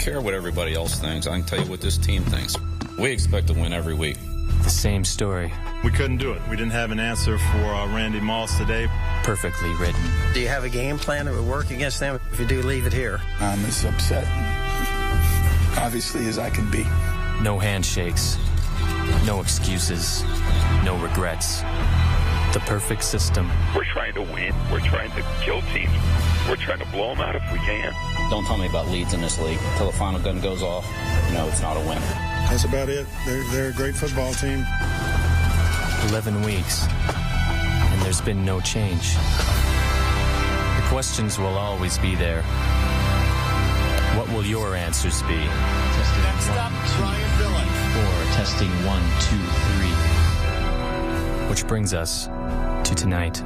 care what everybody else thinks. I can tell you what this team thinks. We expect to win every week. The same story. We couldn't do it. We didn't have an answer for Randy Moss today. Perfectly written. Do you have a game plan that would work against them? If you do, leave it here. I'm as upset, obviously, as I can be. No handshakes. No excuses. No regrets. The perfect system. We're trying to win. We're trying to kill teams. We're trying to blow them out if we can. Don't tell me about leads in this league. Until the final gun goes off, it's not a win. That's about it. They're a great football team. 11 weeks, and there's been no change. The questions will always be there. What will your answers be? Next up, Brian Billick. 4, testing 1, 2, 3. Which brings us to tonight.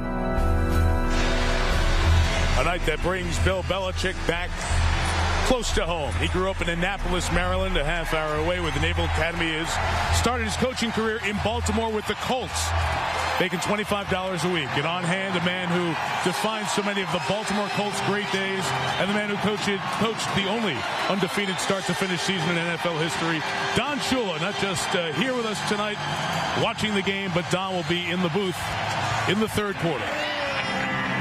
A night that brings Bill Belichick back close to home. He grew up in Annapolis, Maryland, a half hour away where the Naval Academy is. Started his coaching career in Baltimore with the Colts, making $25 a week. And on hand, a man who defined so many of the Baltimore Colts' great days, and the man who coached the only undefeated start-to-finish season in NFL history, Don Shula, not just here with us tonight watching the game, but Don will be in the booth in the third quarter.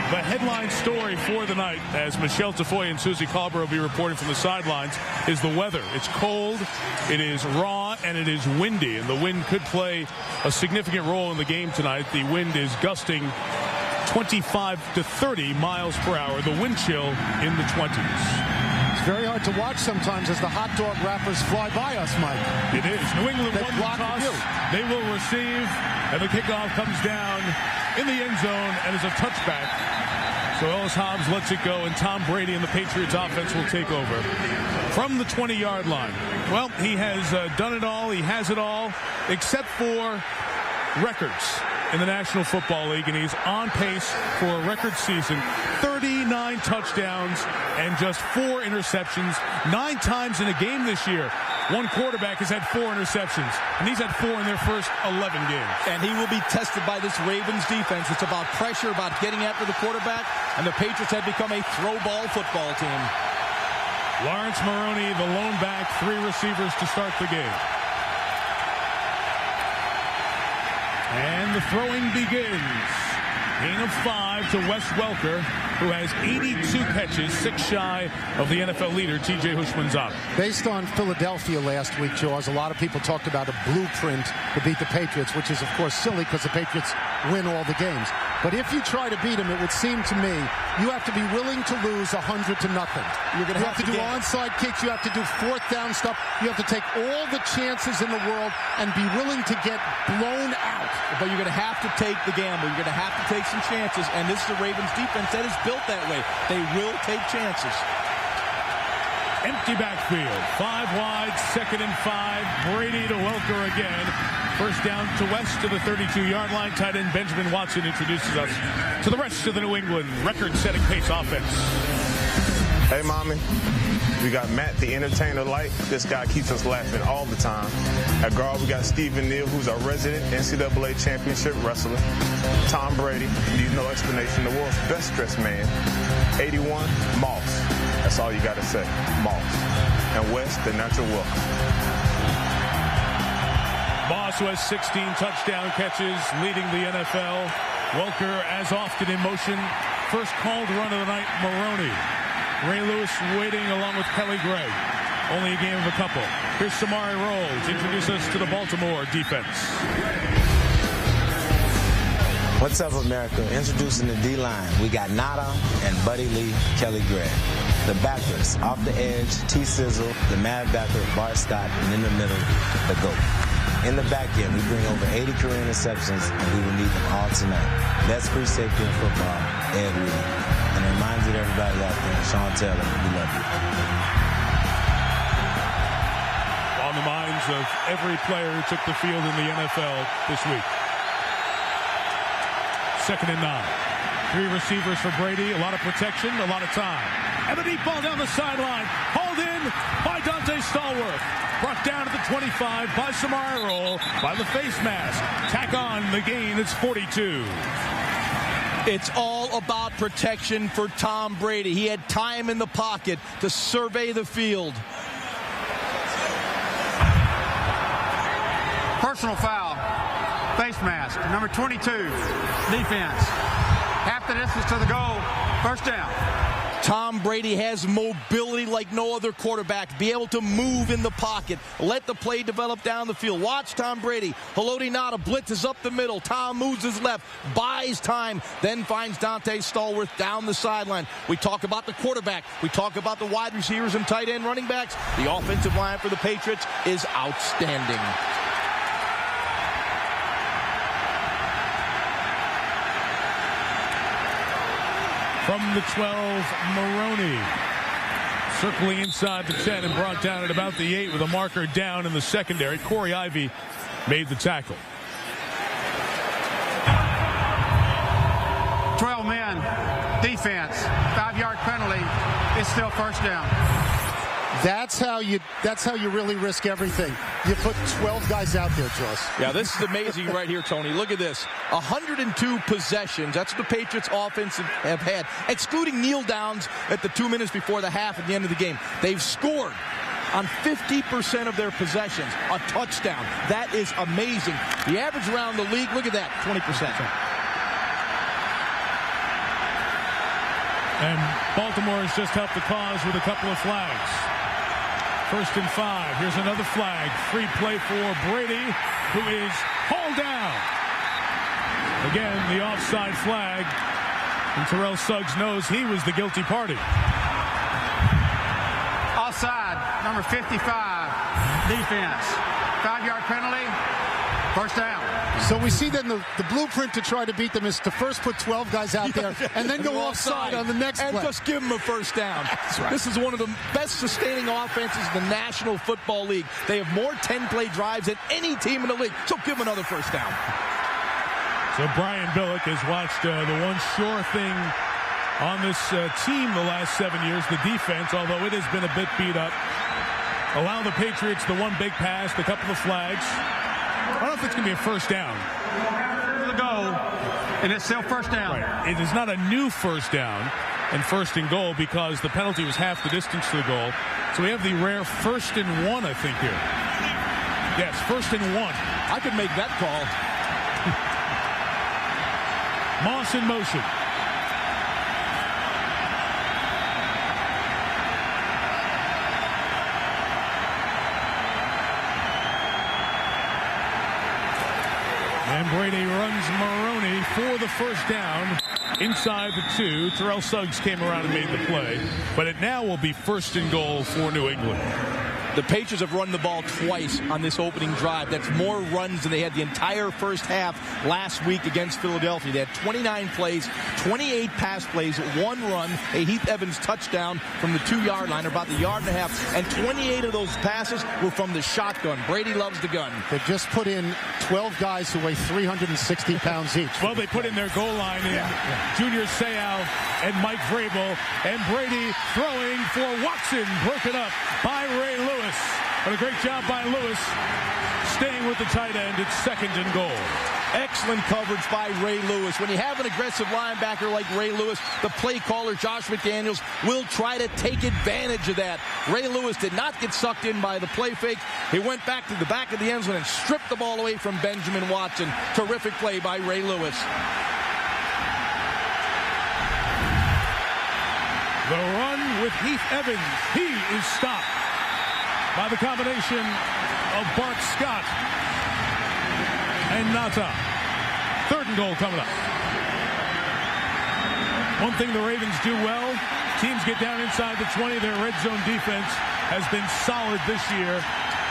The headline story for the night, as Michelle Tafoya and Susie Colbert will be reporting from the sidelines, is the weather. It's cold, it is raw, and it is windy. And the wind could play a significant role in the game tonight. The wind is gusting 25 to 30 miles per hour. The wind chill in the 20s. It's very hard to watch sometimes as the hot dog wrappers fly by us, Mike. It is. New England won the toss. They will receive, and the kickoff comes down in the end zone and is a touchback. So Ellis Hobbs lets it go, and Tom Brady and the Patriots offense will take over from the 20-yard line. Well, he has done it all. He has it all, except for records in the National Football League, and he's on pace for a record season. 39 touchdowns and just 4 interceptions. 9 times in a game this year, one quarterback has had 4 interceptions, and he's had 4 in their first 11 games. And he will be tested by this Ravens defense. It's about pressure, about getting after the quarterback, and the Patriots have become a throw ball football team. Lawrence Maroney, the lone back, 3 receivers to start the game. And the throwing begins. Gain of 5 to Wes Welker, who has 82 catches, 6 shy of the NFL leader, T.J. Houshmandzadeh. Based on Philadelphia last week, Jaws, a lot of people talked about a blueprint to beat the Patriots, which is, of course, silly because the Patriots win all the games. But if you try to beat them, it would seem to me you have to be willing to lose 100 to nothing. You have to do onside kicks. You have to do fourth down stuff. You have to take all the chances in the world and be willing to get blown out. But you're going to have to take the gamble. You're going to have to take some chances, and this is the Ravens defense that is built that way. They will take chances. Empty backfield, 5 wide, 2nd and 5. Brady to Welker again. First down to West to the 32-yard line. Tight end Benjamin Watson introduces us to the rest of the New England record-setting pace offense. Hey, Mommy. We got Matt, the entertainer light. This guy keeps us laughing all the time. At guard, we got Stephen Neal, who's our resident NCAA championship wrestler. Tom Brady, needs no explanation, the world's best-dressed man. 81, Moss. That's all you got to say, Moss. And West, the natural welcome. Moss, who has 16 touchdown catches, leading the NFL. Welker, as often in motion. First called run of the night, Maroney. Ray Lewis waiting along with Kelly Gregg. Only a game of a couple. Here's Samari Rolls. Introduce us to the Baltimore defense. What's up, America? Introducing the D-line. We got Nada and Buddy Lee, Kelly Gregg. The backers, off the edge, T-Sizzle, the mad backer, Bart Scott, and in the middle, the GOAT. In the back end, we bring over 80 career interceptions, and we will need them all tonight. Best free safety in football, Ed Reed. And it reminds everybody out there, Sean Taylor, we love you. On the minds of every player who took the field in the NFL this week. 2nd and 9. 3 receivers for Brady, a lot of protection, a lot of time. And the deep ball down the sideline, hauled in by Dante Stallworth. Brought down to the 25 by Samari Roll, by the face mask. Tack on the gain, it's 42. It's all about protection for Tom Brady. He had time in the pocket to survey the field. Personal foul. Face mask. Number 22. Defense. Half the distance to the goal. First down. Tom Brady has mobility like no other quarterback. Be able to move in the pocket. Let the play develop down the field. Watch Tom Brady. Haloti Ngata blitzes up the middle. Tom moves his left. Buys time. Then finds Dante Stallworth down the sideline. We talk about the quarterback. We talk about the wide receivers and tight end running backs. The offensive line for the Patriots is outstanding. From the 12, Maroney. Circling inside the 10 and brought down at about the 8 with a marker down in the secondary. Corey Ivy made the tackle. 12 men. Defense. 5-yard penalty. It's still first down. That's how you really risk everything. You put 12 guys out there, Joss. Yeah, this is amazing right here, Tony. Look at this. 102 possessions. That's what the Patriots offense have had, excluding kneel downs at the 2 minutes before the half at the end of the game. They've scored on 50% of their possessions, a touchdown. That is amazing. The average around the league, look at that, 20%. And Baltimore has just helped the cause with a couple of flags. 1st and 5. Here's another flag. Free play for Brady, who is hauled down. Again, the offside flag. And Terrell Suggs knows he was the guilty party. Offside, number 55. Defense. 5-yard penalty. First down. So we see then the blueprint to try to beat them is to first put 12 guys out there and then go offside on the next play. And just give them a first down. Right. This is one of the best sustaining offenses in the National Football League. They have more 10-play drives than any team in the league. So give them another first down. So Brian Billick has watched the one sure thing on this team the last 7 years, the defense, although it has been a bit beat up. Allow the Patriots the one big pass, the couple of flags. I don't know if it's going to be a first down. The goal, and it's still first down. Right. It is not a new first down and 1st and goal because the penalty was half the distance to the goal. So we have the rare 1st and 1, I think, here. Yes, 1st and 1. I could make that call. Moss in motion. And Brady runs Maroney for the first down inside the 2. Terrell Suggs came around and made the play. But it now will be 1st and goal for New England. The Patriots have run the ball twice on this opening drive. That's more runs than they had the entire first half last week against Philadelphia. They had 29 plays, 28 pass plays, 1 run, a Heath Evans touchdown from the 2-yard line, or about the 1.5 yards, and 28 of those passes were from the shotgun. Brady loves the gun. They just put in 12 guys who weigh 360 pounds each. Well, they put in their goal line in Junior Seau and Mike Vrabel, and Brady throwing for Watson, broken up by Ray Lewis. But a great job by Lewis, staying with the tight end. It's 2nd and goal. Excellent coverage by Ray Lewis. When you have an aggressive linebacker like Ray Lewis, the play caller, Josh McDaniels, will try to take advantage of that. Ray Lewis did not get sucked in by the play fake. He went back to the back of the end zone and stripped the ball away from Benjamin Watson. Terrific play by Ray Lewis. The run with Heath Evans. He is stopped by the combination of Bart Scott and Ngata. 3rd and goal coming up. One thing the Ravens do well, teams get down inside the 20. Their red zone defense has been solid this year.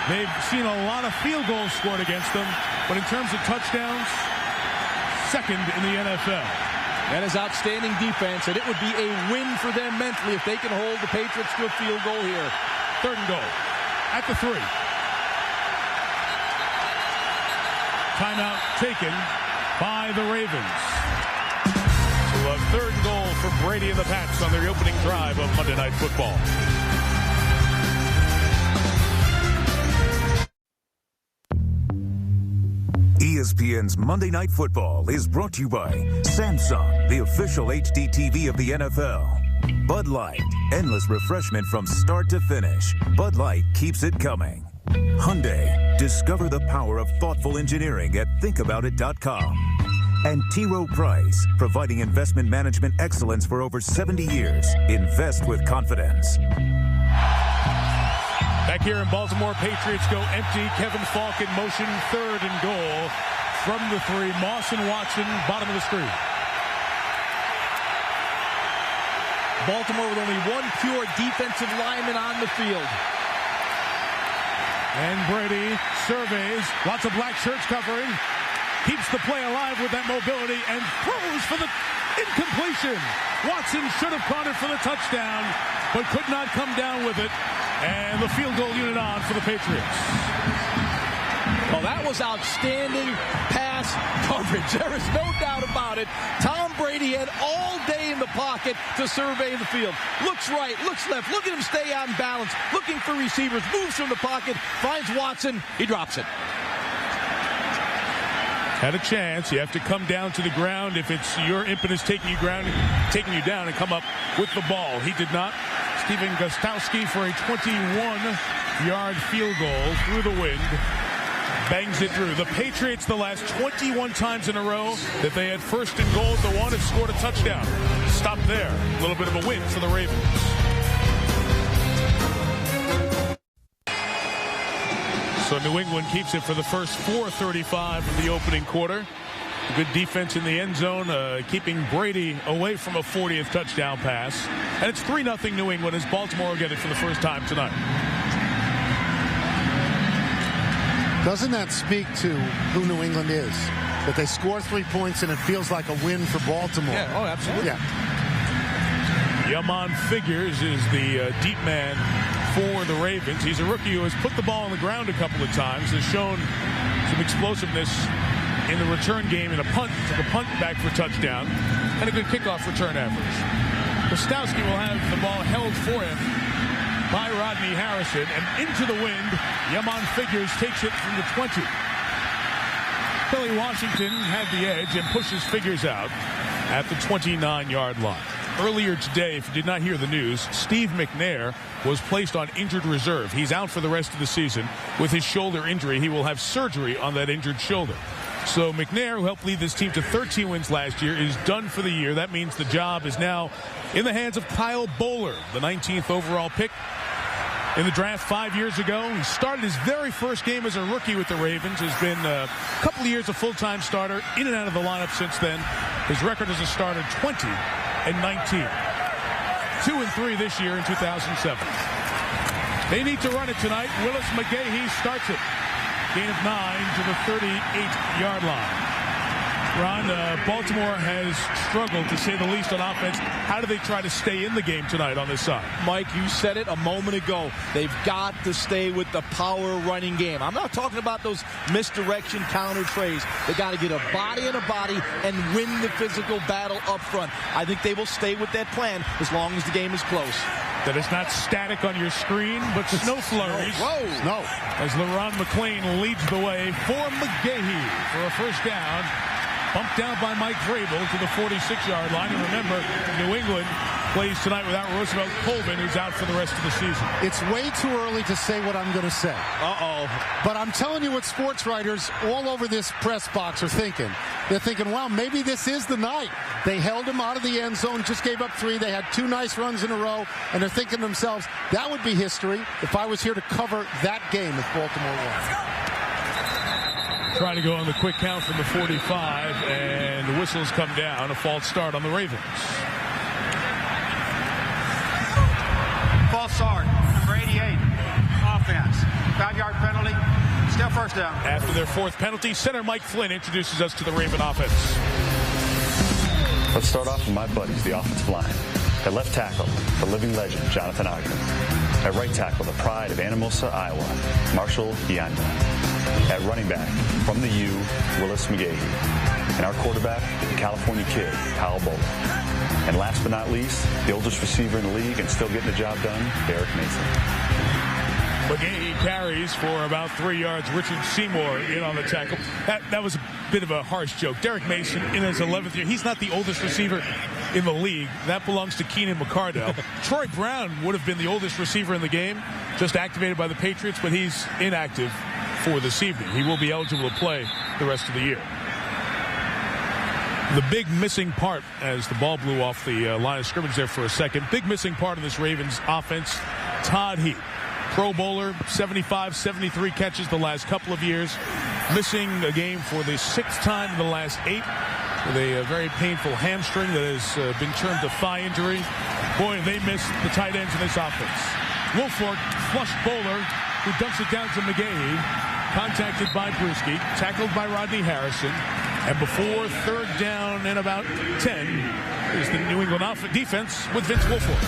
They've seen a lot of field goals scored against them, but in terms of touchdowns, 2nd in the NFL. That is outstanding defense, and it would be a win for them mentally if they can hold the Patriots to a field goal here. 3rd and goal at the 3. Timeout taken by the Ravens. So a 3rd and goal for Brady and the Pats on their opening drive of Monday Night Football. ESPN's Monday Night Football is brought to you by Samsung, the official HD TV of the NFL. Bud Light, endless refreshment from start to finish. Bud Light keeps it coming. Hyundai, Discover the power of thoughtful engineering at thinkaboutit.com. And T. Rowe Price, providing investment management excellence for over 70 years. Invest with confidence. Back here in Baltimore, Patriots go empty. Kevin Falk in motion, 3rd and goal. From the 3, Moss and Watson, bottom of the screen. Baltimore with only one pure defensive lineman on the field. And Brady surveys. Lots of black shirts covering. Keeps the play alive with that mobility and throws for the incompletion. Watson should have caught it for the touchdown, but could not come down with it. And the field goal unit on for the Patriots. Well, that was outstanding pass coverage. There is no doubt about it. Tom Brady had all day in the pocket to survey the field. Looks right, looks left. Look at him stay on balance. Looking for receivers. Moves from the pocket. Finds Watson. He drops it. Had a chance. You have to come down to the ground if it's your impetus taking you down and come up with the ball. He did not. Stephen Gostkowski for a 21-yard field goal through the wind. Bangs it through. The Patriots, the last 21 times in a row that they had 1st and goal at the 1, have scored a touchdown. Stop there. A little bit of a win for the Ravens. So New England keeps it for the first 4:35 of the opening quarter. Good defense in the end zone, keeping Brady away from a 40th touchdown pass. And it's 3-0 New England as Baltimore will get it for the first time tonight. Doesn't that speak to who New England is? That they score 3 points and it feels like a win for Baltimore. Yeah, oh, absolutely. Yeah. Yamon Figures is the deep man for the Ravens. He's a rookie who has put the ball on the ground a couple of times, has shown some explosiveness in the return game in a punt, took a punt back for a touchdown, and a good kickoff return average. Gostkowski will have the ball held for him by Rodney Harrison, and into the wind, Yamon Figures takes it from the 20. Billy Washington had the edge and pushes Figures out at the 29-yard line. Earlier today, if you did not hear the news, Steve McNair was placed on injured reserve. He's out for the rest of the season with his shoulder injury. He will have surgery on that injured shoulder. So McNair, who helped lead this team to 13 wins last year, is done for the year. That means the job is now in the hands of Kyle Bowler, the 19th overall pick in the draft 5 years ago. He started his very first game as a rookie with the Ravens. Has been a couple of years a full-time starter, in and out of the lineup since then. His record as a starter, 20-19. 2-3 this year in 2007. They need to run it tonight. Willis McGahee starts it. Gain of 9 to the 38-yard line. Ron, Baltimore has struggled, to say the least, on offense. How do they try to stay in the game tonight on this side? Mike, you said it a moment ago. They've got to stay with the power running game. I'm not talking about those misdirection counter trays. They got to get a body and a body and win the physical battle up front. I think they will stay with that plan as long as the game is close. That is not static on your screen, but snow flurries. Whoa! No. As LeRon McClain leads the way for McGahee for a first down. Bumped down by Mike Vrabel to the 46-yard line. And remember, New England plays tonight without Roosevelt Colvin, who's out for the rest of the season. It's way too early to say what I'm going to say. Uh-oh. But I'm telling you what sports writers all over this press box are thinking. They're thinking, wow, maybe this is the night. They held him out of the end zone, just gave up 3. They had 2 nice runs in a row, and they're thinking to themselves, that would be history if I was here to cover that game if Baltimore won. Trying to go on the quick count from the 45, and the whistles come down. A false start on the Ravens. False start, number 88, offense. 5-yard penalty, still first down. After their 4th penalty, center Mike Flynn introduces us to the Raven offense. Let's start off with my buddies, the offensive line. At left tackle, the living legend, Jonathan Ogden. At right tackle, the pride of Anamosa, Iowa, Marshall Bianda. At running back, from the U, Willis McGahee. And our quarterback, the California kid, Kyle Bowler. And last but not least, the oldest receiver in the league and still getting the job done, Derek Mason. McGahee carries for about 3 yards. Richard Seymour in on the tackle. That was a bit of a harsh joke. Derek Mason in his 11th year. He's not the oldest receiver in the league. That belongs to Keenan McCardell. Troy Brown would have been the oldest receiver in the game, just activated by the Patriots, but he's inactive. for this evening. He will be eligible to play the rest of the year. The big missing part, as the ball blew off the line of scrimmage there for a second, big missing part of this Ravens offense, Todd Heap. Pro Bowler, 75, 73 catches the last couple of years. Missing a game for the 6th time in the last 8 with a very painful hamstring that has been termed a thigh injury. Boy, they miss the tight ends in this offense. Woolfolk, flush bowler, who dumps it down to McGahee. Contacted by Brewski, tackled by Rodney Harrison. And before 3rd down and about 10 is the New England defense with Vince Woolfolk.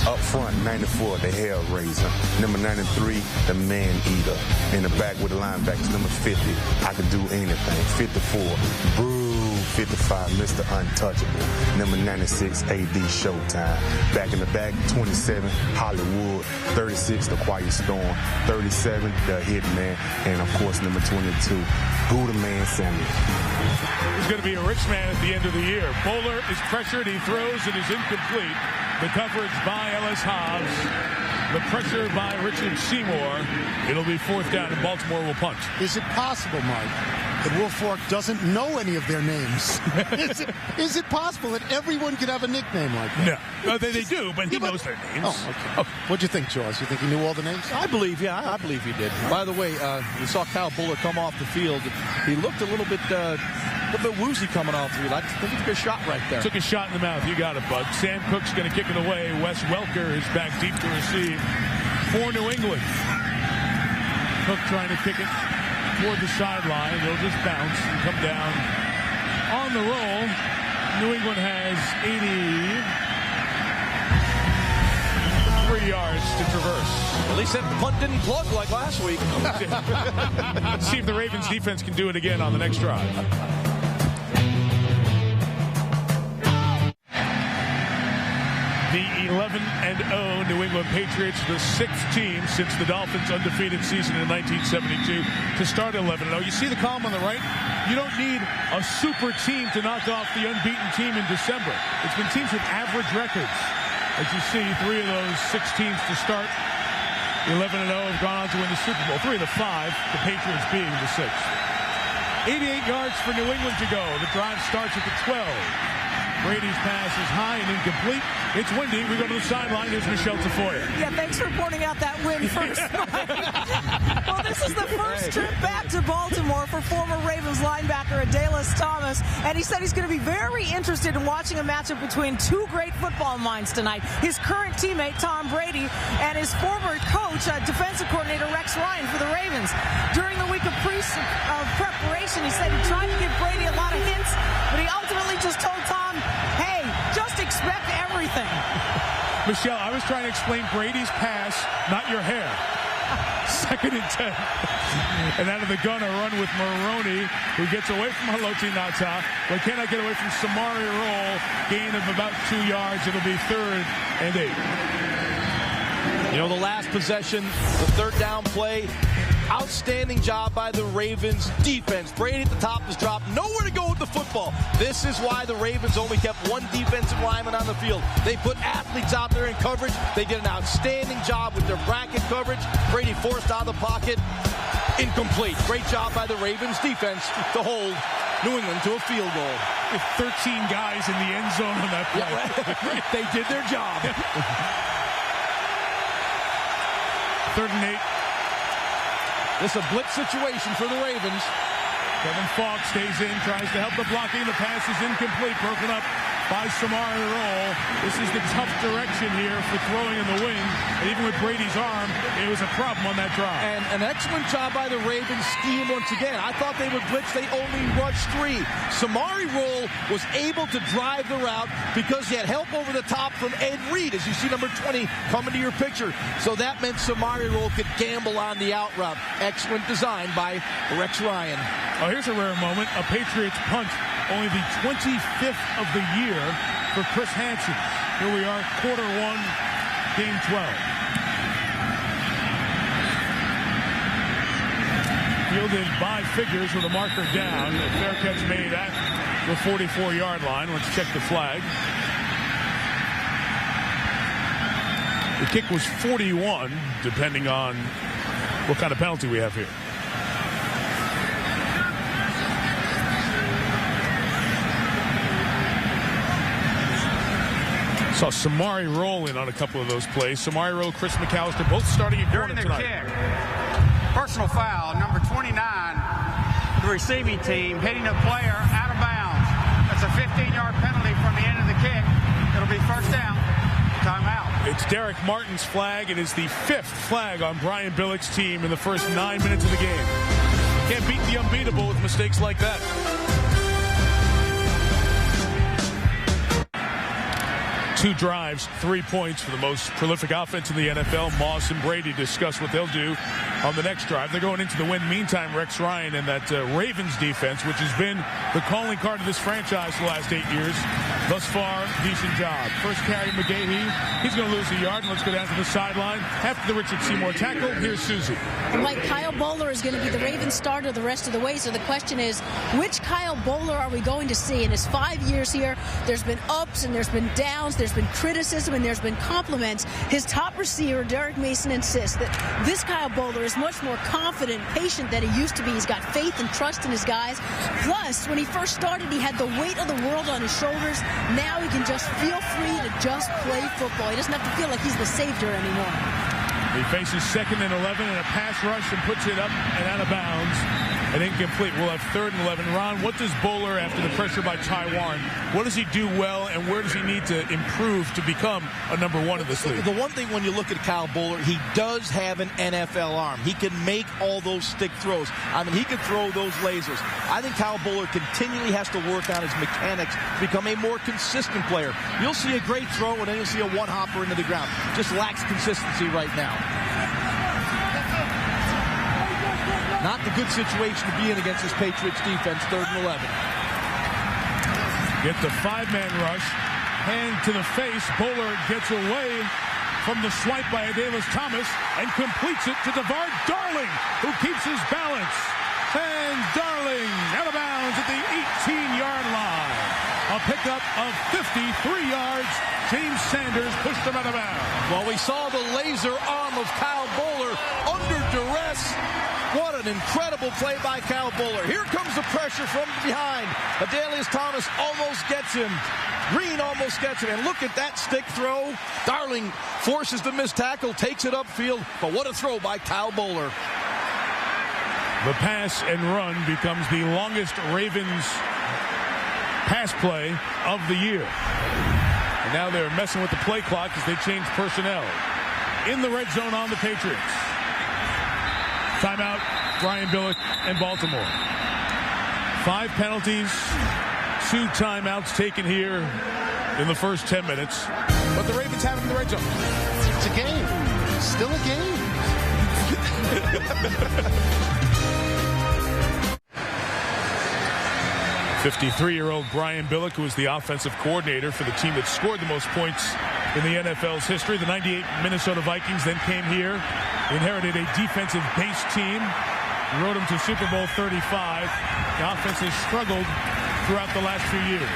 Up front, 94, the Hellraiser. Number 93, the Man-Eater. In the back with the linebackers, number 50, I can do anything. 54, Brew. 55, Mr. Untouchable. Number 96, AD Showtime. Back in the back, 27, Hollywood. 36, The Quiet Storm. 37, The Hitman. And, of course, number 22, Buddha Man Samuel. He's going to be a rich man at the end of the year. Bowler is pressured. He throws. It is incomplete. The coverage by Ellis Hobbs. The pressure by Richard Seymour. It'll be 4th down, and Baltimore will punt. Is it possible, Mike, that Woolfolk doesn't know any of their names? Is it possible that everyone could have a nickname like that? No, they do, but he knows their names. Oh, okay. What'd you think, Jaws? You think he knew all the names? I believe he did. By the way, we saw Kyle Buller come off the field. He looked a little bit woozy coming off the field. I think he took a shot right there. Took a shot in the mouth. You got it, bud. Sam Cook's going to kick it away. Wes Welker is back deep to receive for New England. Cook trying to kick it toward the sideline. They'll just bounce and come down on the roll. New England has 83 yards to traverse. At least that punt didn't plug like last week. Let's see if the Ravens defense can do it again on the next drive. The 11-0 New England Patriots, the 6th team since the Dolphins' undefeated season in 1972 to start 11-0. You see the column on the right? You don't need a super team to knock off the unbeaten team in December. It's been teams with average records. As you see, 3 of those 6 teams to start 11-0 have gone on to win the Super Bowl. 3 of the 5, the Patriots being the 6th. 88 yards for New England to go. The drive starts at the 12. Brady's pass is high and incomplete. It's windy. We go to the sideline. Here's Michelle Tafoya. Yeah, thanks for pointing out that win first. Well, this is the first trip back to Baltimore for former Ravens linebacker Adalys Thomas, and he said he's going to be very interested in watching a matchup between 2 great football minds tonight. His current teammate, Tom Brady, and his former coach, defensive coordinator Rex Ryan for the Ravens. During the week of preparation, he said he tried to give Brady a lot of hints, but he ultimately just told Tom, hey, just expect everything. Michelle, I was trying to explain Brady's pass, not your hair. 2nd and 10. And out of the gun, a run with Maroney, who gets away from Haloti Ngata, but cannot get away from Samari Roll. Gain of about 2 yards. It'll be 3rd and 8. You know, the last possession, the 3rd down play, outstanding job by the Ravens defense. Brady at the top is dropped. Nowhere to go with the football. This is why the Ravens only kept 1 defensive lineman on the field. They put athletes out there in coverage. They did an outstanding job with their bracket coverage. Brady forced out of the pocket. Incomplete. Great job by the Ravens defense to hold New England to a field goal. With 13 guys in the end zone on that play. Yeah, they did their job. 3rd and 8. This is a blitz situation for the Ravens. Kevin Falk stays in, tries to help the blocking. The pass is incomplete, broken up by Samari Roll. This is the tough direction here for throwing in the wing. And even with Brady's arm, it was a problem on that drive. And an excellent job by the Ravens scheme once again. I thought they would blitz. They only rushed 3. Samari Roll was able to drive the route because he had help over the top from Ed Reed, as you see number 20 coming to your picture. So that meant Samari Roll could gamble on the out route. Excellent design by Rex Ryan. Oh, here's a rare moment. A Patriots punt, only the 25th of the year for Chris Hansen. Here we are, quarter 1, game 12. Fielded by Figures with a marker down. A fair catch made at the 44-yard line. Let's check the flag. The kick was 41, depending on what kind of penalty we have here. Saw Samari roll in on a couple of those plays. Samari roll, Chris McAllister, both starting at corner tonight. During the kick, personal foul, number 29, the receiving team hitting a player out of bounds. That's a 15-yard penalty from the end of the kick. It'll be first down. Timeout. It's Derek Martin's flag. It is the 5th flag on Brian Billick's team in the first 9 minutes of the game. Can't beat the unbeatable with mistakes like that. Two drives, 3 points for the most prolific offense in the NFL. Moss and Brady discuss what they'll do on the next drive. They're going into the win. Meantime, Rex Ryan and that Ravens defense, which has been the calling card of this franchise for the last 8 years. Thus far, decent job. First carry, McGahee. He's going to lose a yard. Let's go down to the sideline. After the Richard Seymour tackle, here's Susie. Mike, Kyle Bowler is going to be the Ravens starter the rest of the way. So the question is, which Kyle Bowler are we going to see? In his 5 years here, there's been ups and there's been downs. There's been criticism and there's been compliments. His top receiver, Derek Mason, insists that this Kyle Bowler is much more confident, patient than he used to be. He's got faith and trust in his guys. Plus, when he first started, he had the weight of the world on his shoulders. Now he can just feel free to just play football. He doesn't have to feel like he's the savior anymore. He faces 2nd and 11 in a pass rush and puts it up and out of bounds. And incomplete. We'll have 3rd and 11. Ron, what does Bowler, after the pressure by Ty Warren, what does he do well and where does he need to improve to become a number one in this league? The one thing when you look at Kyle Bowler, he does have an NFL arm. He can make all those stick throws. I mean, he can throw those lasers. I think Kyle Bowler continually has to work on his mechanics to become a more consistent player. You'll see a great throw and then you'll see a one-hopper into the ground. Just lacks consistency right now. Not the good situation to be in against this Patriots defense, 3rd and 11. Get the 5-man rush. Hand to the face. Bowler gets away from the swipe by Adalys Thomas and completes it to DeVar Darling, who keeps his balance. And Darling out of bounds at the 18-yard line. A pickup of 53 yards. James Sanders pushed him out of bounds. Well, we saw the laser arm of Kyle Bowler under duress. What an incredible play by Kyle Bowler. Here comes the pressure from behind. Adalys Thomas almost gets him. Green almost gets him. And look at that stick throw. Darling forces the missed tackle, takes it upfield. But what a throw by Kyle Bowler. The pass and run becomes the longest Ravens pass play of the year. And now they're messing with the play clock as they change personnel. In the red zone on the Patriots. Timeout, Brian Billick and Baltimore. 5 penalties, 2 timeouts taken here in the first 10 minutes. But the Ravens have it in the red zone. It's a game. Still a game. 53-year-old Brian Billick, who is the offensive coordinator for the team that scored the most points in the NFL's history. The 98 Minnesota Vikings then came here, inherited a defensive-based team, rode them to Super Bowl 35. The offense has struggled throughout the last few years.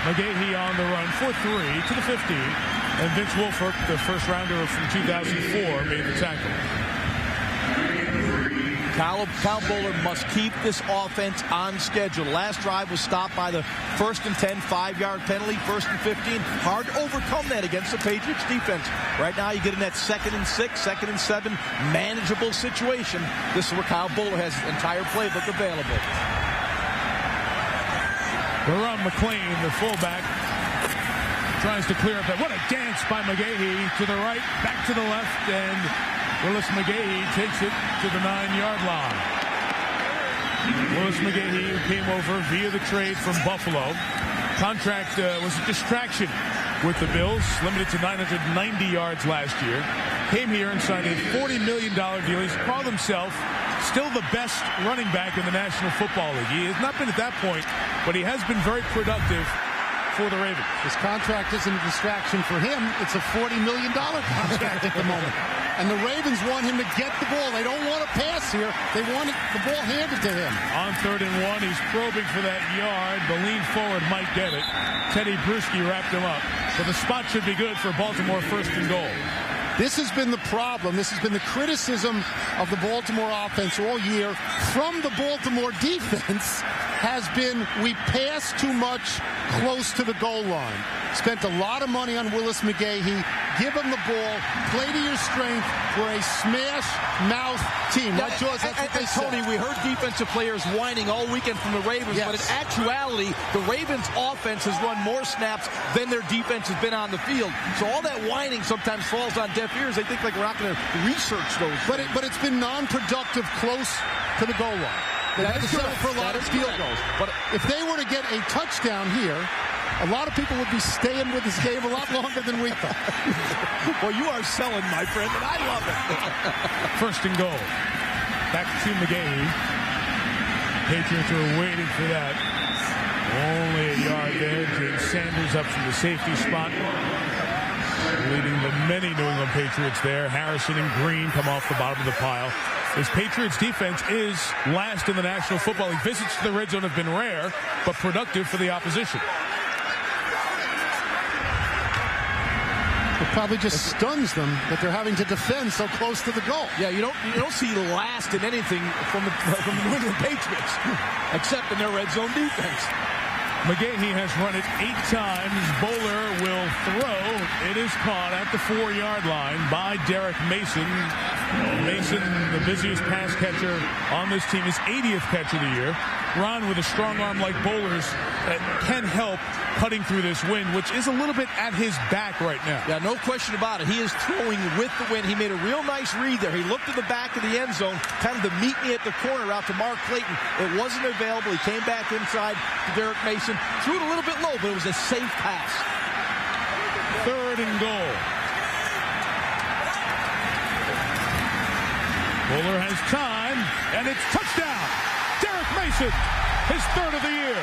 McGahee on the run for 3 to the 15, and Vince Wilfork, the first-rounder from 2004, made the tackle. Kyle Bowler must keep this offense on schedule. The last drive was stopped by the 1st and 10, 5-yard penalty, 1st and 15. Hard to overcome that against the Patriots defense. Right now you get in that 2nd and 6, 2nd and 7, manageable situation. This is where Kyle Bowler has his entire playbook available. Ron McClain, the fullback, tries to clear up that. What a dance by McGahee to the right, back to the left, and Willis McGahee takes it to the 9-yard line. Willis McGahee, who came over via the trade from Buffalo. Contract was a distraction with the Bills, limited to 990 yards last year. Came here and signed a $40 million deal. He's called himself still the best running back in the National Football League. He has not been at that point, but he has been very productive for the Ravens. His contract isn't a distraction for him. It's a $40 million contract at the moment. And the Ravens want him to get the ball. They don't want to pass here. They want the ball handed to him. On 3rd and 1, he's probing for that yard. The lean forward might get it. Teddy Bruschi wrapped him up. But the spot should be good for Baltimore 1st and goal. This has been the problem. This has been the criticism of the Baltimore offense all year from the Baltimore defense has been we pass too much close to the goal line. Spent a lot of money on Willis McGahee. Give him the ball. Play to your strength. We're a smash-mouth team. Right, George? That's what they Tony, we heard defensive players whining all weekend from the Ravens, but in actuality, the Ravens' offense has run more snaps than their defense has been on the field. So all that whining sometimes falls on deaf ears. They think like we're not going to research those. But it's been non-productive close to the goal line. They had to settle for a lot of field goals. But if they were to get a touchdown here, a lot of people would be staying with this game a lot longer than we thought. Well, you are selling, my friend, and I love it. First and goal. Back to McGahee. Patriots are waiting for that. Only a yard there. James Sanders up from the safety spot. Leading the many New England Patriots there. Harrison and Green come off the bottom of the pile. This Patriots defense is last in the National Football League. Visits to the red zone have been rare, but productive for the opposition. It probably just stuns them that they're having to defend so close to the goal. Yeah, you don't see last in anything from the New England Patriots, except in their red zone defense. McGahee has run it 8 times. Bowler will throw. It is caught at the 4-yard line by Derek Mason. Mason, the busiest pass catcher on this team, his 80th catch of the year. Ron, with a strong arm like Bowler's, can help cutting through this wind, which is a little bit at his back right now. Yeah, no question about it. He is throwing with the wind. He made a real nice read there. He looked at the back of the end zone, kind of the meet me at the corner out to Mark Clayton. It wasn't available. He came back inside to Derek Mason. Threw it a little bit low, but it was a safe pass. Third and goal. Bowler has time, and it's touchdown. Derek Mason, his 3rd of the year.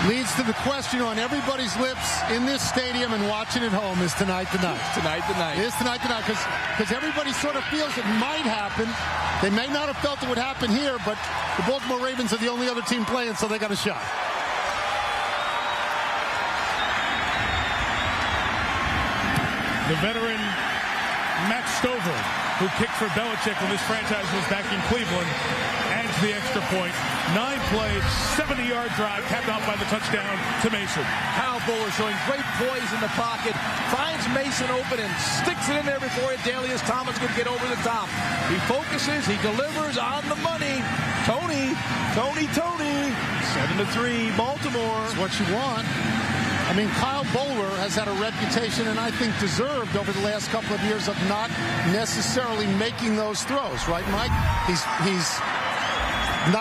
Leads to the question on everybody's lips in this stadium and watching at home, is tonight the night? Tonight the night. It is tonight the night, because everybody sort of feels it might happen. They may not have felt it would happen here, but the Baltimore Ravens are the only other team playing, so they got a shot. The veteran Matt Stover, who kicked for Belichick when this franchise was back in Cleveland, adds the extra point. 9-play, 70-yard drive, capped off by the touchdown to Mason. Kyle Bowler showing great poise in the pocket, finds Mason open and sticks it in there before Adalius Thomas could get over the top. He focuses, he delivers on the money. Tony, 7-3, Baltimore. That's what you want. I mean, Kyle Bowler has had a reputation, and I think deserved over the last couple of years, of not necessarily making those throws, right, Mike?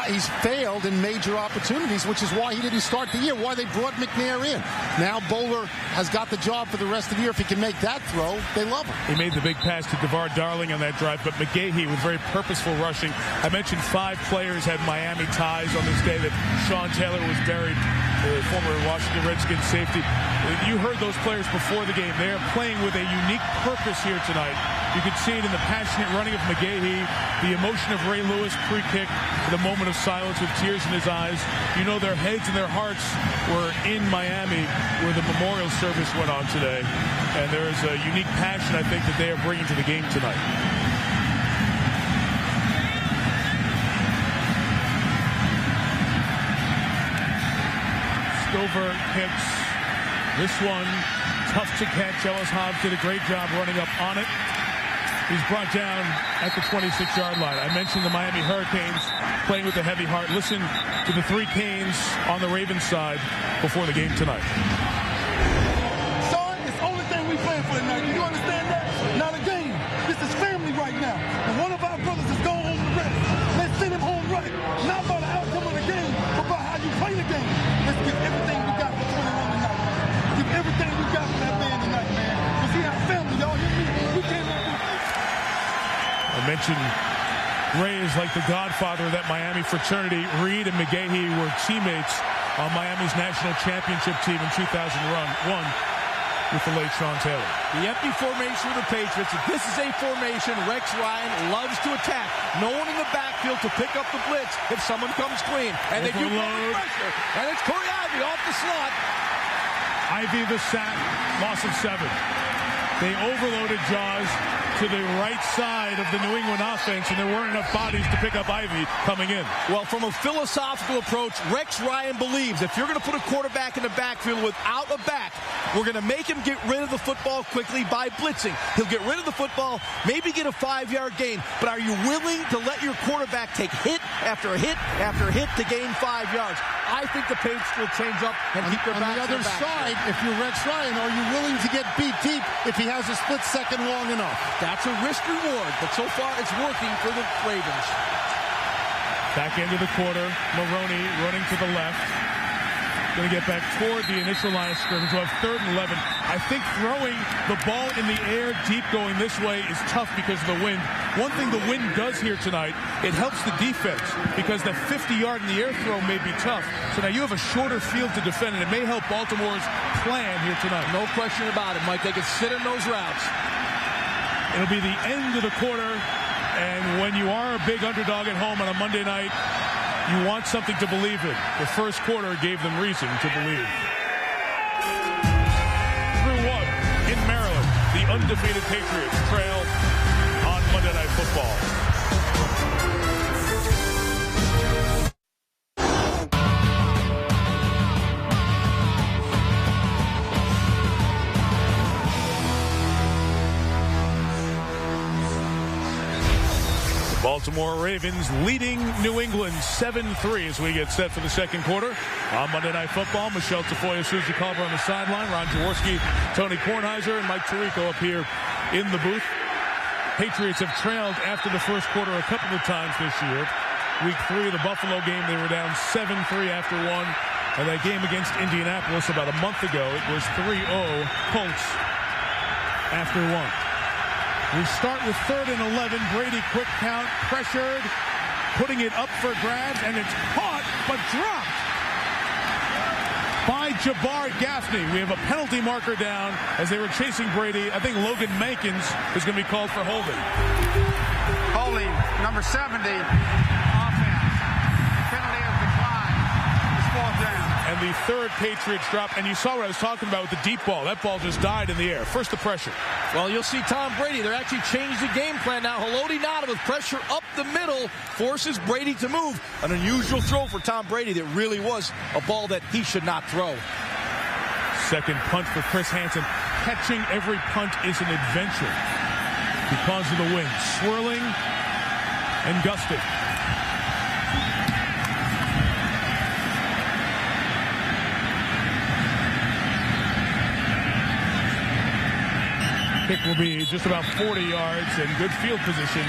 He's failed in major opportunities, which is why he didn't start the year, why they brought McNair in. Now Bowler has got the job for the rest of the year. If he can make that throw, they love him. He made the big pass to DeVar Darling on that drive, but McGahee with very purposeful rushing. I mentioned 5 players had Miami ties on this day that Sean Taylor was buried, the former Washington Redskins safety. You heard those players before the game. They're playing with a unique purpose here tonight. You could see it in the passionate running of McGahee, the emotion of Ray Lewis pre-kick, the moment of silence with tears in his eyes. You know their heads and their hearts were in Miami where the memorial service went on today. And there is a unique passion, I think, that they are bringing to the game tonight. Stover kicks. This one, tough to catch. Ellis Hobbs did a great job running up on it. He's brought down at the 26-yard line. I mentioned the Miami Hurricanes playing with a heavy heart. Listen to the 3 Canes on the Ravens side before the game tonight. Son, it's the only thing we playing for tonight. Do you understand that? Not a game. This is family right now. And one of our brothers is going home to rest. Let's send him home right. Not by the outcome of the game, but by how you play the game. Let's give everything we got for 21 tonight. Give everything we got for that man tonight, man. Because he our family, y'all hear me? We can't let this. I mentioned Ray is like the godfather of that Miami fraternity. Reed and McGahee were teammates on Miami's national championship team in 2001. with the late Sean Taylor. The empty formation of the Patriots. If this is a formation Rex Ryan loves to attack. No one in the backfield to pick up the blitz if someone comes clean. And they do pressure. And it's Corey Ivy off the slot. Ivy the sack, loss of 7. They overloaded Jaws to the right side of the New England offense, and there weren't enough bodies to pick up Ivy coming in. Well, from a philosophical approach, Rex Ryan believes if you're going to put a quarterback in the backfield without a back, we're going to make him get rid of the football quickly by blitzing. He'll get rid of the football, maybe get a 5-yard gain, but are you willing to let your quarterback take hit after hit after hit to gain 5 yards? I think the Patriots will change up and keep their back. On the other side, if you're Rex Ryan, are you willing to get beat deep if he has a split second long enough? That's a risk reward, but so far it's working for the Ravens. Back into the quarter, Maroney running to the left. Going to get back toward the initial line of scrimmage. We'll have 3rd and 11. I think throwing the ball in the air deep going this way is tough because of the wind. One thing the wind does here tonight, it helps the defense because that 50-yard in the air throw may be tough. So now you have a shorter field to defend, and it may help Baltimore's plan here tonight. No question about it, Mike. They can sit in those routes. It'll be the end of the quarter, and when you are a big underdog at home on a Monday night, you want something to believe in. The first quarter gave them reason to believe. Through 1 in Maryland, the undefeated Patriots trail on Monday Night Football. Baltimore Ravens leading New England 7-3 as we get set for the second quarter. On Monday Night Football, Michelle Tafoya, Susie Culver on the sideline, Ron Jaworski, Tony Kornheiser, and Mike Tirico up here in the booth. Patriots have trailed after the first quarter a couple of times this year. Week 3 of the Buffalo game, they were down 7-3 after 1. And that game against Indianapolis about a month ago, it was 3-0 Colts after 1. We start with 3rd and 11. Brady quick count, pressured, putting it up for grabs, and it's caught but dropped by Jabbar Gaffney. We have a penalty marker down as they were chasing Brady. I think Logan Mankins is going to be called for holding. Holding, number 70, offense. Penalty of decline. It's 4th down. And the 3rd Patriots drop, and you saw what I was talking about with the deep ball. That ball just died in the air. First the pressure. Well, you'll see Tom Brady. They're actually changed the game plan now. Haloti Ngata with pressure up the middle forces Brady to move. An unusual throw for Tom Brady that really was a ball that he should not throw. Second punt for Chris Hansen. Catching every punt is an adventure because of the wind. Swirling and gusting. Kick will be just about 40 yards and good field position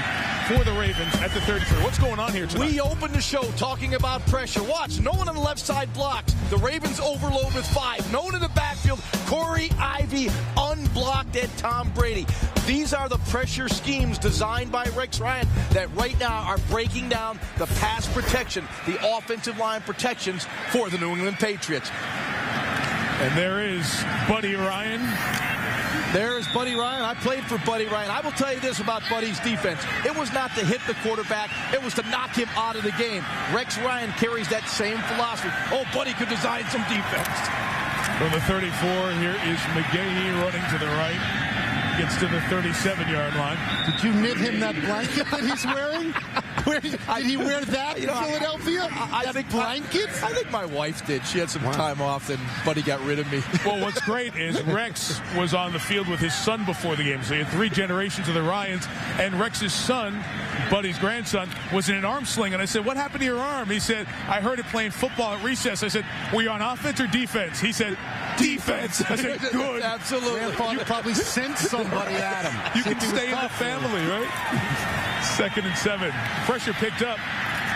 for the Ravens at the 33. What's going on here tonight? We opened the show talking about pressure. Watch, no one on the left side blocks. The Ravens overload with 5. No one in the backfield. Corey Ivy unblocked at Tom Brady. These are the pressure schemes designed by Rex Ryan that right now are breaking down the pass protection, the offensive line protections for the New England Patriots. And there is Buddy Ryan. There is Buddy Ryan. I played for Buddy Ryan. I will tell you this about Buddy's defense. It was not to hit the quarterback. It was to knock him out of the game. Rex Ryan carries that same philosophy. Oh, Buddy could design some defense. From the 34, here is McGahee running to the right. Gets to the 37-yard line. Did you knit him that blanket that he's wearing? Did he wear that in Philadelphia? I think blanket? I think my wife did. She had some time off, and Buddy got rid of me. Well, what's great is Rex was on the field with his son before the game. So he had 3 generations of the Ryans. And Rex's son, Buddy's grandson, was in an arm sling. And I said, what happened to your arm? He said, I heard it playing football at recess. I said, were you on offense or defense? He said, defense. I said, good. Absolutely. Grandfather probably sent somebody at him. You can stay in the family, right? 2nd and 7. Pressure picked up.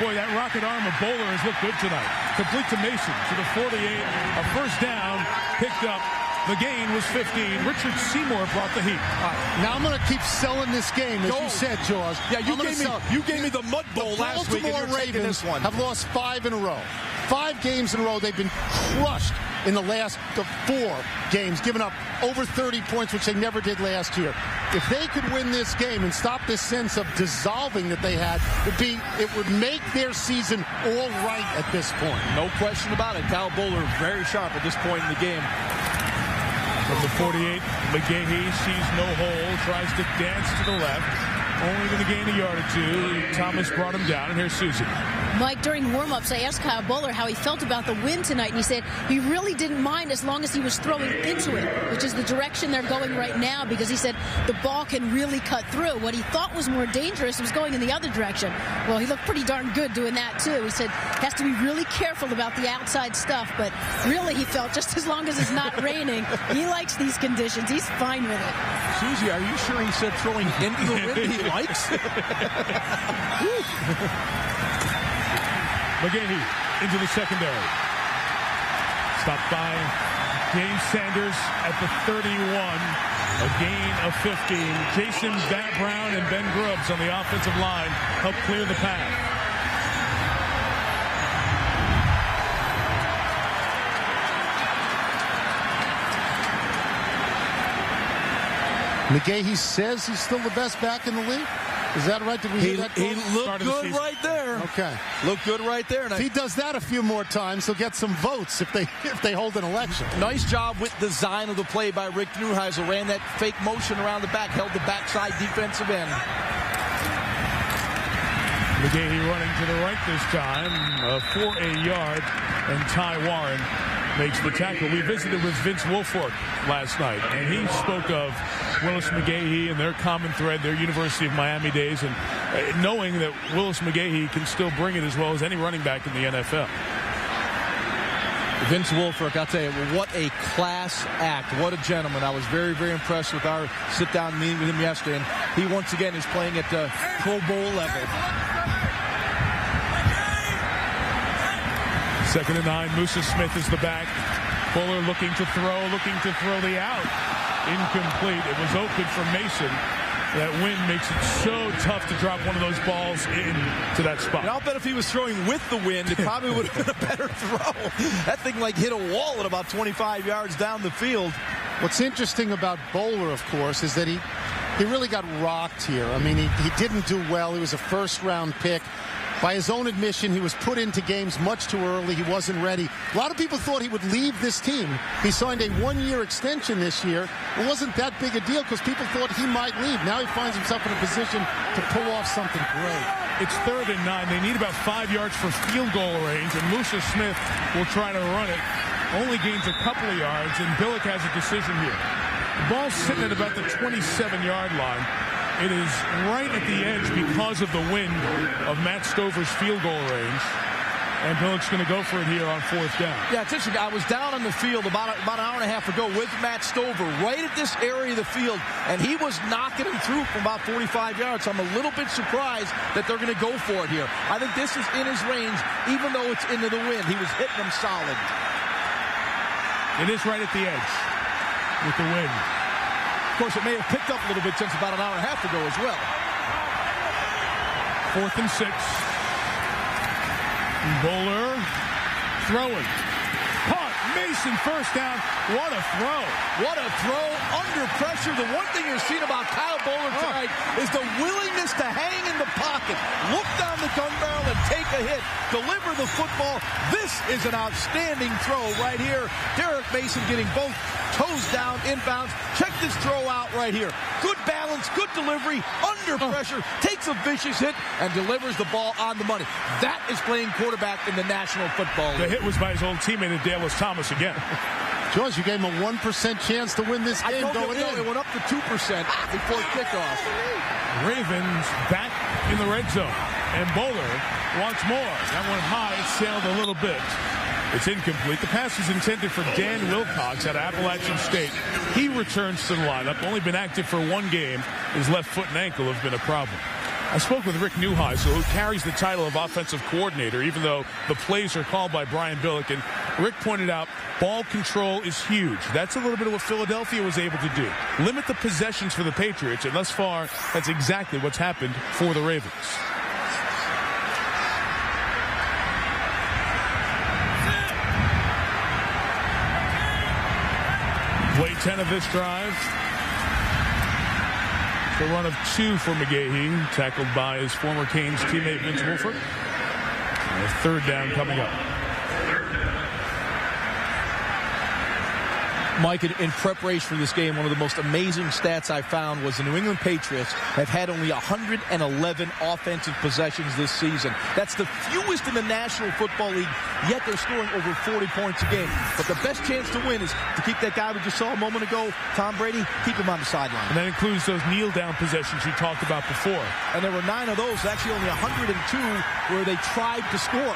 Boy, that rocket arm of Bowler has looked good tonight. Complete to Mason to the 48. A first down picked up. The gain was 15. Richard Seymour brought the heat. Now I'm going to keep selling this game, as you said, Jaws. Yeah, you gave me the Mud Bowl last week, and you're taking this one. Have lost 5 in a row. 5 games in a row. They've been crushed in the last 4 games, giving up over 30 points, which they never did last year. If they could win this game and stop this sense of dissolving that they had, it would make their season all right at this point. No question about it. Kyle Boller very sharp at this point in the game. From the 48, McGahee sees no hole, tries to dance to the left. Only going to gain a yard or 2. Thomas brought him down, and here's Susie. Mike, during warm-ups, I asked Kyle Boller how he felt about the wind tonight, and he said he really didn't mind as long as he was throwing into it, which is the direction they're going right now, because he said the ball can really cut through. What he thought was more dangerous was going in the other direction. Well, he looked pretty darn good doing that, too. He said has to be really careful about the outside stuff, but really he felt just as long as it's not raining, he likes these conditions. He's fine with it. Susie, are you sure he said throwing into the wind he likes? McGahee into the secondary. Stopped by James Sanders at the 31. A gain of 15. Jason Brown and Ben Grubbs on the offensive line help clear the path. McGahee says he's still the best back in the league. Is that right? Did we hear that? He looked good right there. Okay. Looked good right there. If he does that a few more times, he'll get some votes if they hold an election. Nice job with design of the play by Rick Neuheisel. Ran that fake motion around the back, held the backside defensive end. McGahee running to the right this time for a yard, and Ty Warren makes the tackle. We visited with Vince Wilfork last night, and he spoke of Willis McGahee and their common thread, their University of Miami days, and knowing that Willis McGahee can still bring it as well as any running back in the NFL. Vince Wilfork, I'll tell you, what a class act. What a gentleman. I was very, very impressed with our sit-down meeting with him yesterday, and he once again is playing at the Pro Bowl level. 2nd and 9. Musa Smith is the back. Fuller looking to throw the out. Incomplete. It was open for Mason. That wind makes it so tough to drop one of those balls into that spot. And I'll bet if he was throwing with the wind, it probably would have been a better throw. That thing like hit a wall at about 25 yards down the field. What's interesting about Boller, of course, is that he really got rocked here. I mean, he didn't do well. He was a first-round pick. By his own admission, he was put into games much too early. He wasn't ready. A lot of people thought he would leave this team. He signed a 1-year extension this year. It wasn't that big a deal because people thought he might leave. Now he finds himself in a position to pull off something great. It's 3rd and 9. They need about 5 yards for field goal range, and Musa Smith will try to run it. Only gains a couple of yards, and Billick has a decision here. The ball's sitting at about the 27-yard line. It is right at the edge because of the wind of Matt Stover's field goal range. And Billick's going to go for it here on 4th down. Yeah, it's interesting. I was down on the field about an hour and a half ago with Matt Stover right at this area of the field, and he was knocking him through from about 45 yards. So I'm a little bit surprised that they're going to go for it here. I think this is in his range, even though it's into the wind. He was hitting them solid. It is right at the edge with the wind. Of course, it may have picked up a little bit since about an hour and a half ago as well. 4th and 6. Boller throwing. Caught. Mason first down. What a throw. What a throw under pressure. The one thing you're seeing about Kyle Boller tonight is the willingness to hang in the pocket, look down the gun barrel and take a hit, deliver the football. This is an outstanding throw right here. Derek Mason getting both toes down, inbounds. Check this throw out right here. Good balance, good delivery, under pressure, takes a vicious hit, and delivers the ball on the money. That is playing quarterback in the National Football League. The hit was by his old teammate, Dallas Thomas, again. George, you gave him a 1% chance to win this game going in. It went up to 2% before kickoff. Ravens back in the red zone. And Boller wants more. That one high, sailed a little bit. It's incomplete. The pass is intended for Dan Wilcox out of Appalachian State. He returns to the lineup. Only been active for 1 game. His left foot and ankle have been a problem. I spoke with Rick Neuheisel, who carries the title of offensive coordinator, even though the plays are called by Brian Billick. And Rick pointed out ball control is huge. That's a little bit of what Philadelphia was able to do. Limit the possessions for the Patriots, and thus far, that's exactly what's happened for the Ravens. 10 of this drive. The run of 2 for McGahee, tackled by his former Canes teammate Vince Wilfork. And a third down coming up. Mike, in preparation for this game, one of the most amazing stats I found was the New England Patriots have had only 111 offensive possessions this season. That's the fewest in the National Football League, yet they're scoring over 40 points a game. But the best chance to win is to keep that guy we just saw a moment ago, Tom Brady, keep him on the sideline. And that includes those kneel-down possessions you talked about before. And there were 9 of those, actually only 102 where they tried to score.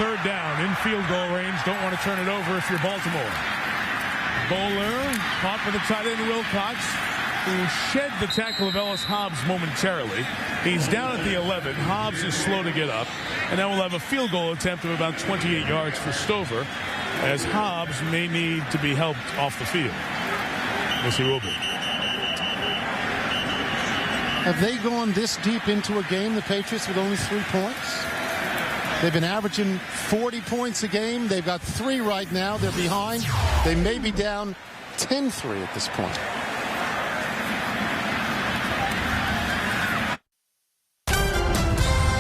Third down, in field goal range. Don't want to turn it over if you're Baltimore. Bowler caught for the tight end Wilcox, who shed the tackle of Ellis Hobbs momentarily. He's down at the 11. Hobbs is slow to get up. And now we'll have a field goal attempt of about 28 yards for Stover, as Hobbs may need to be helped off the field. Yes, he will be. Have they gone this deep into a game, the Patriots, with only 3 points? They've been averaging 40 points a game. They've got 3 right now. They're behind. They may be down 10-3 at this point.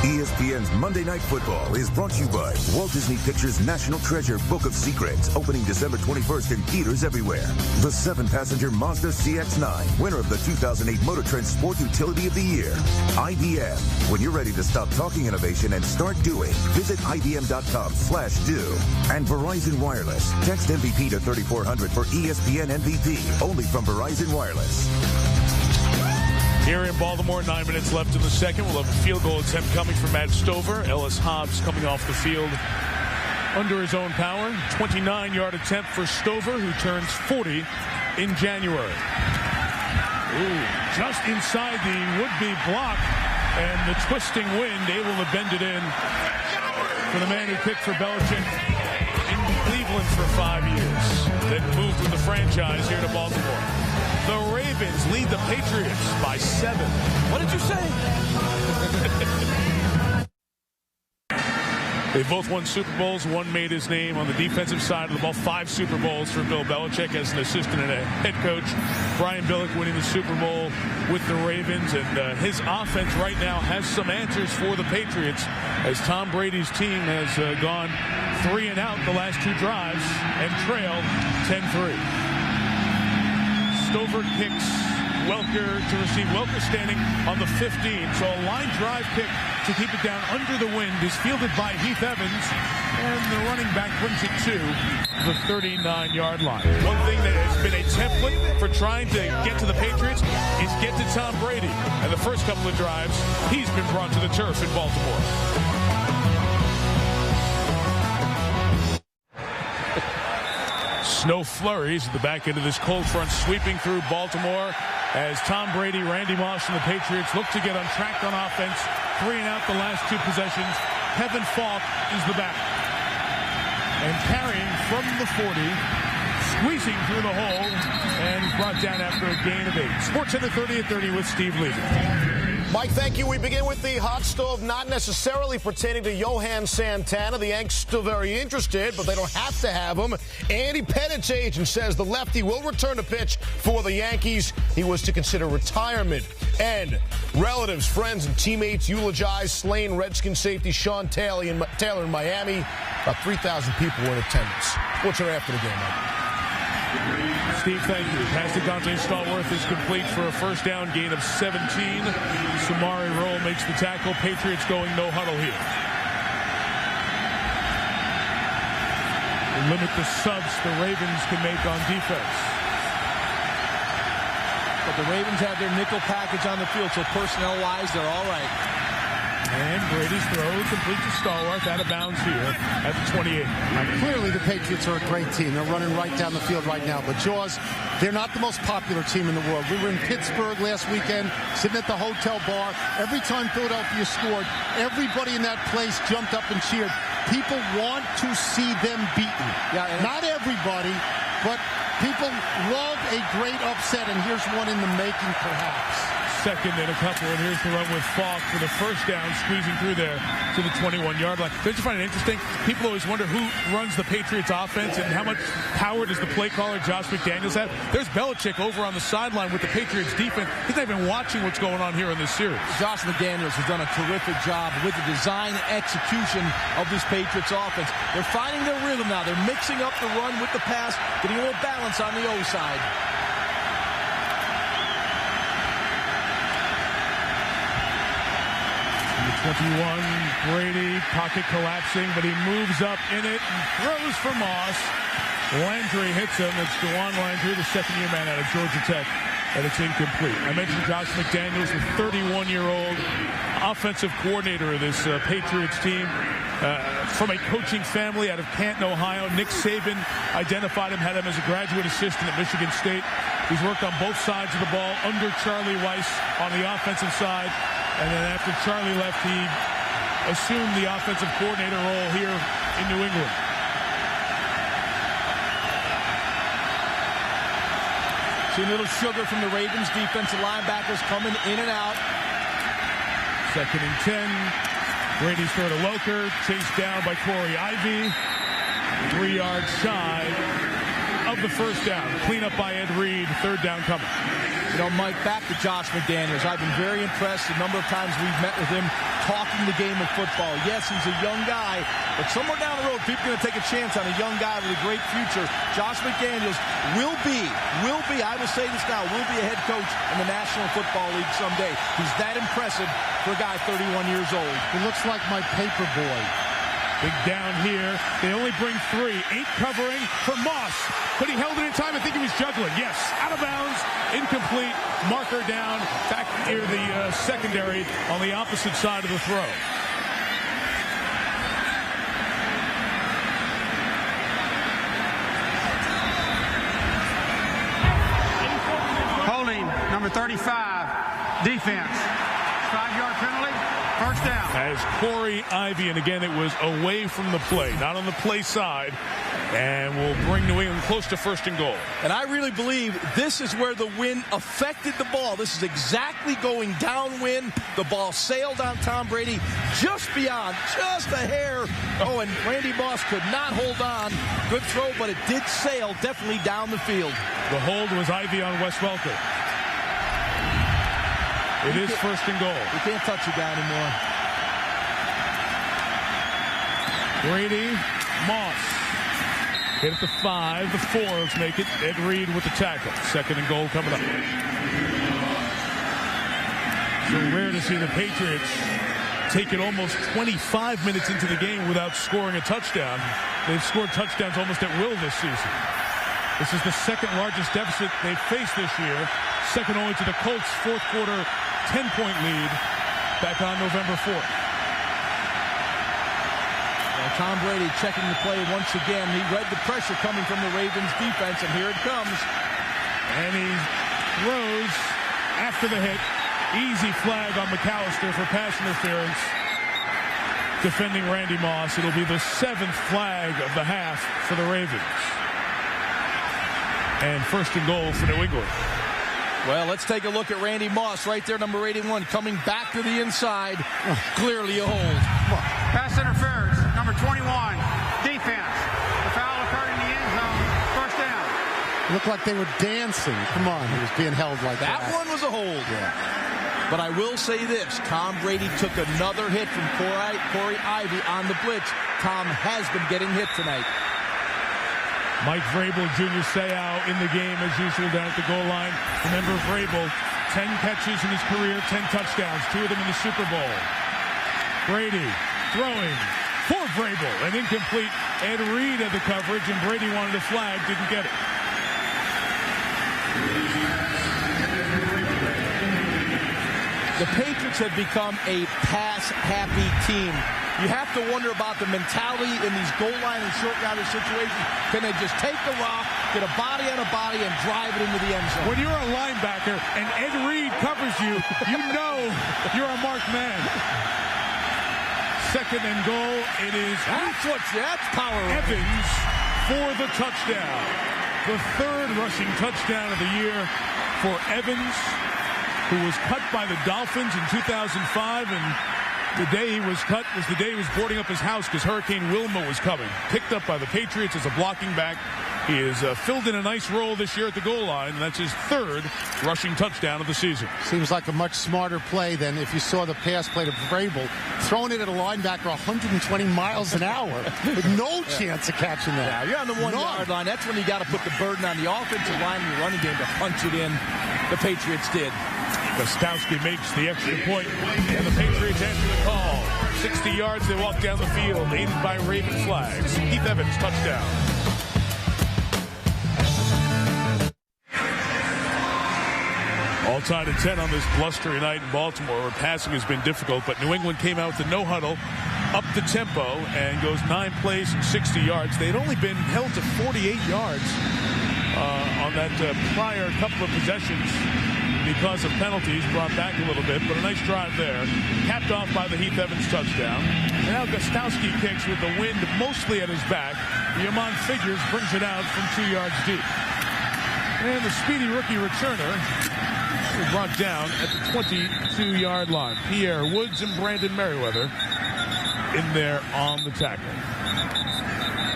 ESPN's Monday Night Football is brought to you by Walt Disney Pictures' National Treasure Book of Secrets, opening December 21st in theaters everywhere. The 7-passenger Mazda CX-9, winner of the 2008 Motor Trend Sport Utility of the Year. IBM. When you're ready to stop talking innovation and start doing, visit IBM.com/do. And Verizon Wireless. Text MVP to 3400 for ESPN MVP, only from Verizon Wireless. Here in Baltimore, 9 minutes left in the second. We'll have a field goal attempt coming from Matt Stover. Ellis Hobbs coming off the field under his own power. 29-yard attempt for Stover, who turns 40 in January. Ooh, just inside the would-be block, and the twisting wind able to bend it in for the man who kicked for Belichick in Cleveland for 5 years, then moved with the franchise here to Baltimore. The Ravens lead the Patriots by 7. What did you say? They both won Super Bowls. One made his name on the defensive side of the ball. 5 Super Bowls for Bill Belichick as an assistant and a head coach. Brian Billick winning the Super Bowl with the Ravens. And his offense right now has some answers for the Patriots, as Tom Brady's team has gone 3 and out the last 2 drives and trailed 10-3. Stover kicks Welker to receive. Welker standing on the 15. So a line drive kick to keep it down under the wind is fielded by Heath Evans. And the running back brings it to the 39-yard line. One thing that has been a template for trying to get to the Patriots is get to Tom Brady. And the first couple of drives, he's been brought to the turf in Baltimore. Snow flurries at the back end of this cold front, sweeping through Baltimore as Tom Brady, Randy Moss, and the Patriots look to get on track on offense. 3 and out the last 2 possessions. Kevin Falk is the back. And carrying from the 40, squeezing through the hole, and he's brought down after a gain of 8. SportsCenter 30 at 30 with Steve Levy. Mike, thank you. We begin with the hot stove, not necessarily pertaining to Johan Santana. The Yanks still very interested, but they don't have to have him. Andy Pettit's agent says the lefty will return to pitch for the Yankees. He was to consider retirement. And relatives, friends, and teammates eulogize slain Redskin safety Sean Taylor in Miami. About 3,000 people were in attendance. What's your after the game, Mike? Steve, thank you. Pass to Dante Stallworth is complete for a first down, gain of 17. Samari Rolle makes the tackle. Patriots going no huddle here. Limit the subs the Ravens can make on defense. But the Ravens have their nickel package on the field, so personnel-wise, they're all right. And Brady's throw complete to Stallworth, out of bounds here at the 28. Now, clearly, the Patriots are a great team. They're running right down the field right now. But, Jaws, they're not the most popular team in the world. We were in Pittsburgh last weekend, sitting at the hotel bar. Every time Philadelphia scored, everybody in that place jumped up and cheered. People want to see them beaten. Yeah, not everybody, but people love a great upset, and here's one in the making, perhaps. second and a couple, and here's the run with Falk for the first down, squeezing through there to the 21-yard line. Don't you find it interesting? People always wonder who runs the Patriots offense and how much power does the play caller Josh McDaniels have. There's Belichick over on the sideline with the Patriots defense. He's not even watching what's going on here in this series. Josh McDaniels has done a terrific job with the design and execution of this Patriots offense. They're finding their rhythm now. They're mixing up the run with the pass, getting a little balance on the O side. Number 21, Brady, pocket collapsing, but he moves up in it and throws for Moss. Landry hits him. It's DeJuan Landry, the second-year man out of Georgia Tech, and it's incomplete. I mentioned Josh McDaniels, the 31-year-old offensive coordinator of this Patriots team. From a coaching family out of Canton, Ohio. Nick Saban identified him, had him as a graduate assistant at Michigan State. He's worked on both sides of the ball under Charlie Weiss on the offensive side. And then after Charlie left, he assumed the offensive coordinator role here in New England. See a little sugar from the Ravens defensive linebackers coming in and out. 2nd and 10. Brady's throw to Loker, chased down by Corey Ivy. 3 yards shy of the first down. Cleanup by Ed Reed, 3rd down coming. You know, Mike, back to Josh McDaniels. I've been very impressed the number of times we've met with him talking the game of football. Yes, he's a young guy, but somewhere down the road, people are going to take a chance on a young guy with a great future. Josh McDaniels will be, I will say this now, will be a head coach in the National Football League someday. He's that impressive for a guy 31 years old. He looks like my paper boy. Big down here. They only bring 3. 8 covering for Moss. But he held it in time. I think he was juggling. Yes, out of bounds. Incomplete. Marker down. Back near the secondary on the opposite side of the throw. Holding, number 35, defense. 5-yard penalty. First down. As Corey Ivy, and again, it was away from the play, not on the play side, and will bring New England close to 1st and goal. And I really believe this is where the wind affected the ball. This is exactly going downwind. The ball sailed on Tom Brady just beyond, just a hair. Oh, and Randy Moss could not hold on. Good throw, but it did sail definitely down the field. The hold was Ivy on Wes Welker. It is 1st and goal. We can't touch a guy anymore. Brady, Moss. Hit at the 5, the 4. Let's make it. Ed Reed with the tackle. 2nd and goal coming up. So rare to see the Patriots take it almost 25 minutes into the game without scoring a touchdown. They've scored touchdowns almost at will this season. This is the 2nd largest deficit they've faced this year. 2nd only to the Colts' 4th quarter 10-point lead back on November 4th. Well, Tom Brady checking the play once again. He read the pressure coming from the Ravens defense, and here it comes. And he throws after the hit. Easy flag on McAllister for pass interference. Defending Randy Moss. It'll be the 7th flag of the half for the Ravens. And 1st and goal for New England. Well, let's take a look at Randy Moss right there, number 81, coming back to the inside. Clearly a hold. Pass interference, number 21, defense. The foul occurred in the end zone. First down. It looked like they were dancing. Come on, he was being held like that. That one was a hold. Yeah. But I will say this, Tom Brady took another hit from Corey Ivy on the blitz. Tom has been getting hit tonight. Mike Vrabel, Junior Seau in the game as usual down at the goal line. Remember Vrabel, 10 catches in his career, 10 touchdowns, 2 of them in the Super Bowl. Brady throwing for Vrabel, an incomplete. Ed Reed had the coverage, and Brady wanted a flag, didn't get it. The Patriots have become a pass-happy team. You have to wonder about the mentality in these goal line and short yardage situations. Can they just take the rock, get a body on a body, and drive it into the end zone? When you're a linebacker and Ed Reed covers you, you know you're a marked man. 2nd and goal. It is that's power. Evans for the touchdown. The 3rd rushing touchdown of the year for Evans. who was cut by the Dolphins in 2005, and the day he was cut was the day he was boarding up his house because Hurricane Wilma was coming. Picked up by the Patriots as a blocking back. He has filled in a nice role this year at the goal line, and that's his third rushing touchdown of the season. Seems like a much smarter play than if you saw the pass play to Vrabel, throwing it at a linebacker 120 miles an hour with no chance of catching that. Yeah, you're on the 1 yard line. That's when you got to put the burden on the offensive line and your running game to punch it in. The Patriots did. Gostowski makes the extra point, and the Patriots answer the call. 60 yards, they walk down the field, aided by Raven flags. Heath Evans, touchdown. All tied at 10 on this blustery night in Baltimore, where passing has been difficult, but New England came out with the no huddle, up the tempo, and goes 9 plays and 60 yards. They'd only been held to 48 yards on that prior couple of possessions because of penalties, brought back a little bit, but a nice drive there, capped off by the Heath Evans touchdown. And now Gostowski kicks with the wind mostly at his back. Yamon Figures brings it out from 2 yards deep. And the speedy rookie returner was brought down at the 22-yard line. Pierre Woods and Brandon Merriweather in there on the tackle.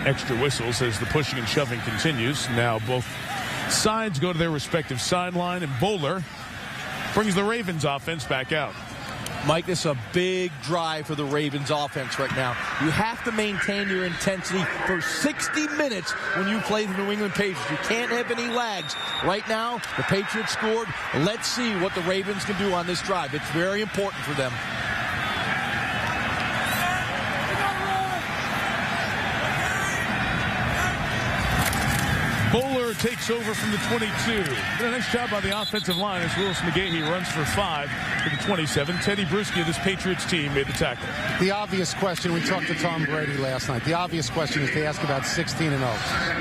Extra whistles as the pushing and shoving continues. Now both sides go to their respective sideline, and Bowler brings the Ravens offense back out. Mike, this is a big drive for the Ravens offense right now. You have to maintain your intensity for 60 minutes when you play the New England Patriots. You can't have any lags. Right now, the Patriots scored. Let's see what the Ravens can do on this drive. It's very important for them. Bowler takes over from the 22. Did a nice job by the offensive line as Willis McGahee runs for 5 to the 27. Teddy Bruschi of this Patriots team made the tackle. The obvious question, we talked to Tom Brady last night, the obvious question is to ask about 16-0.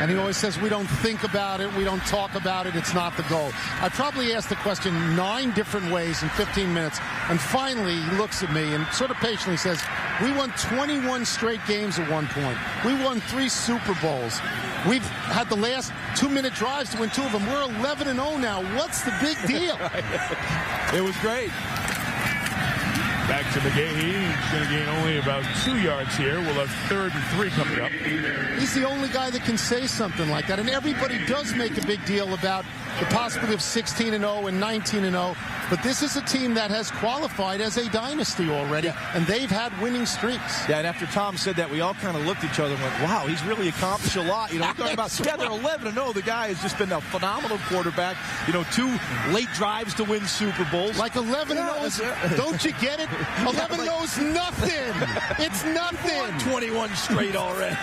And he always says, we don't think about it, we don't talk about it, it's not the goal. I probably asked the question 9 different ways in 15 minutes, and finally he looks at me and sort of patiently says, we won 21 straight games at one point. We won 3 Super Bowls. We've had the last 2-minute drives to win 2 of them. We're 11-0 now. What's the big deal? It was great. Back to McGahee. He's going to gain only about 2 yards here. We'll have 3rd and 3 coming up. He's the only guy that can say something like that. And everybody does make a big deal about the possibility of 16-0 and 19-0. But this is a team that has qualified as a dynasty already, and they've had winning streaks. Yeah, and after Tom said that, we all kind of looked at each other and went, wow, he's really accomplished a lot. You know, we're talking about, yeah, they're 11-0. The guy has just been a phenomenal quarterback. You know, 2 late drives to win Super Bowls. Like 11-0 is, don't you get it? 11-0 is nothing. It's nothing. 21 straight already.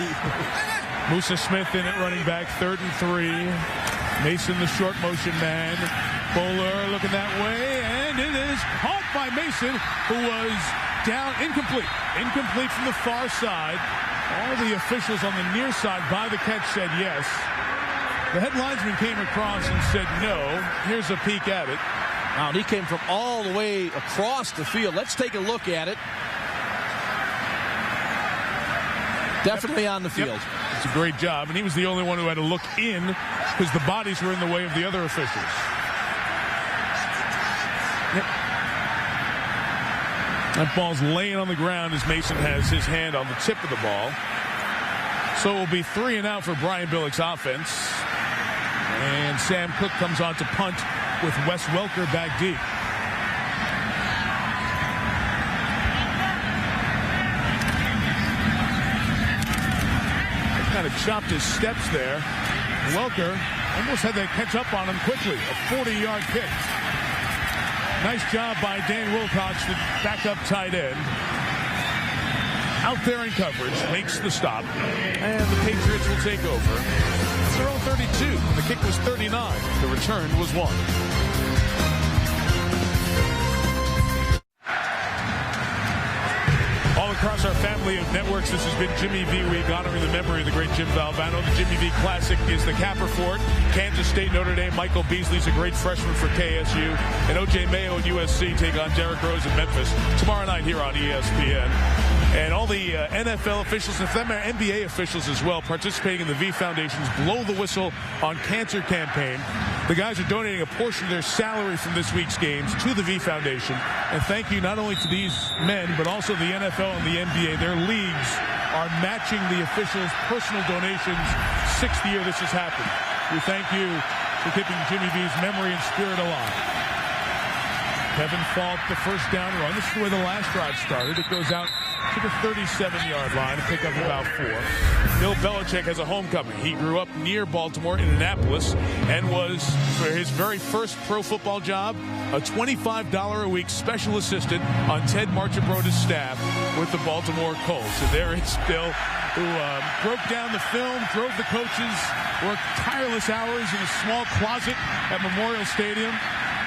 Musa Smith in at running back, 3rd and 3. Mason, the short motion man. Bowler looking that way, and it is caught by Mason, who was down, incomplete. Incomplete from the far side. All the officials on the near side by the catch said yes. The head linesman came across and said no. Here's a peek at it. Now, he came from all the way across the field. Let's take a look at it. Definitely on the field. It's a great job, and he was the only one who had to look in because the bodies were in the way of the other officials. That ball's laying on the ground as Mason has his hand on the tip of the ball. So it will be 3 and out for Brian Billick's offense. And Sam Cook comes on to punt with Wes Welker back deep. Kind of chopped his steps there. Welker almost had that catch up on him quickly. A 40-yard kick. Nice job by Dan Wilcox, the backup tight end. Out there in coverage, makes the stop. And the Patriots will take over. It's their own 32. The kick was 39. The return was 1. All across our family of networks, this has been Jimmy V Week, honoring the memory of the great Jim Valvano. The Jimmy V Classic is the capper for it. Kansas State, Notre Dame. Michael Beasley's a great freshman for KSU. And O.J. Mayo and USC take on Derrick Rose in Memphis tomorrow night here on ESPN. And all the NFL officials, and them are NBA officials as well, participating in the V Foundation's Blow the Whistle on Cancer campaign. The guys are donating a portion of their salary from this week's games to the V Foundation. And thank you not only to these men, but also the NFL and the NBA. Their leagues are matching the officials' personal donations. 6th year this has happened. We thank you for keeping Jimmy V's memory and spirit alive. Kevin Falk, the first down run. This is where the last drive started. It goes out to the 37-yard line to pick up about 4. Bill Belichick has a homecoming. He grew up near Baltimore in Annapolis and was, for his very first pro football job, a $25 a week special assistant on Ted Marchibroda's staff with the Baltimore Colts. And there is Bill, who broke down the film, drove the coaches, worked tireless hours in a small closet at Memorial Stadium,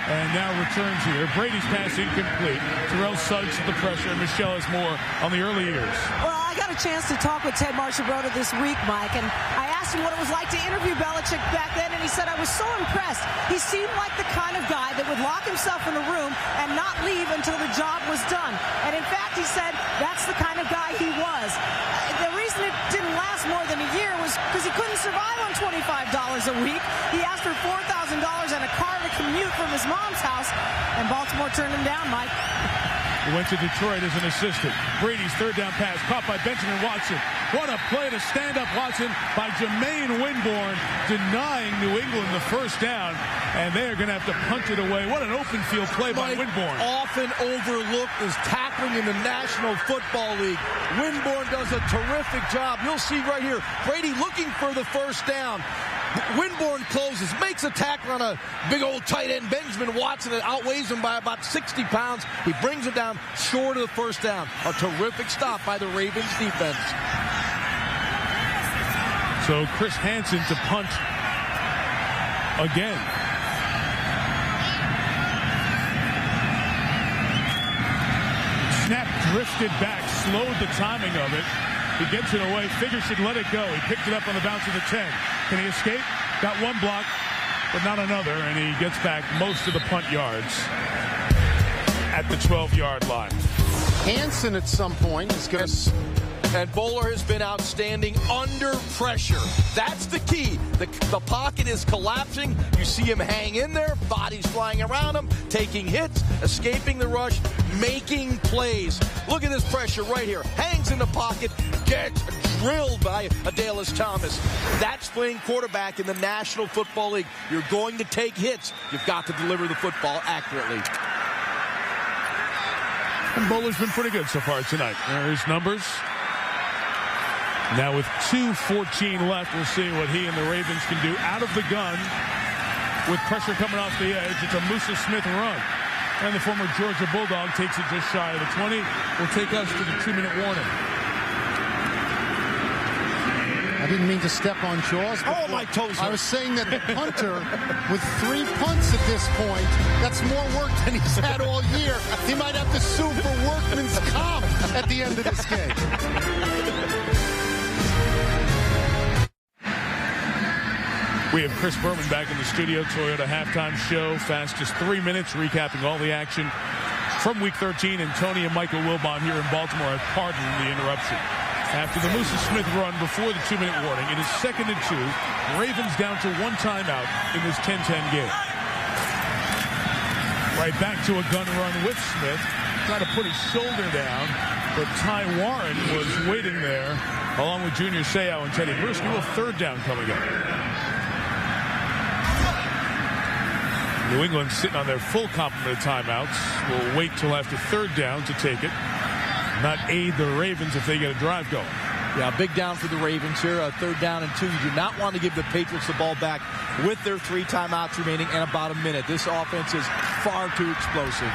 and now returns here. Brady's pass incomplete. Terrell Suggs to the pressure. Michelle has more on the early years. Well, I got a chance to talk with Ted Marchibroda this week, Mike, and I asked him what it was like to interview Belichick back then, and he said, I was so impressed. He seemed like the kind of guy that would lock himself in a room and not leave until the job was done. And in fact, he said that's the kind of guy he was. The reason it didn't last more than a year was because he couldn't survive on $25 a week. He asked for $4,000 and a car to commute from his mom's house, and Baltimore turned him down, Mike. He went to Detroit as an assistant. Brady's third down pass caught by Benjamin Watson. What a play to stand up Watson by Jermaine Winborn, denying New England the first down, and they are going to have to punt it away. What an open field play by Winborn. Often overlooked is tackling in the National Football League. Winborn does a terrific job. You'll see right here, Brady looking for the first down. Winborn closes, makes a tackle on a big old tight end, Benjamin Watson, that outweighs him by about 60 pounds. He brings him down short of the first down. A terrific stop by the Ravens defense. So Chris Hansen to punt again. Snap drifted back, slowed the timing of it. He gets it away, figures should let it go. He picked it up on the bounce of the 10. Can he escape? Got one block, but not another, and he gets back most of the punt yards at the 12-yard line. Hansen at some point is going to... And Bowler has been outstanding under pressure. That's the key. The pocket is collapsing. You see him hang in there, bodies flying around him, taking hits, escaping the rush, making plays. Look at this pressure right here. Hangs in the pocket, gets drilled by Adalys Thomas. That's playing quarterback in the National Football League. You're going to take hits. You've got to deliver the football accurately. And Bowler's been pretty good so far tonight. There are his numbers. Now with 2:14 left, we'll see what he and the Ravens can do out of the gun with pressure coming off the edge. It's a Musa Smith run. And the former Georgia Bulldog takes it just shy of the 20. Will take us to the 2-minute warning. I didn't mean to step on Jaws. Oh, my toes. I was saying that the punter, with 3 punts at this point, that's more work than he's had all year. He might have to sue for workman's comp at the end of this game. We have Chris Berman back in the studio. Toyota halftime show. Fastest 3 minutes, recapping all the action from Week 13. And Tony and Michael Wilbon here in Baltimore have pardoned the interruption. After the Musa Smith run before the 2-minute warning, it is 2nd and 2. Ravens down to 1 timeout in this 10-10 game. Right back to a gun run with Smith. Trying to put his shoulder down, but Ty Warren was waiting there, along with Junior Seau and Teddy Bruschi. A 3rd down coming up. New England sitting on their full complement of timeouts. Will wait till after 3rd down to take it. Not aid the Ravens if they get a drive going. Yeah, big down for the Ravens here. 3rd down and 2. You do not want to give the Patriots the ball back with their 3 timeouts remaining and about a minute. This offense is far too explosive.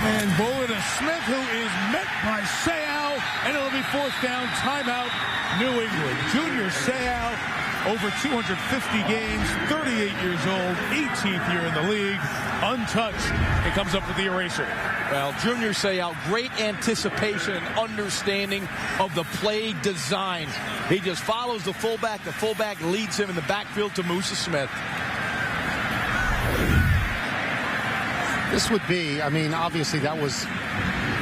And Bowler to Smith, who is met by Seau, and it'll be 4th down, timeout, New England. Junior Seau, over 250 games, 38 years old, 18th year in the league, untouched. It comes up with the eraser. Well, Junior Seau, great anticipation and understanding of the play design. He just follows the fullback leads him in the backfield to Musa Smith. This would be, I mean, obviously that was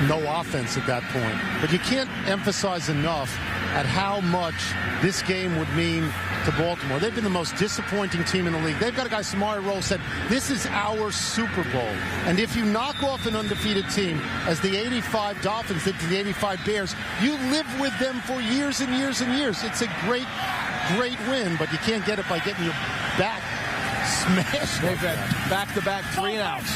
no offense at that point. But you can't emphasize enough at how much this game would mean to Baltimore. They've been the most disappointing team in the league. They've got a guy, Samari Rolle, said, this is our Super Bowl. And if you knock off an undefeated team, as the 85 Dolphins did to the 85 Bears, you live with them for years and years and years. It's a great, great win, but you can't get it by getting your back smashed. They've had back-to-back 3-and-outs.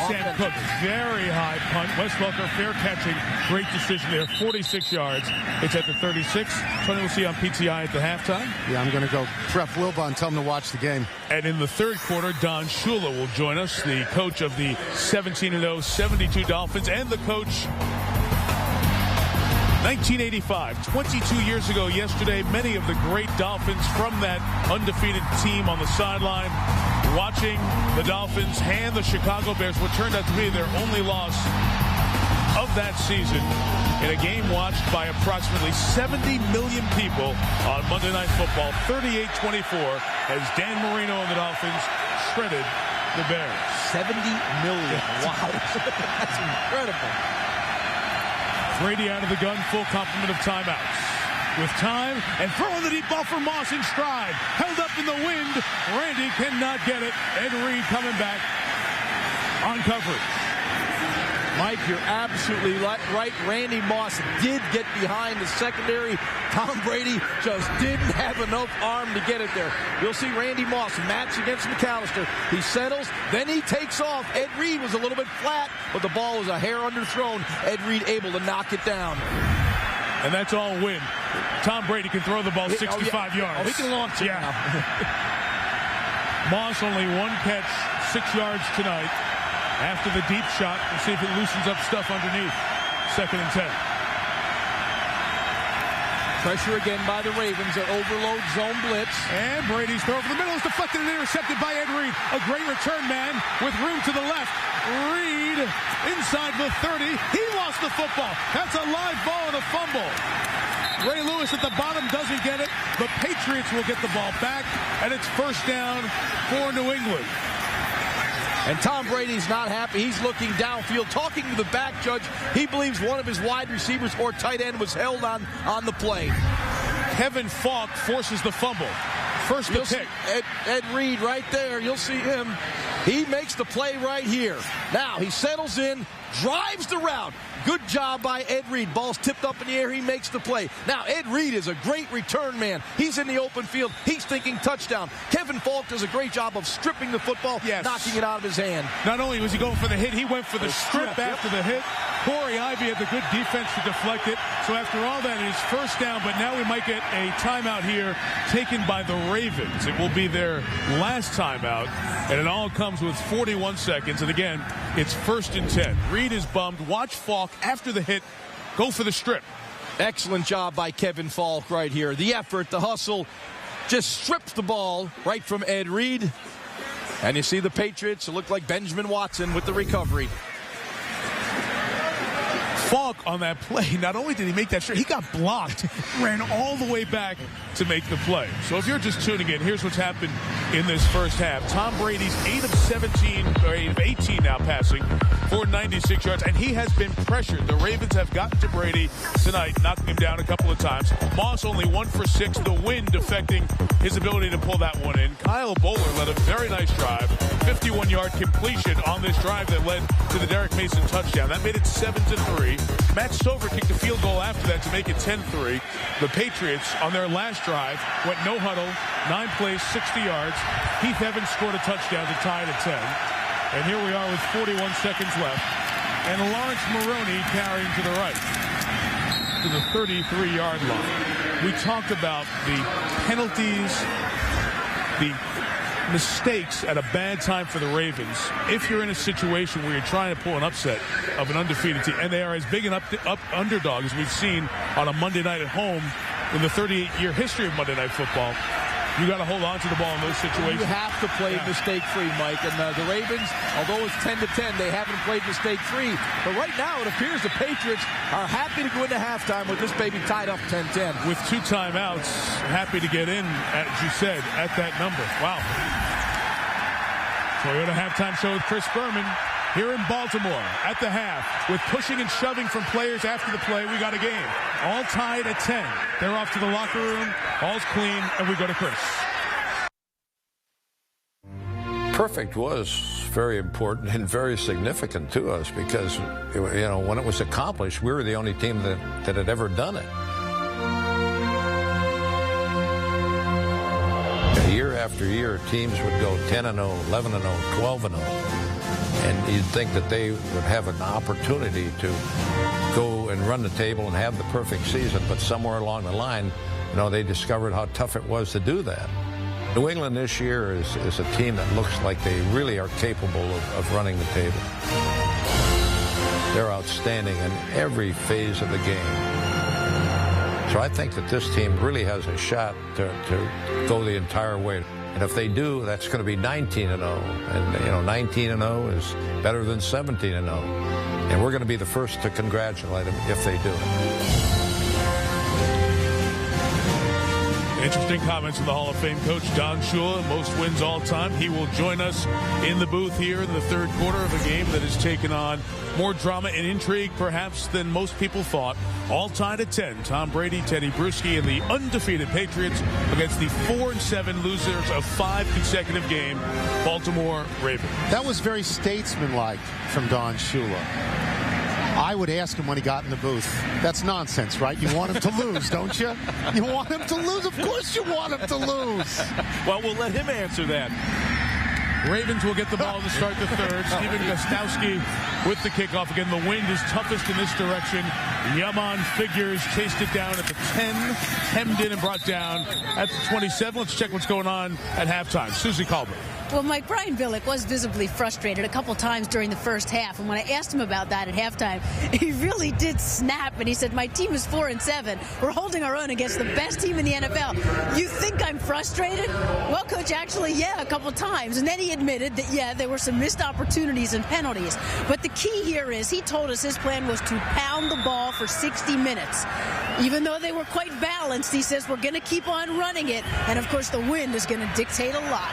Sam Cook, very high punt. Wes Welker, fair catching. Great decision there. 46 yards. It's at the 36. Tony will see on PTI at the halftime. Yeah, I'm going to go prep Wilbon, tell him to watch the game. And in the third quarter, Don Shula will join us, the coach of the 17-0 72 Dolphins and the coach 1985, 22 years ago yesterday, many of the great Dolphins from that undefeated team on the sideline watching the Dolphins hand the Chicago Bears what turned out to be their only loss of that season in a game watched by approximately 70 million people on Monday Night Football, 38-24, as Dan Marino and the Dolphins shredded the Bears. 70 million. Wow. That's incredible. Brady out of the gun, full complement of timeouts. With time, and throwing the deep ball for Moss in stride. Held up in the wind. Randy cannot get it. Ed Reed coming back on coverage. Mike, you're absolutely right. Randy Moss did get behind the secondary. Tom Brady just didn't have enough arm to get it there. You'll see Randy Moss match against McAllister. He settles, then he takes off. Ed Reed was a little bit flat, but the ball was a hair underthrown. Ed Reed able to knock it down. And that's all win. Tom Brady can throw the ball 65 yards. Oh, he can launch it now. Moss only one catch, 6 yards tonight. After the deep shot, we'll see if it loosens up stuff underneath. 2nd and 10. Pressure again by the Ravens. An overload zone blitz. And Brady's throw over the middle is deflected and intercepted by Ed Reed. A great return man with room to the left. Reed inside the 30. He lost the football. That's a live ball and a fumble. Ray Lewis at the bottom doesn't get it. The Patriots will get the ball back, and it's first down for New England. And Tom Brady's not happy. He's looking downfield, talking to the back judge. He believes one of his wide receivers or tight end was held on the play. Kevin Falk forces the fumble. First to pick. Ed Reed right there. You'll see him. He makes the play right here. Now he settles in, drives the route. Good job by Ed Reed. Ball's tipped up in the air. He makes the play. Now, Ed Reed is a great return man. He's in the open field. He's thinking touchdown. Kevin Falk does a great job of stripping the football, knocking it out of his hand. Not only was he going for the hit, he went for the strip after the hit. Corey Ivy had the good defense to deflect it. So after all that, it is first down, but now we might get a timeout here taken by the Ravens. It will be their last timeout, and it all comes with 41 seconds. And again, it's 1st and 10. Reed is bummed. Watch Falk after the hit go for the strip. Excellent job by Kevin Falk right here. The effort, the hustle, just strips the ball right from Ed Reed. And you see the Patriots look like Benjamin Watson with the recovery. Falk on that play, not only did he make that strip, he got blocked, ran all the way back to make the play. So if you're just tuning in, here's what's happened in this first half. Tom Brady's 8 of 18 now passing for 96 yards, and he has been pressured. The Ravens have gotten to Brady tonight, knocking him down a couple of times. Moss only 1 for 6, the wind affecting his ability to pull that one in. Kyle Bowler led a very nice drive, 51-yard completion on this drive that led to the Derek Mason touchdown. That made it 7-3. Matt Stover kicked a field goal after that to make it 10-3. The Patriots, on their last drive, went no huddle, 9 plays, 60 yards. Heath Evans scored a touchdown to tie it at 10. And here we are with 41 seconds left. And Lawrence Maroney carrying to the right to the 33-yard line. We talked about the penalties, the mistakes at a bad time for the Ravens. If you're in a situation where you're trying to pull an upset of an undefeated team, and they are as big an underdog as we've seen on a Monday night at home in the 38-year history of Monday Night Football, you got to hold on to the ball in those situations. You have to play mistake-free, Mike. And the Ravens, although it's 10-10, they haven't played mistake-free. But right now, it appears the Patriots are happy to go into halftime with this baby tied up 10-10. With 2 timeouts, happy to get in, as you said, at that number. Wow. Toyota halftime show with Chris Berman. here in Baltimore at the half. With pushing and shoving from players after the play, we got a game. All tied at 10. They're off to the locker room. All's clean, and we go to Chris. Perfect was very important and very significant to us because, when it was accomplished, we were the only team that had ever done it. Year after year, teams would go 10-0, 11-0, 12-0, and you'd think that they would have an opportunity to go and run the table and have the perfect season, but somewhere along the line, they discovered how tough it was to do that. New England this year is a team that looks like they really are capable of running the table. They're outstanding in every phase of the game. So I think that this team really has a shot to go the entire way. And if they do, that's going to be 19-0. And, 19-0 is better than 17-0. And we're going to be the first to congratulate them if they do it. Interesting comments from the Hall of Fame coach, Don Shula. Most wins all time. He will join us in the booth here in the third quarter of a game that has taken on more drama and intrigue, perhaps, than most people thought. All tied at 10. Tom Brady, Teddy Bruschi, and the undefeated Patriots against the 4-7 losers of 5 consecutive games, Baltimore Ravens. That was very statesmanlike from Don Shula. I would ask him when he got in the booth. That's nonsense, right? You want him to lose, don't you? You want him to lose? Of course you want him to lose. Well, we'll let him answer that. Ravens will get the ball to start the third. Steven Gostkowski with the kickoff. Again, the wind is toughest in this direction. Yaman Figures chased it down at the 10, hemmed in and brought down at the 27. Let's check what's going on at halftime. Susie Colbert. Well, Mike, Brian Billick was visibly frustrated a couple times during the first half. And when I asked him about that at halftime, he really did snap. And he said, my team is 4-7. We're holding our own against the best team in the NFL. You think I'm frustrated? Well, Coach, actually, yeah, a couple times. And then he admitted that, yeah, there were some missed opportunities and penalties. But the key here is he told us his plan was to pound the ball for 60 minutes. Even though they were quite balanced, he says we're going to keep on running it. And, of course, the wind is going to dictate a lot.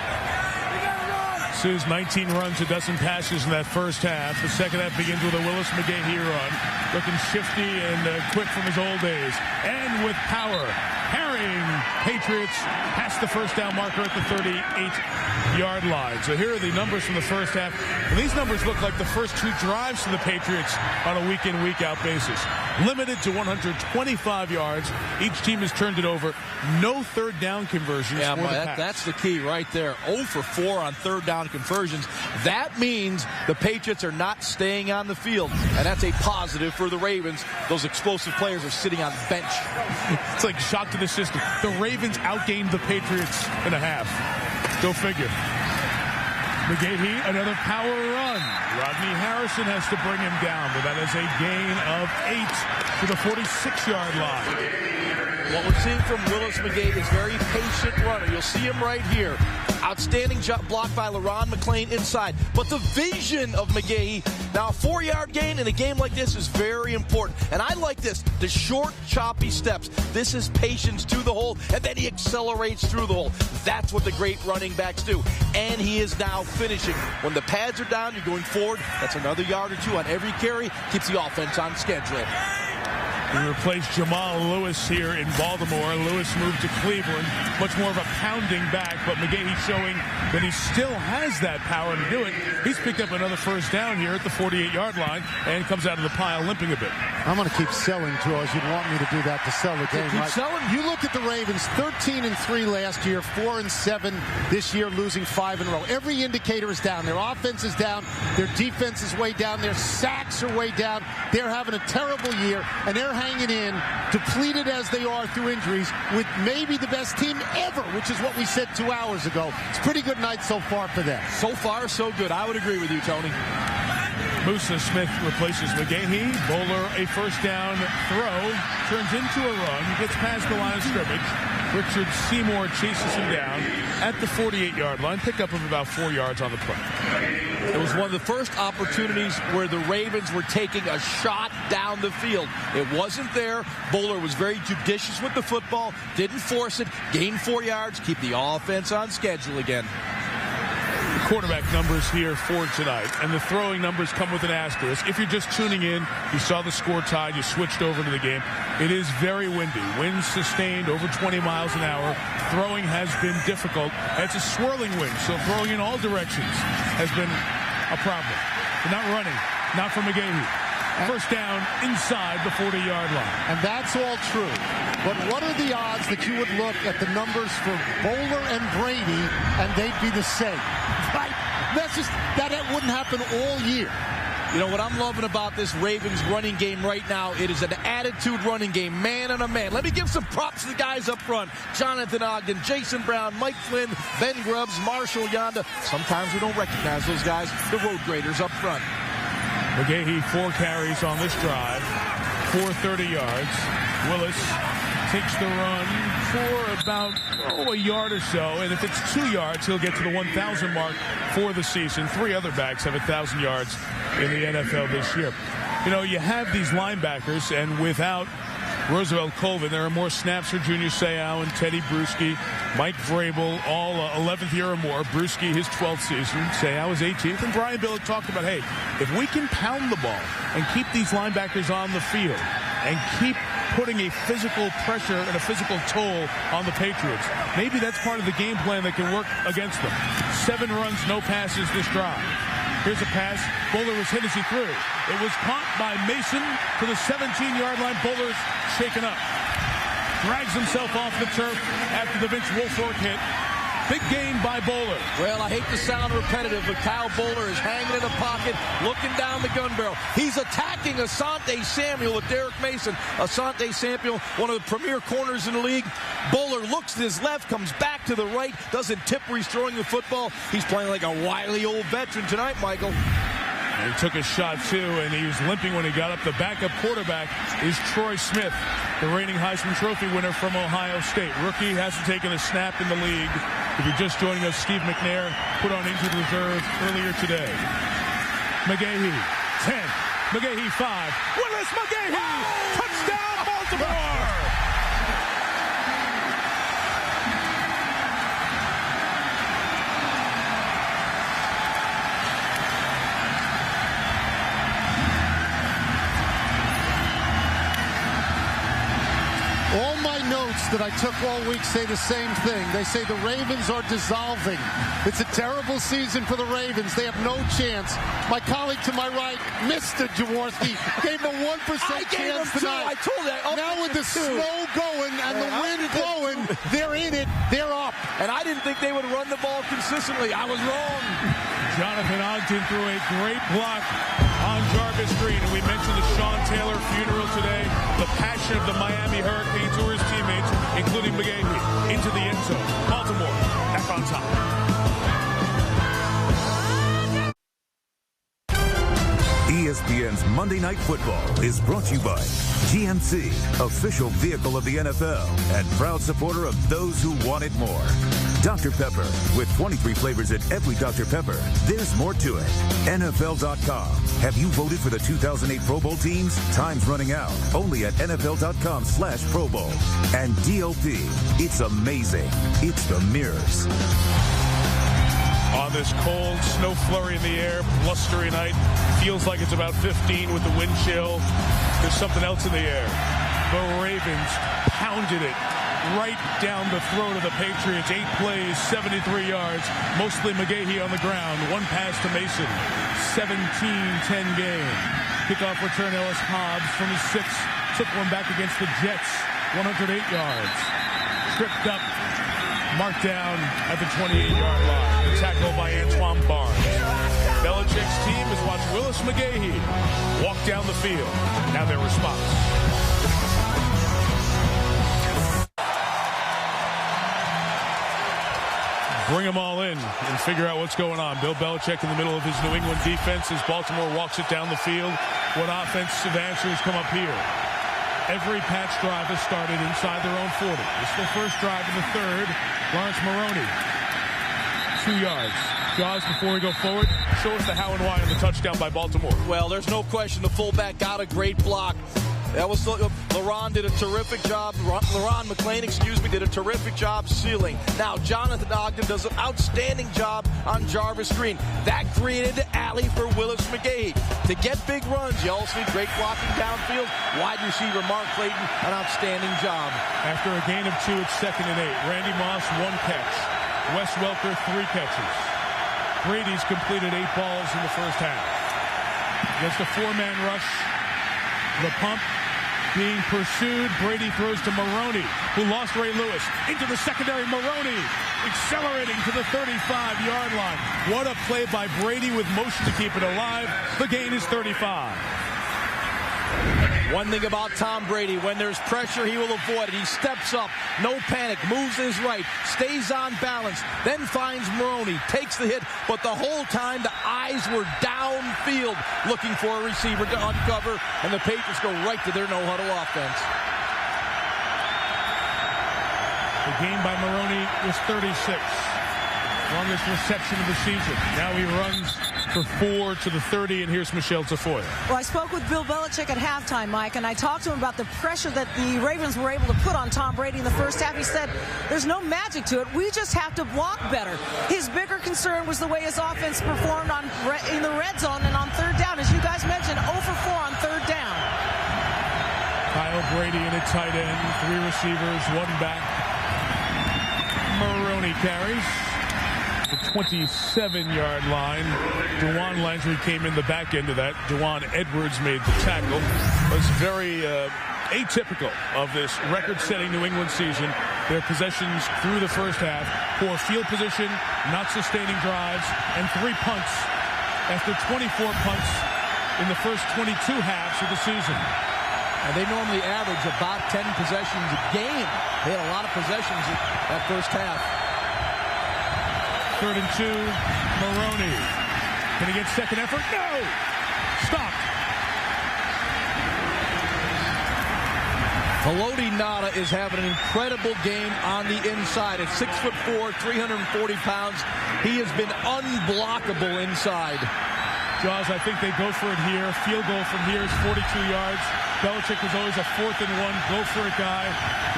Sue's 19 runs, a dozen passes in that first half. The second half begins with a Willis McGahee run. Looking shifty and quick from his old days. And with power, carrying Patriots past the first down marker at the 38-yard line. So here are the numbers from the first half. And these numbers look like the first 2 drives for the Patriots on a week-in, week-out basis. Limited to 125 yards. Each team has turned it over. No third down conversions. Yeah, that's the key right there. 0 for 4 on third down conversions. That means the Patriots are not staying on the field, and that's a positive for the Ravens. Those explosive players are sitting on the bench. It's like shock to the system. The Ravens outgained the Patriots in a half. Go figure. McGahee, another power run. Rodney Harrison has to bring him down, but that is a gain of 8 to the 46-yard line. What we're seeing from Willis McGahee is very patient runner. You'll see him right here. Outstanding block by LaRon McClain inside. But the vision of McGahee, now a 4-yard gain in a game like this is very important. And I like this, the short, choppy steps. This is patience to the hole, and then he accelerates through the hole. That's what the great running backs do. And he is now finishing. When the pads are down, you're going forward. That's another yard or 2 on every carry. Keeps the offense on schedule. We replaced Jamal Lewis here in Baltimore. Lewis moved to Cleveland. Much more of a pounding back, but McGahee showing that he still has that power to do it. He's picked up another first down here at the 48-yard line and comes out of the pile limping a bit. I'm going to keep selling, Jaws. You'd want me to do that to sell the game. Keep selling? You look at the Ravens, 13-3 last year, 4-7 this year, losing 5 in a row. Every indicator is down. Their offense is down. Their defense is way down. Their sacks are way down. They're having a terrible year, and they're hanging in, depleted as they are through injuries, with maybe the best team ever, which is what we said 2 hours ago. It's a pretty good night so far for them. So far, so good. I would agree with you, Tony. Musa Smith replaces McGahee. Bowler, a first down throw, turns into a run, gets past the line of scrimmage. Richard Seymour chases him down at the 48-yard line, pickup of about 4 yards on the play. It was one of the first opportunities where the Ravens were taking a shot down the field. It wasn't there. Bowler was very judicious with the football, didn't force it, gained 4 yards, keep the offense on schedule again. quarterback numbers here for tonight, and the throwing numbers come with an asterisk. If you're just tuning in, you saw the score tied, you switched over to the game. It is very windy. Winds sustained over 20 miles an hour. Throwing has been difficult. It's a swirling wind, so throwing in all directions has been a problem. But not running, not from McGahee. First down inside the 40-yard line. And that's all true. But what are the odds that you would look at the numbers for Bowler and Brady and they'd be the same? Right? That's just, that wouldn't happen all year. You know what I'm loving about this Ravens running game right now? It is an attitude running game, man on a man. Let me give some props to the guys up front. Jonathan Ogden, Jason Brown, Mike Flynn, Ben Grubbs, Marshall Yonda. Sometimes we don't recognize those guys, the road graders up front. McGahee 4 carries on this drive for 30 yards. Willis takes the run for about a yard or so, and if it's 2 yards, he'll get to the 1,000 mark for the season. 3 other backs have 1,000 yards in the NFL this year. You know, you have these linebackers, and without Roosevelt Colvin, there are more snaps for Junior Seau and Teddy Bruschi, Mike Vrabel, all 11th year or more. Bruschi, his 12th season. Seau is 18th. And Brian Billick talked about, hey, if we can pound the ball and keep these linebackers on the field and keep putting a physical pressure and a physical toll on the Patriots, maybe that's part of the game plan that can work against them. 7 runs, no passes this drive. Here's a pass. Bowler was hit as he threw. It was caught by Mason to the 17-yard line. Bowler's shaken up. Drags himself off the turf after the Vince Wilfork hit. Big gain by Bowler. Well, I hate to sound repetitive, but Kyle Bowler is hanging in the pocket, looking down the gun barrel. He's attacking Asante Samuel with Derek Mason. Asante Samuel, one of the premier corners in the league. Bowler looks to his left, comes back to the right, doesn't tip where he's throwing the football. He's playing like a wily old veteran tonight, Michael. And he took a shot, too, and he was limping when he got up. The backup quarterback is Troy Smith, the reigning Heisman Trophy winner from Ohio State. Rookie hasn't taken a snap in the league. If you're just joining us, Steve McNair put on injured reserve earlier today. McGahee, 10. McGahee, 5. Willis McGahee! Touchdown, Baltimore! All my notes that I took all week say the same thing. They say the Ravens are dissolving. It's a terrible season for the Ravens. They have no chance. My colleague to my right, Mr. Jaworski, gave them a 1% chance tonight. I told you. Now with the snow going and the wind blowing, they're in it. They're up. And I didn't think they would run the ball consistently. I was wrong. Jonathan Ogden threw a great block on Jarvis Green. And we mentioned the Sean Taylor funeral today. The passion of the Miami Hurricanes or his teammates, including McGahee, into the end zone. Baltimore back on top. ESPN's Monday Night Football is brought to you by GMC, official vehicle of the NFL and proud supporter of those who want it more. Dr. Pepper, with 23 flavors in every Dr. Pepper, there's more to it. NFL.com. Have you voted for the 2008 Pro Bowl teams? Time's running out. Only at NFL.com/Pro Bowl. And DOP. It's amazing. It's the mirrors. On this cold snow flurry in the air, blustery night, feels like it's about 15 with the wind chill. There's something else in the air. The Ravens pounded it right down the throat of the Patriots. 8 plays, 73 yards, mostly McGahee on the ground. 1 pass to Mason. 17-10 game. Kickoff return, Ellis Hobbs from his 6. Took one back against the Jets. 108 yards. Tripped up. Marked down at the 28-yard line. The tackle by Antoine Barnes. Belichick's team has watched Willis McGahee walk down the field. Now their response. Bring them all in and figure out what's going on. Bill Belichick in the middle of his New England defense as Baltimore walks it down the field. What offensive answers come up here? Every Pats drive has started inside their own 40. This is the first drive of the third. Lawrence Maroney, 2 yards. Jaws, before we go forward, show us the how and why on the touchdown by Baltimore. Well, there's no question the fullback got a great block. That was LaRon did a terrific job. LaRon McClain, did a terrific job sealing. Now Jonathan Ogden does an outstanding job on Jarvis Green. That created the alley for Willis McGahee. To get big runs, you also need great blocking downfield. Wide receiver Mark Clayton, an outstanding job. After a gain of 2, it's 2nd and 8. Randy Moss, 1 catch. Wes Welker, 3 catches. Brady's completed 8 balls in the first half. Against a 4-man rush, the pump being pursued. Brady throws to Maroney, who lost Ray Lewis. Into the secondary, Maroney accelerating to the 35-yard line. What a play by Brady with motion to keep it alive. The gain is 35. One thing about Tom Brady, when there's pressure, he will avoid it. He steps up, no panic, moves his right, stays on balance, then finds Maroney, takes the hit, but the whole time the eyes were downfield looking for a receiver to uncover, and the Patriots go right to their no-huddle offense. The gain by Maroney was 36. Longest reception of the season. Now he runs for 4 to the 30, and here's Michelle Tafoya. Well, I spoke with Bill Belichick at halftime, Mike, and I talked to him about the pressure that the Ravens were able to put on Tom Brady in the first half. He said, there's no magic to it. We just have to block better. His bigger concern was the way his offense performed in the red zone and on 3rd down. As you guys mentioned, 0 for 4 on 3rd down. Kyle Brady in at tight end, 3 receivers, 1 back. Maroney carries. The 27-yard line. DeJuan Landry came in the back end of that. Dewan Edwards made the tackle. It was very atypical of this record-setting New England season. Their possessions through the first half, poor field position, not sustaining drives, and 3 punts after 24 punts in the first 22 halves of the season. And they normally average about 10 possessions a game. They had a lot of possessions that first half. 3rd and 2, Maroney. Can he get second effort? No! Stopped. Haloti Ngata is having an incredible game on the inside. At 6'4", 340 pounds, he has been unblockable inside. Jaws, I think they go for it here. Field goal from here is 42 yards. Belichick was always a 4th and 1, go-for-it guy,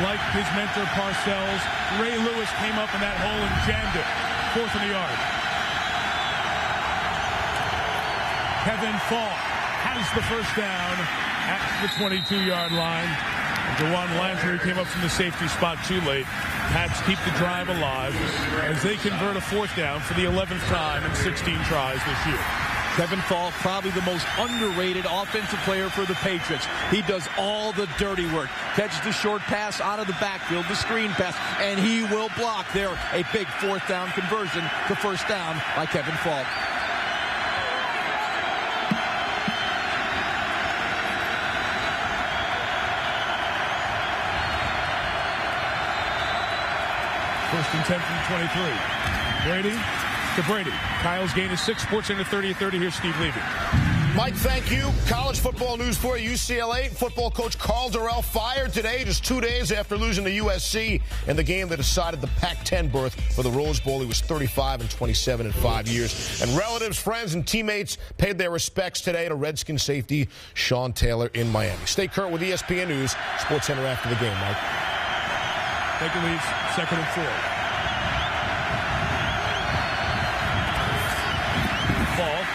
like his mentor Parcells. Ray Lewis came up in that hole and jammed it. 4th and a yard. Kevin Falk has the first down at the 22-yard line. DeJuan Landry came up from the safety spot too late. Pats keep the drive alive as they convert a 4th down for the 11th time in 16 tries this year. Kevin Falk, probably the most underrated offensive player for the Patriots. He does all the dirty work. Catches the short pass out of the backfield, the screen pass, and he will block there. A big 4th down conversion to 1st down by Kevin Falk. First and 10 from 23. Brady to Brady. Kyle's gain is 6. SportsCenter 30-30. Here's Steve Levy. Mike, thank you. College football news for you. UCLA football coach Carl Durrell fired today, just 2 days after losing to USC in the game that decided the Pac-10 berth for the Rose Bowl. He was 35-27 in 5 years. And relatives, friends, and teammates paid their respects today to Redskin safety Sean Taylor in Miami. Stay current with ESPN News. SportsCenter after the game, Mike. Take a lead, 2nd and 4. Falk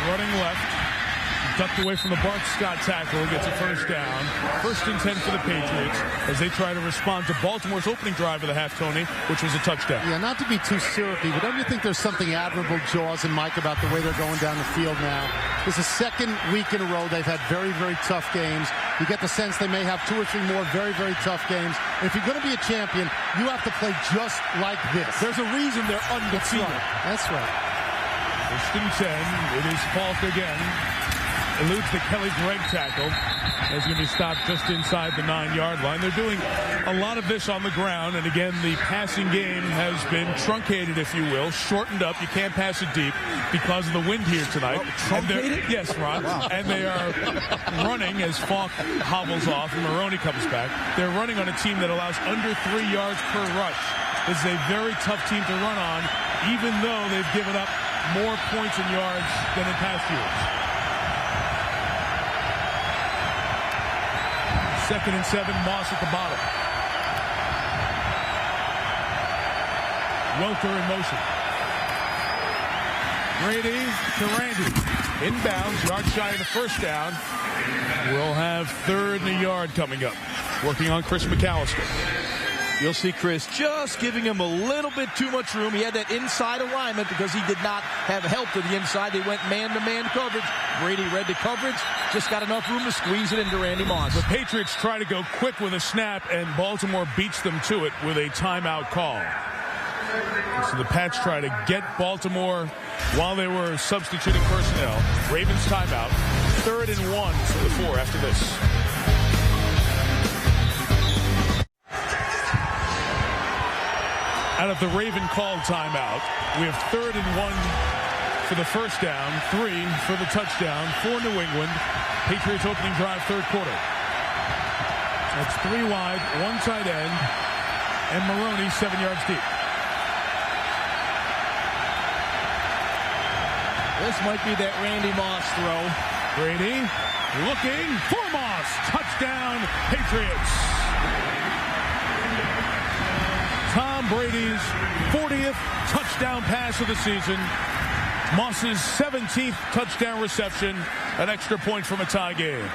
running left, ducked away from the Bart Scott tackle, gets a 1st down. 1st and 10 for the Patriots as they try to respond to Baltimore's opening drive of the half, Tony, which was a touchdown. Yeah, not to be too syrupy, but don't you think there's something admirable, Jaws and Mike, about the way they're going down the field now? It's the 2nd week in a row they've had very, very tough games. You get the sense they may have 2 or 3 more very, very tough games. If you're going to be a champion, you have to play just like this. There's a reason they're undefeated. That's right. 1st and 10. It is Falk again. Eludes the Kelly Gregg tackle. He's going to be stopped just inside the 9-yard line. They're doing a lot of this on the ground, and again, the passing game has been truncated, if you will, shortened up. You can't pass it deep because of the wind here tonight. Truncated? Yes, Ron. Wow. And they are running as Falk hobbles off and Maroney comes back. They're running on a team that allows under 3 yards per rush. This is a very tough team to run on, even though they've given up more points and yards than in past years. 2nd and 7, Moss at the bottom. Welker in motion. Brady to Randy. Inbounds, yard shy of the first down. We'll have 3rd and a yard coming up. Working on Chris McAllister. You'll see Chris just giving him a little bit too much room. He had that inside alignment because he did not have help to the inside. They went man-to-man coverage. Brady read the coverage. Just got enough room to squeeze it into Randy Moss. The Patriots try to go quick with a snap, and Baltimore beats them to it with a timeout call. So the Pats try to get Baltimore while they were substituting personnel. Ravens timeout. 3rd and 1 for the 4 after this. Out of the Raven called timeout, we have 3rd and 1 for the first down, 3 for the touchdown for New England. Patriots opening drive, 3rd quarter. That's 3 wide, 1 tight end, and Maroney 7 yards deep. This might be that Randy Moss throw. Brady looking for Moss. Touchdown, Patriots. Tom Brady's 40th touchdown pass of the season. Moss's 17th touchdown reception. An extra point from a tie game.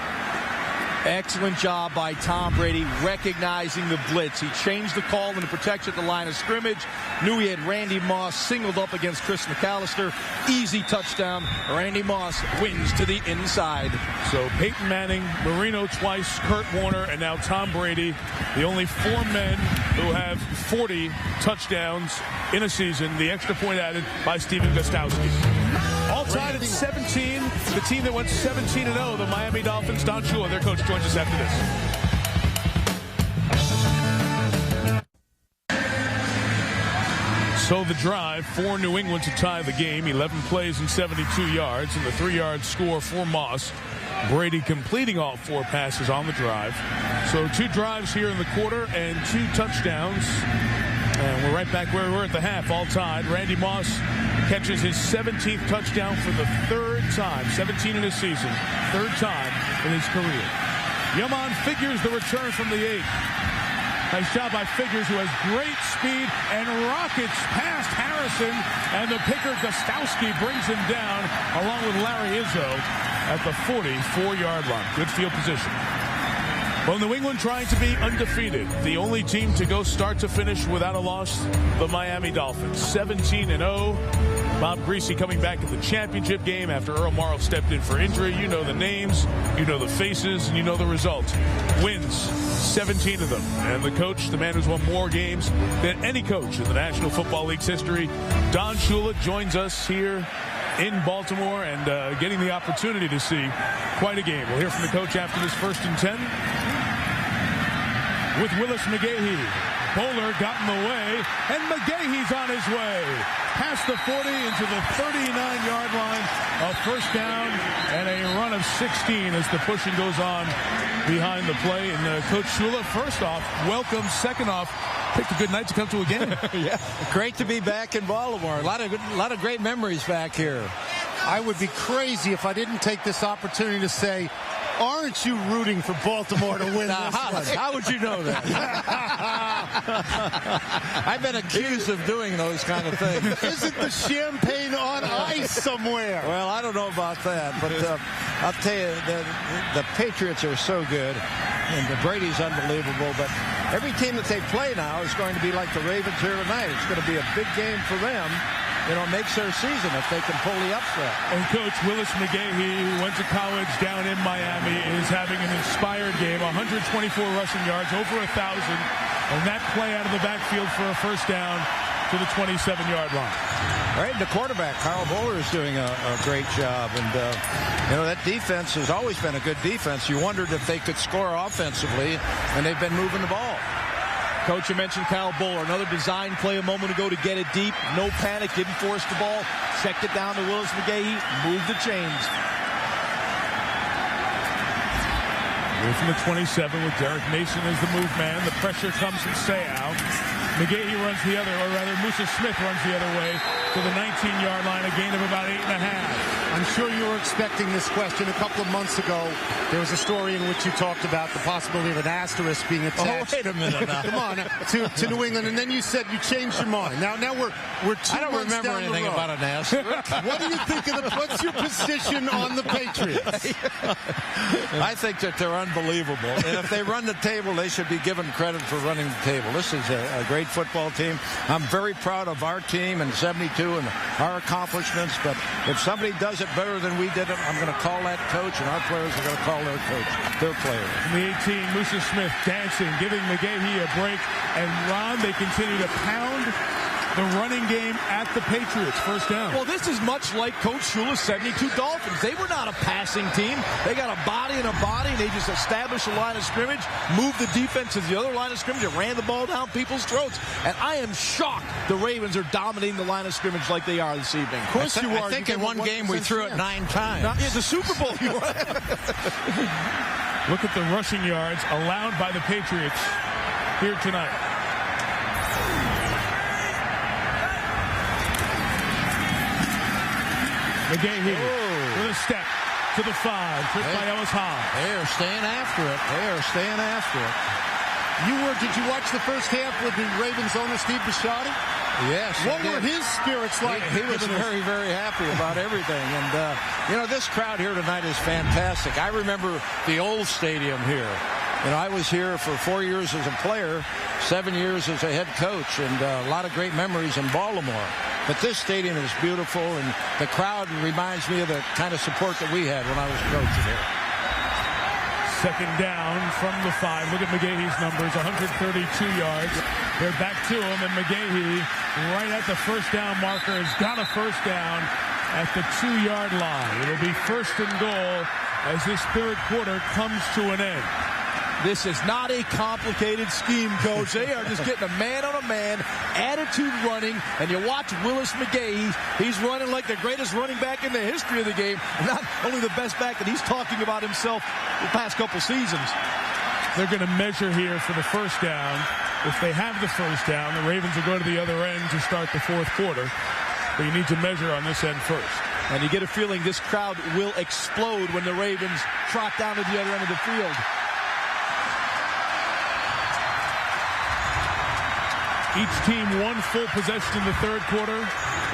Excellent job by Tom Brady recognizing the blitz. He changed the call and the protection at the line of scrimmage. Knew he had Randy Moss singled up against Chris McAllister. Easy touchdown. Randy Moss wins to the inside. So Peyton Manning, Marino twice, Kurt Warner, and now Tom Brady. The only 4 men who have 40 touchdowns in a season. The extra point added by Steven Gostkowski. All tied at 17. The team that went 17-0, the Miami Dolphins. Don Shula, their coach, joins us after this. So the drive for New England to tie the game. 11 plays and 72 yards, and the 3-yard score for Moss. Brady completing all 4 passes on the drive. So 2 drives here in the quarter and 2 touchdowns. And we're right back where we were at the half, all tied. Randy Moss catches his 17th touchdown for the 3rd time. 17 in his season. 3rd time in his career. Yaman Figures the return from the 8. Nice job by Figures, who has great speed and rockets past Harrison. And the picker, Gostkowski, brings him down along with Larry Izzo at the 44-yard line. Good field position. Well, New England trying to be undefeated. The only team to go start to finish without a loss, the Miami Dolphins. 17-0. Bob Greasy coming back in the championship game after Earl Morrow stepped in for injury. You know the names, you know the faces, and you know the results. Wins, 17 of them. And the coach, the man who's won more games than any coach in the National Football League's history, Don Shula, joins us here in Baltimore and getting the opportunity to see quite a game. We'll hear from the coach after this 1st and 10. With Willis McGahee. Bowler got in the way, and McGahee's on his way. Past the 40 into the 39-yard line. A first down and a run of 16 as the pushing goes on behind the play. And Coach Shula, first off, welcome. Second off, picked a good night to come to a game. Yeah, great to be back in Baltimore. A lot of great memories back here. I would be crazy if I didn't take this opportunity to say, aren't you rooting for Baltimore to win this one? How would you know that? I've been accused of doing those kind of things. Isn't the champagne on ice somewhere? Well, I don't know about that, but I'll tell you, the Patriots are so good, and the Brady's unbelievable, but every team that they play now is going to be like the Ravens here tonight. It's going to be a big game for them. You know, makes their season if they can pull the upset. And Coach Willis McGahee, who went to college down in Miami, is having an inspired game. 124 rushing yards, over 1,000. And that play out of the backfield for a first down to the 27-yard line. Right, the quarterback, Kyle Bowler, is doing a great job. And, you know, that defense has always been a good defense. You wondered if they could score offensively, and they've been moving the ball. Coach, you mentioned Kyle Bowler. Another design play a moment ago to get it deep. No panic, didn't force the ball. Checked it down to Willis McGahee. Moved the chains. We're from the 27 with Derek Mason as the move man. The pressure comes from Seau. McGahee runs the other, or rather Musa Smith runs the other way to the 19-yard line, a gain of about 8.5. I'm sure you were expecting this question. A couple of months ago, there was a story in which you talked about the possibility of an asterisk being attached. Oh, wait a minute now. Come on, to New England, and then you said you changed your mind. Now we're 2 months I don't remember down anything the road. about an asterisk. What do you think of what's your position on the Patriots? I think that they're unbelievable. And if they run the table, they should be given credit for running the table. This is a great football team. I'm very proud of our team and 72 and our accomplishments. But if somebody does it better than we did it, I'm going to call that coach, and our players are going to call their coach, their players. The 18, Musa Smith dancing, giving McGahee a break. And Ron, they continue to pound the running game at the Patriots. First down. Well, this is much like Coach Shula's 72 Dolphins. They were not a passing team. They got a body and a body, and they just established a line of scrimmage, moved the defense to the other line of scrimmage, and ran the ball down people's throats. And I am shocked the Ravens are dominating the line of scrimmage like they are this evening. Of course you are. I think in one game we threw it 9 times. Yeah, the Super Bowl. You were. Look at the rushing yards allowed by the Patriots here tonight. McGahee with a step to the 5. Tripped by Ellis Hall. They are staying after it. Did you watch the first half with the Ravens owner, Steve Bisciotti? Yes. What were his spirits like? He was very, very happy about everything. And, this crowd here tonight is fantastic. I remember the old stadium here. I was here for 4 years as a player, 7 years as a head coach, and a lot of great memories in Baltimore. But this stadium is beautiful, and the crowd reminds me of the kind of support that we had when I was coaching here. Second down from the 5. Look at McGahee's numbers, 132 yards. They're back to him, and McGahee, right at the first down marker, has got a first down at the 2-yard line. It'll be first and goal as this third quarter comes to an end. This is not a complicated scheme, Coach. They are just getting a man-on-a-man, attitude running, and you watch Willis McGahee. He's running like the greatest running back in the history of the game. Not only the best back that he's talking about himself the past couple seasons. They're going to measure here for the first down. If they have the first down, the Ravens will go to the other end to start the fourth quarter. But you need to measure on this end first. And you get a feeling this crowd will explode when the Ravens trot down to the other end of the field. Each team 1 full possession in the third quarter.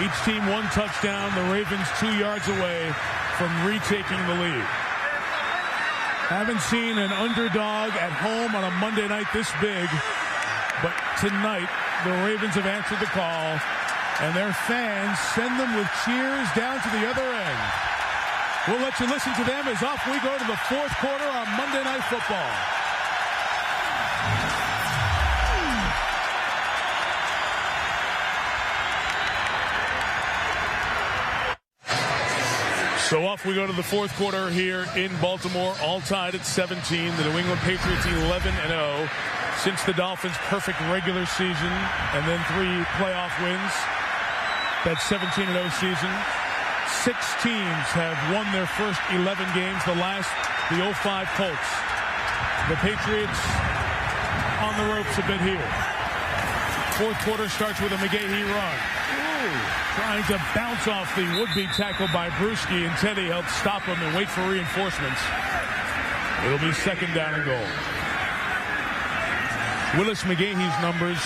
Each team 1 touchdown. The Ravens 2 yards away from retaking the lead. Haven't seen an underdog at home on a Monday night this big. But tonight, the Ravens have answered the call. And their fans send them with cheers down to the other end. We'll let you listen to them as off we go to the fourth quarter on Monday Night Football. So off we go to the fourth quarter here in Baltimore, all tied at 17. The New England Patriots 11-0 since the Dolphins' perfect regular season and then 3 playoff wins. That 17-0 season. 6 teams have won their first 11 games, the last, the 05 Colts. The Patriots on the ropes a bit here. Fourth quarter starts with a McGahee run. Trying to bounce off the would-be tackle by Brewski, and Teddy helped stop him and wait for reinforcements. It'll be second down and goal. Willis McGahee's numbers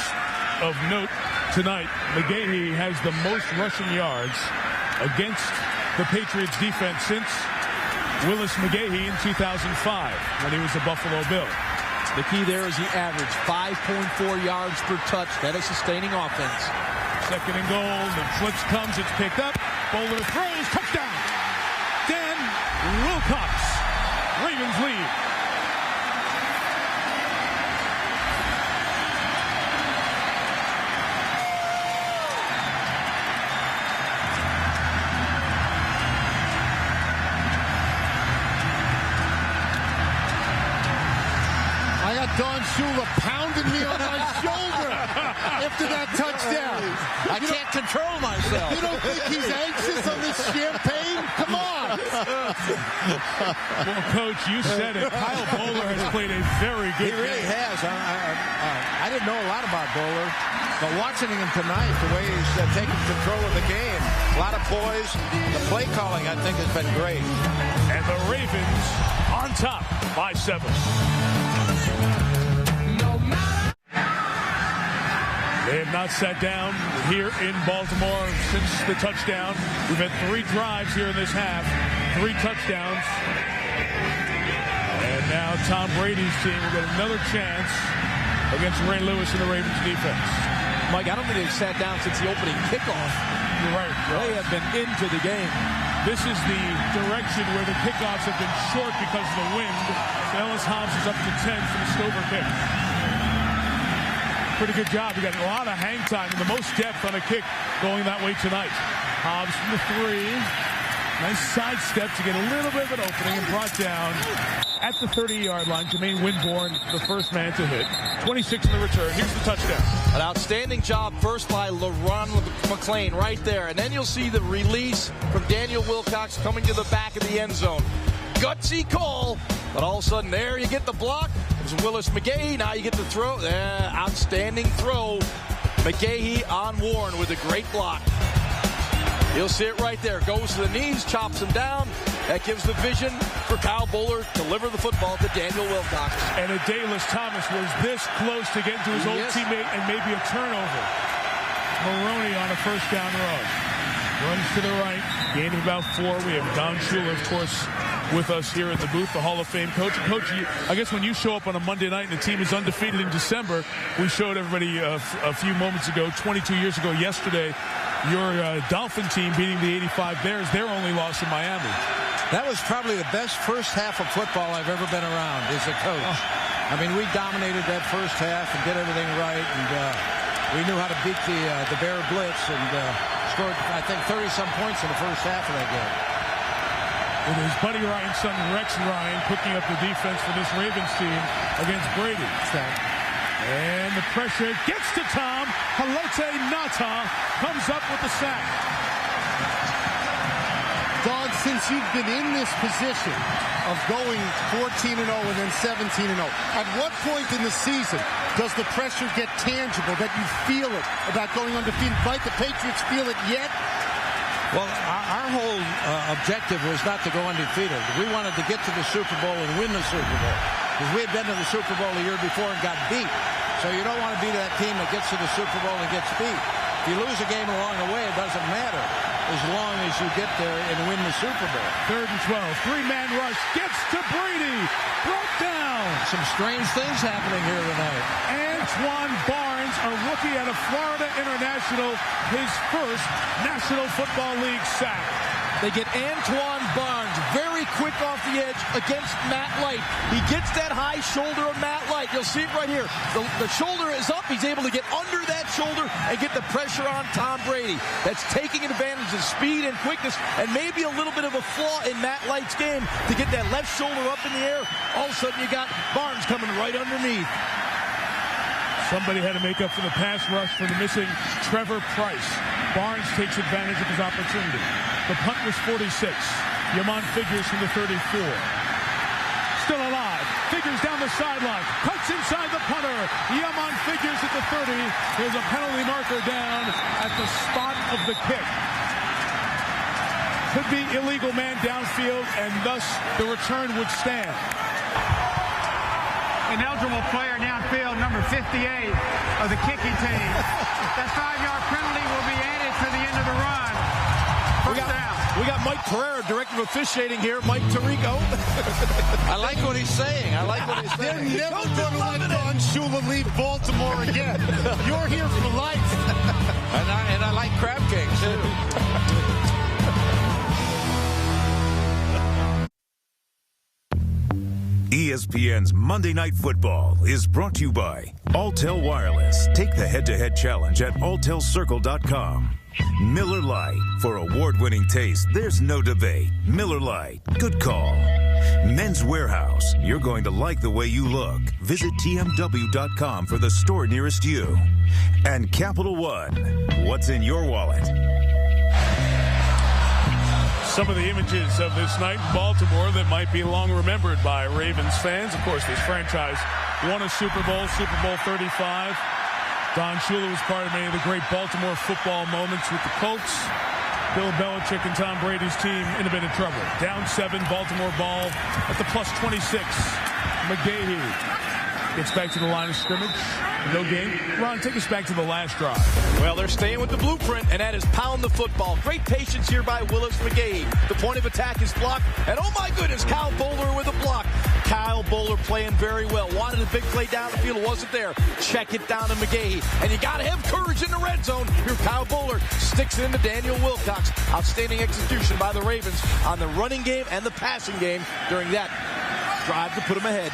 of note tonight. McGahee has the most rushing yards against the Patriots defense since Willis McGahee in 2005 when he was a Buffalo Bill. The key there is the average, 5.4 yards per touch. That is sustaining offense. Second and goal. The blitz comes. It's picked up. Bowler throws. Touchdown. Dan Wilcox. Ravens lead. I got Don Shula pounding me on my shoulder after that touchdown. I can't control myself. You don't think he's anxious on this champagne? Come on. Well, Coach, you said it. Kyle Boller has played a very good game. He really has. I didn't know a lot about Boller, but watching him tonight, the way he's taking control of the game, a lot of poise. The play calling, I think, has been great. And the Ravens on top by 7. They have not sat down here in Baltimore since the touchdown. We've had 3 drives here in this half, 3 touchdowns. And now Tom Brady's team will get another chance against Ray Lewis and the Ravens defense. Mike, I don't think they've sat down since the opening kickoff. You're right. They have been into the game. This is the direction where the kickoffs have been short because of the wind. Ellis Hobbs is up to 10 for the Stover kick. Pretty good job. We got a lot of hang time and the most depth on a kick going that way tonight. Hobbs from the 3. Nice sidestep to get a little bit of an opening and brought down at the 30-yard line. Jermaine Winborn, the first man to hit. 26 in the return. Here's the touchdown. An outstanding job first by LaRon McClain right there. And then you'll see the release from Daniel Wilcox coming to the back of the end zone. Gutsy call, but all of a sudden there you get the block. It was Willis McGahee. Now you get the throw. Outstanding throw. McGahee on Warren with a great block. You'll see it right there. Goes to the knees, chops him down. That gives the vision for Kyle Boller to deliver the football to Daniel Wilcox. And Adalys Thomas was this close to getting to his old teammate and maybe a turnover. Maroney on a first down run. Runs to the right. Gain of about 4. We have Don Shula, of course, with us here in the booth, the Hall of Fame coach. And Coach, I guess when you show up on a Monday night and the team is undefeated in December, we showed everybody a few moments ago, 22 years ago yesterday, your Dolphin team beating the 85 Bears, their only loss in Miami. That was probably the best first half of football I've ever been around as a coach. I mean, we dominated that first half and did everything right, and we knew how to beat the Bear blitz and scored, I think, 30-some points in the first half of that game. It is Buddy Ryan's son, Rex Ryan, picking up the defense for this Ravens team against Brady. And the pressure gets to Tom. Haloti Ngata comes up with the sack. Don, since you've been in this position of going 14-0 and then 17-0, at what point in the season does the pressure get tangible, that you feel it about going undefeated? Might the Patriots feel it yet? Well, our whole objective was not to go undefeated. We wanted to get to the Super Bowl and win the Super Bowl. Because we had been to the Super Bowl the year before and got beat. So you don't want to be that team that gets to the Super Bowl and gets beat. If you lose a game along the way, it doesn't matter as long as you get there and win the Super Bowl. 3rd and 12. 3-man rush. Gets to Brady. Brought down. Some strange things happening here tonight. Antoine Barnes, a rookie out of Florida International, his first National Football League sack. They get Antoine Barnes very quick off the edge against Matt Light. He gets that high shoulder of Matt Light. You'll see it right here. The shoulder is up. He's able to get under that shoulder and get the pressure on Tom Brady. That's taking advantage of speed and quickness and maybe a little bit of a flaw in Matt Light's game to get that left shoulder up in the air. All of a sudden, you got Barnes coming right underneath. Somebody had to make up for the pass rush for the missing Trevor Price. Barnes takes advantage of his opportunity. The punt was 46. Yamon Figures from the 34. Still alive. Figures down the sideline. Cuts inside the punter. Yamon Figures at the 30. There's a penalty marker down at the spot of the kick. Could be illegal man downfield, and thus the return would stand. An eligible player downfield, number 58 of the kicking team. That 5-yard penalty will be added to the end of the run. First down. We got Mike Pereira, director of officiating here. Mike Tirico. I like what he's saying. I like what he's saying. They're never going to let Don Shula leave Baltimore again. You're here for life. And I like crab cakes, too. ESPN's Monday Night Football is brought to you by Alltel Wireless. Take the head-to-head challenge at alltelcircle.com. Miller Lite. For award-winning taste, there's no debate. Miller Lite. Good call. Men's Warehouse. You're going to like the way you look. Visit tmw.com for the store nearest you. And Capital One. What's in your wallet? Some of the images of this night in Baltimore that might be long remembered by Ravens fans. Of course, this franchise won a Super Bowl 35. Don Shula was part of many of the great Baltimore football moments with the Colts. Bill Belichick and Tom Brady's team in a bit of trouble. Down 7, Baltimore ball at the plus 26. McGahee gets back to the line of scrimmage. No gain. Ron, take us back to the last drive. Well, they're staying with the blueprint, and that is pound the football. Great patience here by Willis McGahee. The point of attack is blocked, and oh my goodness, Kyle Boller with a block. Kyle Boller playing very well. Wanted a big play down the field, wasn't there. Check it down to McGahee, and you got to have courage in the red zone. Here, Kyle Boller sticks it into Daniel Wilcox. Outstanding execution by the Ravens on the running game and the passing game during that drive to put them ahead.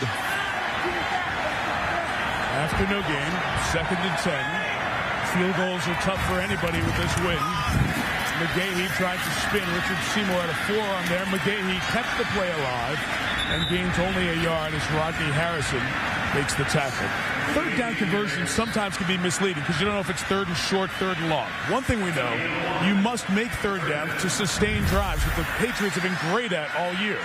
After no gain, 2nd and 10. Field goals are tough for anybody with this win. McGahee tried to spin. Richard Seymour had a forearm there. McGahee kept the play alive and gains only a yard as Rodney Harrison makes the tackle. Third down conversions sometimes can be misleading because you don't know if it's 3rd and short, 3rd and long. One thing we know, you must make 3rd down to sustain drives, which the Patriots have been great at all year.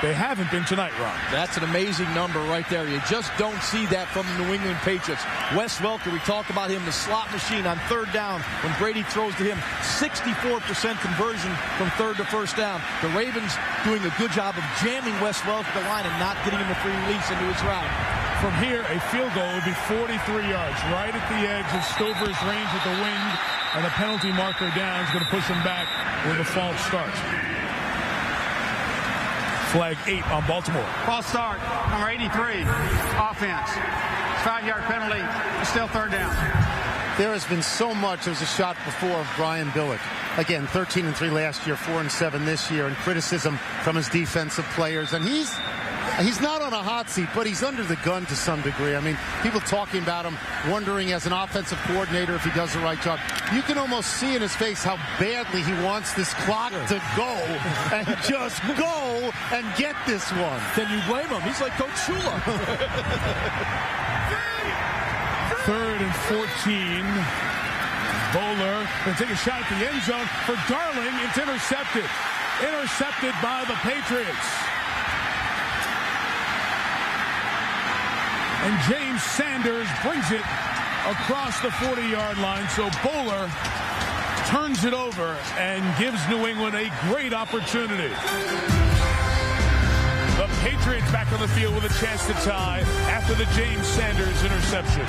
They haven't been tonight, Ron. That's an amazing number right there. You just don't see that from the New England Patriots. Wes Welker, we talked about him, the slot machine on 3rd down. When Brady throws to him, 64% conversion from 3rd to 1st down. The Ravens doing a good job of jamming Wes Welker to the line and not getting him a free release into his route. From here, a field goal would be 43 yards, right at the edge of Stover's range with the wind, and the penalty marker down is going to push him back with a false start. Flag 8 on Baltimore. False start, number 83, offense. 5-yard penalty, still 3rd down. There has been so much. There was a shot before of Brian Billick. Again, 13-3 last year, 4-7 this year, and criticism from his defensive players. And he's not on a hot seat, but he's under the gun to some degree. I mean, people talking about him, wondering as an offensive coordinator if he does the right job. You can almost see in his face how badly he wants this clock to go and just go and get this one. Can you blame him? He's like Coach Shula. 3rd and 14. Boller going to take a shot at the end zone for Darling. It's intercepted. Intercepted by the Patriots. And James Sanders brings it across the 40-yard line. So Boller turns it over and gives New England a great opportunity. The Patriots back on the field with a chance to tie after the James Sanders interception.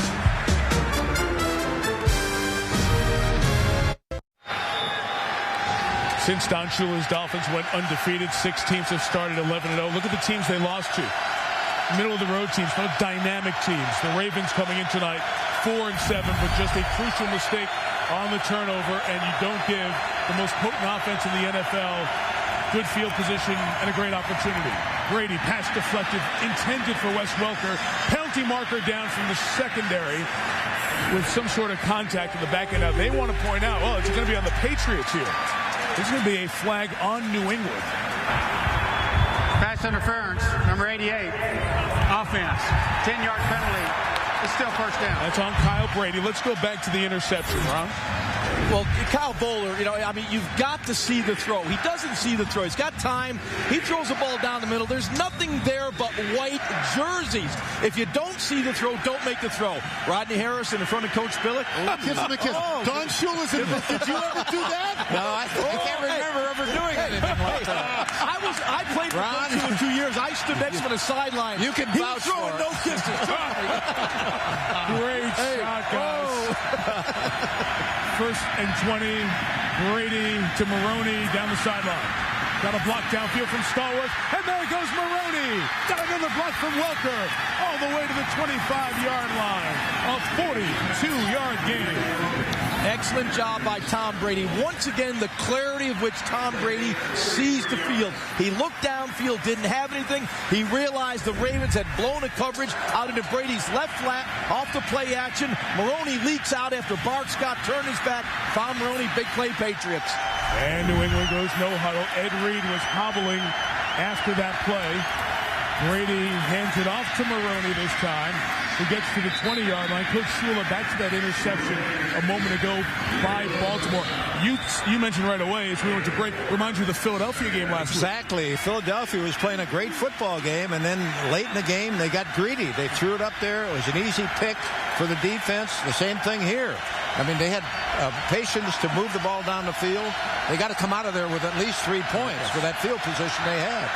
Since Don Shula's Dolphins went undefeated, 6 teams have started 11-0. Look at the teams they lost to. Middle-of-the-road teams, no dynamic teams. The Ravens coming in tonight 4-7, but just a crucial mistake on the turnover, and you don't give the most potent offense in the NFL good field position and a great opportunity. Brady, pass deflected, intended for Wes Welker. Penalty marker down from the secondary with some sort of contact in the back end. Now, they want to point out, well, it's going to be on the Patriots here. This is going to be a flag on New England. Pass interference, number 88, offense, 10-yard penalty. It's still 1st down. That's on Kyle Brady. Let's go back to the interception, Ron. Well, Kyle Boller, you've got to see the throw. He doesn't see the throw. He's got time. He throws the ball down the middle. There's nothing there but white jerseys. If you don't see the throw, don't make the throw. Rodney Harrison in front of Coach Billick. Kiss him a kiss. Don Shula's in this. Did you ever do that? No, I can't remember ever doing anything like that. I played for Coach Shula 2 years. I stood next to the sideline. You can vouch for it. No kisses. Great shot, guys. 1st and 20, Brady to Maroney down the sideline. Got a block downfield from Stallworth, and there goes Maroney. Got another block from Welker, all the way to the 25-yard line. A 42-yard gain. Excellent job by Tom Brady. Once again, the clarity of which Tom Brady sees the field. He looked downfield, didn't have anything. He realized the Ravens had blown a coverage out into Brady's left flat, off the play action. Maroney leaks out after Bart Scott turned his back. Found Maroney, big play Patriots. And New England goes no huddle. Ed Reed was hobbling after that play. Brady hands it off to Maroney this time, who gets to the 20-yard line. Coach Shula, back to that interception a moment ago by Baltimore. You mentioned right away as we went to break, reminds you of the Philadelphia game last week. Exactly. Philadelphia was playing a great football game, and then late in the game, they got greedy. They threw it up there. It was an easy pick for the defense. The same thing here. I mean, they had patience to move the ball down the field. They got to come out of there with at least 3 points for that field position they had.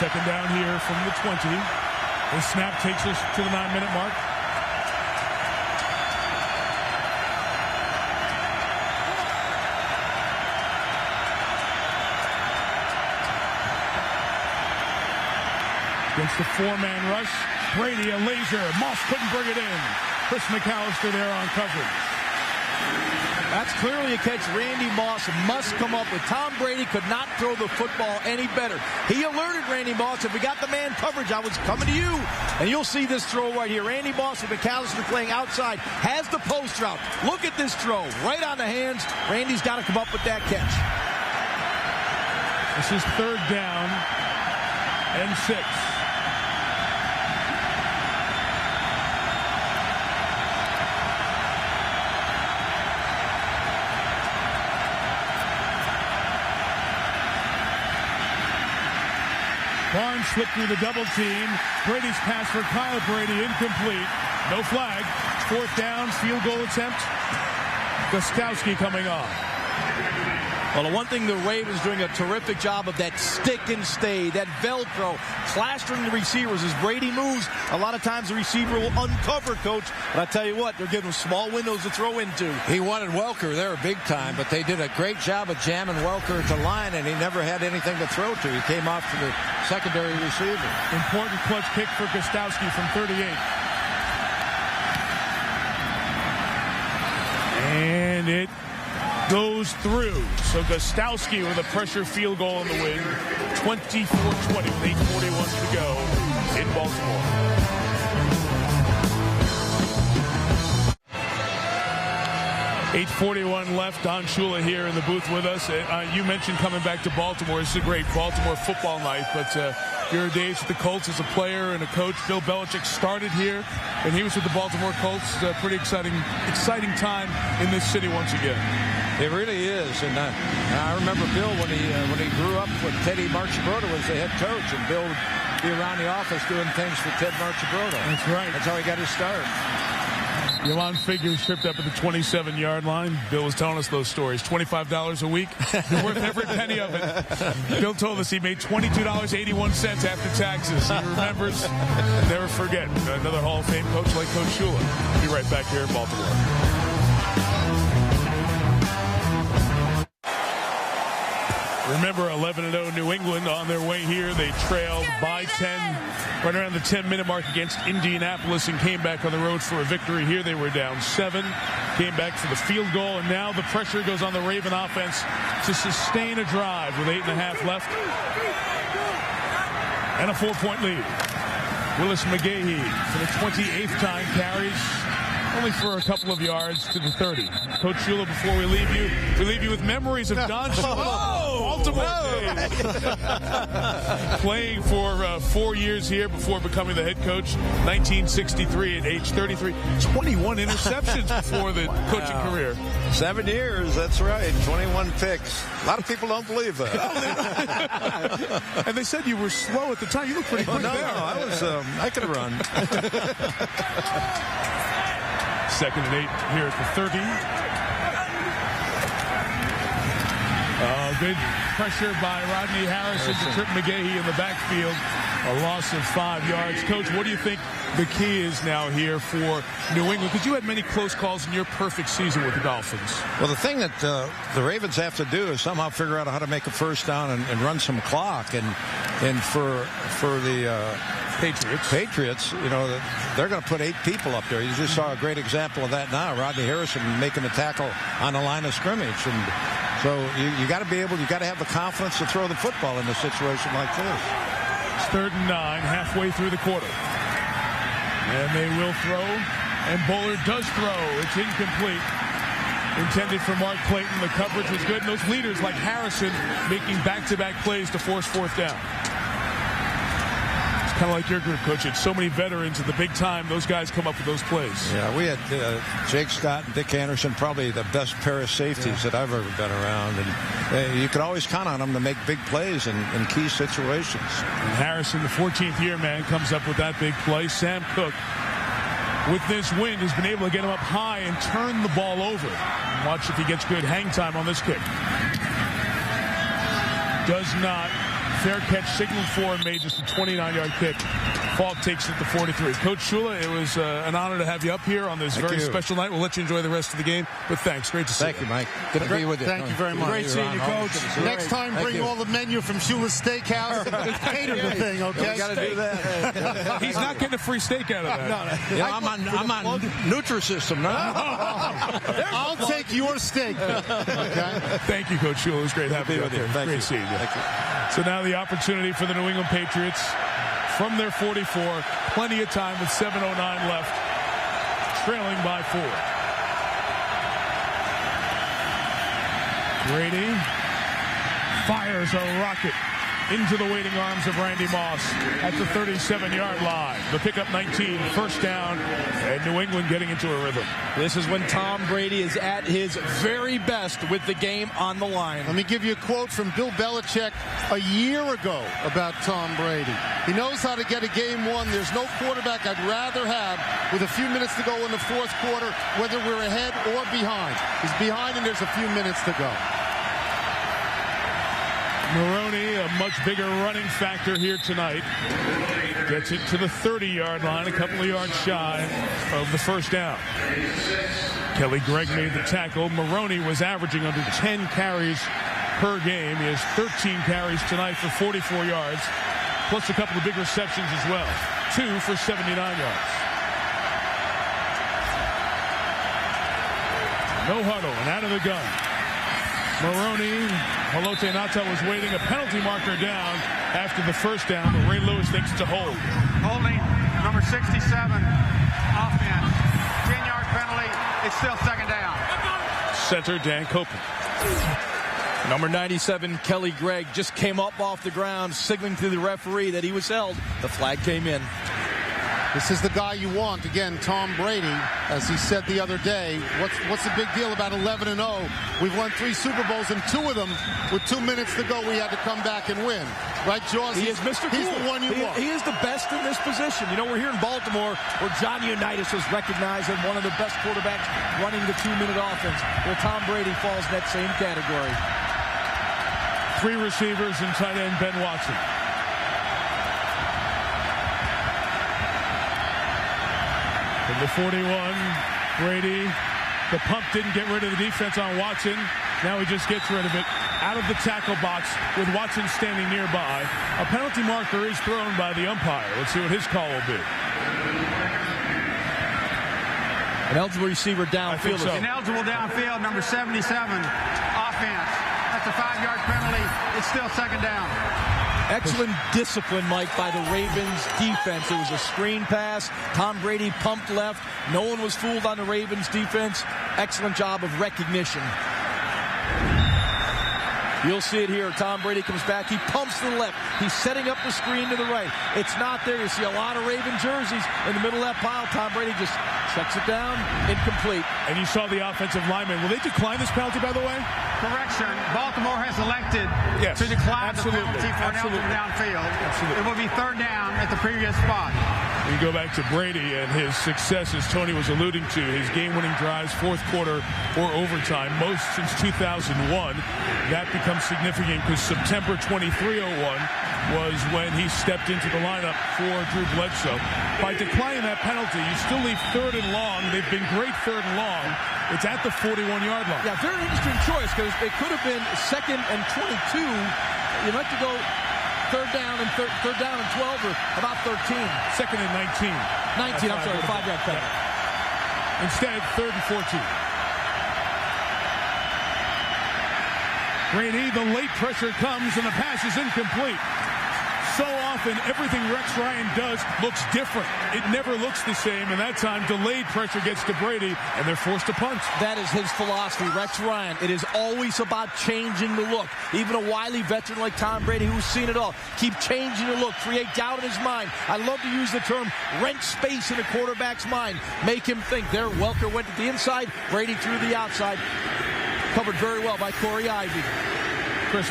Second down here from the 20. The snap takes us to the 9-minute mark. Against the 4-man rush, Brady a laser. Moss couldn't bring it in. Chris McAllister there on coverage. That's clearly a catch Randy Moss must come up with. Tom Brady could not throw the football any better. He alerted Randy Moss, if we got the man coverage, I was coming to you. And you'll see this throw right here. Randy Moss with McAllister playing outside, has the post route. Look at this throw, right on the hands. Randy's got to come up with that catch. This is third down and 6. Barnes slipped through the double team. Brady's pass for Kyle Brady, incomplete. No flag. Fourth down, field goal attempt. Gostkowski coming on. Well, the one thing the Ravens doing a terrific job of that stick and stay, that Velcro, plastering the receivers as Brady moves. A lot of times the receiver will uncover, Coach. But I tell you what, they're giving him small windows to throw into. He wanted Welker there big time, but they did a great job of jamming Welker to line, and he never had anything to throw to. He came off to the secondary receiver. Important clutch kick for Gostkowski from 38. And it goes through. So Gostkowski with a pressure field goal in the win. 24-20 with 8:41 to go in Baltimore. $8:41 left. Don Shula here in the booth with us. You mentioned coming back to Baltimore. This is a great Baltimore football night, but your days with the Colts as a player and a coach. Bill Belichick started here, and he was with the Baltimore Colts. A pretty exciting time in this city once again. It really is, and I remember Bill when he grew up with Teddy Marchibroda was the head coach, and Bill would be around the office doing things for Ted Marchibroda. That's right. That's how he got his start. Yolande Figures tripped up at the 27-yard line. Bill was telling us those stories. $25 a week. You're worth every penny of it. Bill told us he made $22.81 after taxes. He remembers, never forget. Another Hall of Fame coach like Coach Shula. Be right back here in Baltimore. Remember, 11-0 New England on their way here. They trailed by 10, right around the 10-minute mark against Indianapolis, and came back on the road for a victory. Here they were down 7, came back for the field goal, and now the pressure goes on the Raven offense to sustain a drive with 8.5 left and a 4-point lead. Willis McGahee for the 28th time carries, only for a couple of yards to the 30. Coach Shula, before we leave you with memories of Don Shula. Baltimore days. Playing for 4 years here before becoming the head coach. 1963 at age 33. 21 interceptions before the coaching career. 7 years, that's right. 21 picks. A lot of people don't believe that. And they said you were slow at the time. You look pretty quick there. I could run. 2nd and 8 here at the 30. Good pressure by Rodney Harrison to trip McGahee in the backfield. A loss of 5 yards. Coach, what do you think the key is now here for New England? Because you had many close calls in your perfect season with the Dolphins. Well, the thing that the Ravens have to do is somehow figure out how to make a first down and run some clock. And for the Patriots, you know, they're going to put 8 people up there. You just saw a great example of that now. Rodney Harrison making a tackle on the line of scrimmage. And so you got to be able, you got to have the confidence to throw the football in a situation like this. It's 3rd and 9, halfway through the quarter. And they will throw, and Bowler does throw. It's incomplete. Intended for Mark Clayton. The coverage was good, and those leaders like Harrison making back-to-back plays to force 4th down. kind of like your group, Coach. It's so many veterans at the big time. Those guys come up with those plays. Yeah, we had Jake Scott and Dick Anderson, probably the best pair of safeties that I've ever been around. And you could always count on them to make big plays in key situations. And Harrison, the 14th year man, comes up with that big play. Sam Cook, with this wind, has been able to get him up high and turn the ball over. Watch if he gets good hang time on this kick. Does not. Fair catch, signaled for, and made just a 29-yard kick. Falk takes it to 43. Coach Shula, it was an honor to have you up here on this very special night. We'll let you enjoy the rest of the game. But thanks. Great to see you. Thank you, Mike. Good to be with you. Thank you very much. Great seeing you, Coach. Next time, bring all the menu from Shula's Steakhouse and cater the thing, okay? We got to do that. He's not getting a free steak out of that. No. Yeah, I'm on Nutrisystem now. I'll take your steak. Okay. Thank you, Coach Shula. It was great having you up here. Great seeing you. Thank you. So now the opportunity for the New England Patriots from their 44. Plenty of time with 7:09 left. Trailing by 4. Brady fires a rocket into the waiting arms of Randy Moss at the 37-yard line. The pickup 19, first down, and New England getting into a rhythm. This is when Tom Brady is at his very best with the game on the line. Let me give you a quote from Bill Belichick a year ago about Tom Brady. He knows how to get a game won. There's no quarterback I'd rather have with a few minutes to go in the fourth quarter, whether we're ahead or behind. He's behind and there's a few minutes to go. Maroney, a much bigger running factor here tonight. Gets it to the 30-yard line, a couple of yards shy of the first down. Kelly Gregg made the tackle. Maroney was averaging under 10 carries per game. He has 13 carries tonight for 44 yards, plus a couple of big receptions as well. 2 for 79 yards. No huddle and out of the gun. Maroney, Halote Nata was waiting, a penalty marker down after the first down, but Ray Lewis thinks it's a hold. Holding, number 67, offense. 10-yard penalty, it's still second down. Center, Dan Copeland. Number 97, Kelly Gregg, just came up off the ground, signaling to the referee that he was held. The flag came in. This is the guy you want. Again, Tom Brady, as he said the other day, what's the big deal about 11-0? We've won 3 Super Bowls, and 2 of them, with 2 minutes to go, we had to come back and win. Right, Jaws? He is Mr. Cool. He's the one you want. He is the best in this position. You know, we're here in Baltimore where Johnny Unitas was recognized as one of the best quarterbacks running the 2-minute offense. Well, Tom Brady falls in that same category. 3 receivers and tight end Ben Watson. From the 41, Brady, the pump didn't get rid of the defense on Watson. Now he just gets rid of it out of the tackle box with Watson standing nearby. A penalty marker is thrown by the umpire. Let's see what his call will be. An eligible receiver downfield. So. Ineligible downfield, number 77, offense. That's a 5-yard penalty. It's still second down. Excellent discipline, Mike, by the Ravens defense. It was a screen pass. Tom Brady pumped left. No one was fooled on the Ravens defense. Excellent job of recognition. You'll see it here. Tom Brady comes back. He pumps to the left. He's setting up the screen to the right. It's not there. You see a lot of Raven jerseys in the middle of that pile. Tom Brady just checks it down. Incomplete. And you saw the offensive lineman. Will they decline this penalty, by the way? Correction. Baltimore has elected to decline the penalty for an eligible downfield. It will be third down at the previous spot. We go back to Brady and his success, as Tony was alluding to, his game-winning drives, fourth quarter or overtime, most since 2001. That becomes significant because September 2301 was when he stepped into the lineup for Drew Bledsoe. By declining that penalty, you still leave third and long. They've been great third and long. It's at the 41-yard line. Yeah, very interesting choice because it could have been second and 22. You'd like to go third down and 12 or about 13. Second and 19. 19, I'm sorry, 5-yard penalty. Instead, third and 14. Brady, the late pressure comes and the pass is incomplete. So often, everything Rex Ryan does looks different. It never looks the same, and that time, delayed pressure gets to Brady, and they're forced to punt. That is his philosophy, Rex Ryan. It is always about changing the look. Even a wily veteran like Tom Brady, who's seen it all, keep changing the look, create doubt in his mind. I love to use the term rent space in a quarterback's mind. Make him think. There, Welker went to the inside, Brady through the outside. Covered very well by Corey Ivy. Chris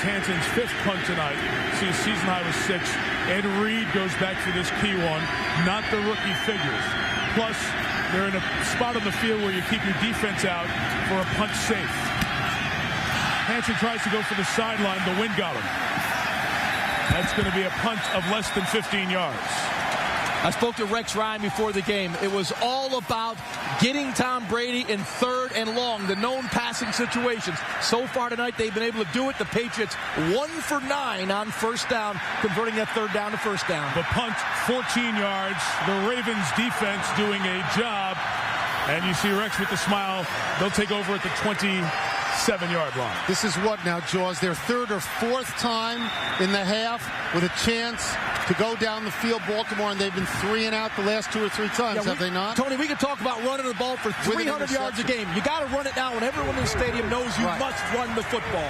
Hansen's 5th punt tonight. See, his season high was 6. Ed Reed goes back for this key one, not the rookie figures. Plus, they're in a spot on the field where you keep your defense out for a punt safe. Hansen tries to go for the sideline. The wind got him. That's going to be a punt of less than 15 yards. I spoke to Rex Ryan before the game. It was all about getting Tom Brady in 3rd and long, the known passing situations. So far tonight, they've been able to do it. The Patriots 1 for 9 on 1st down, converting that 3rd down to 1st down. The punt, 14 yards. The Ravens defense doing a job. And you see Rex with the smile. They'll take over at the 27-yard line. This is what now, Jaws? Their 3rd or 4th time in the half with a chance to go down the field, Baltimore, and they've been 3 and out the last 2 or 3 times, have they not? Tony, we can talk about running the ball for 300 yards a game. You got to run it now when everyone in the stadium knows you must run the football.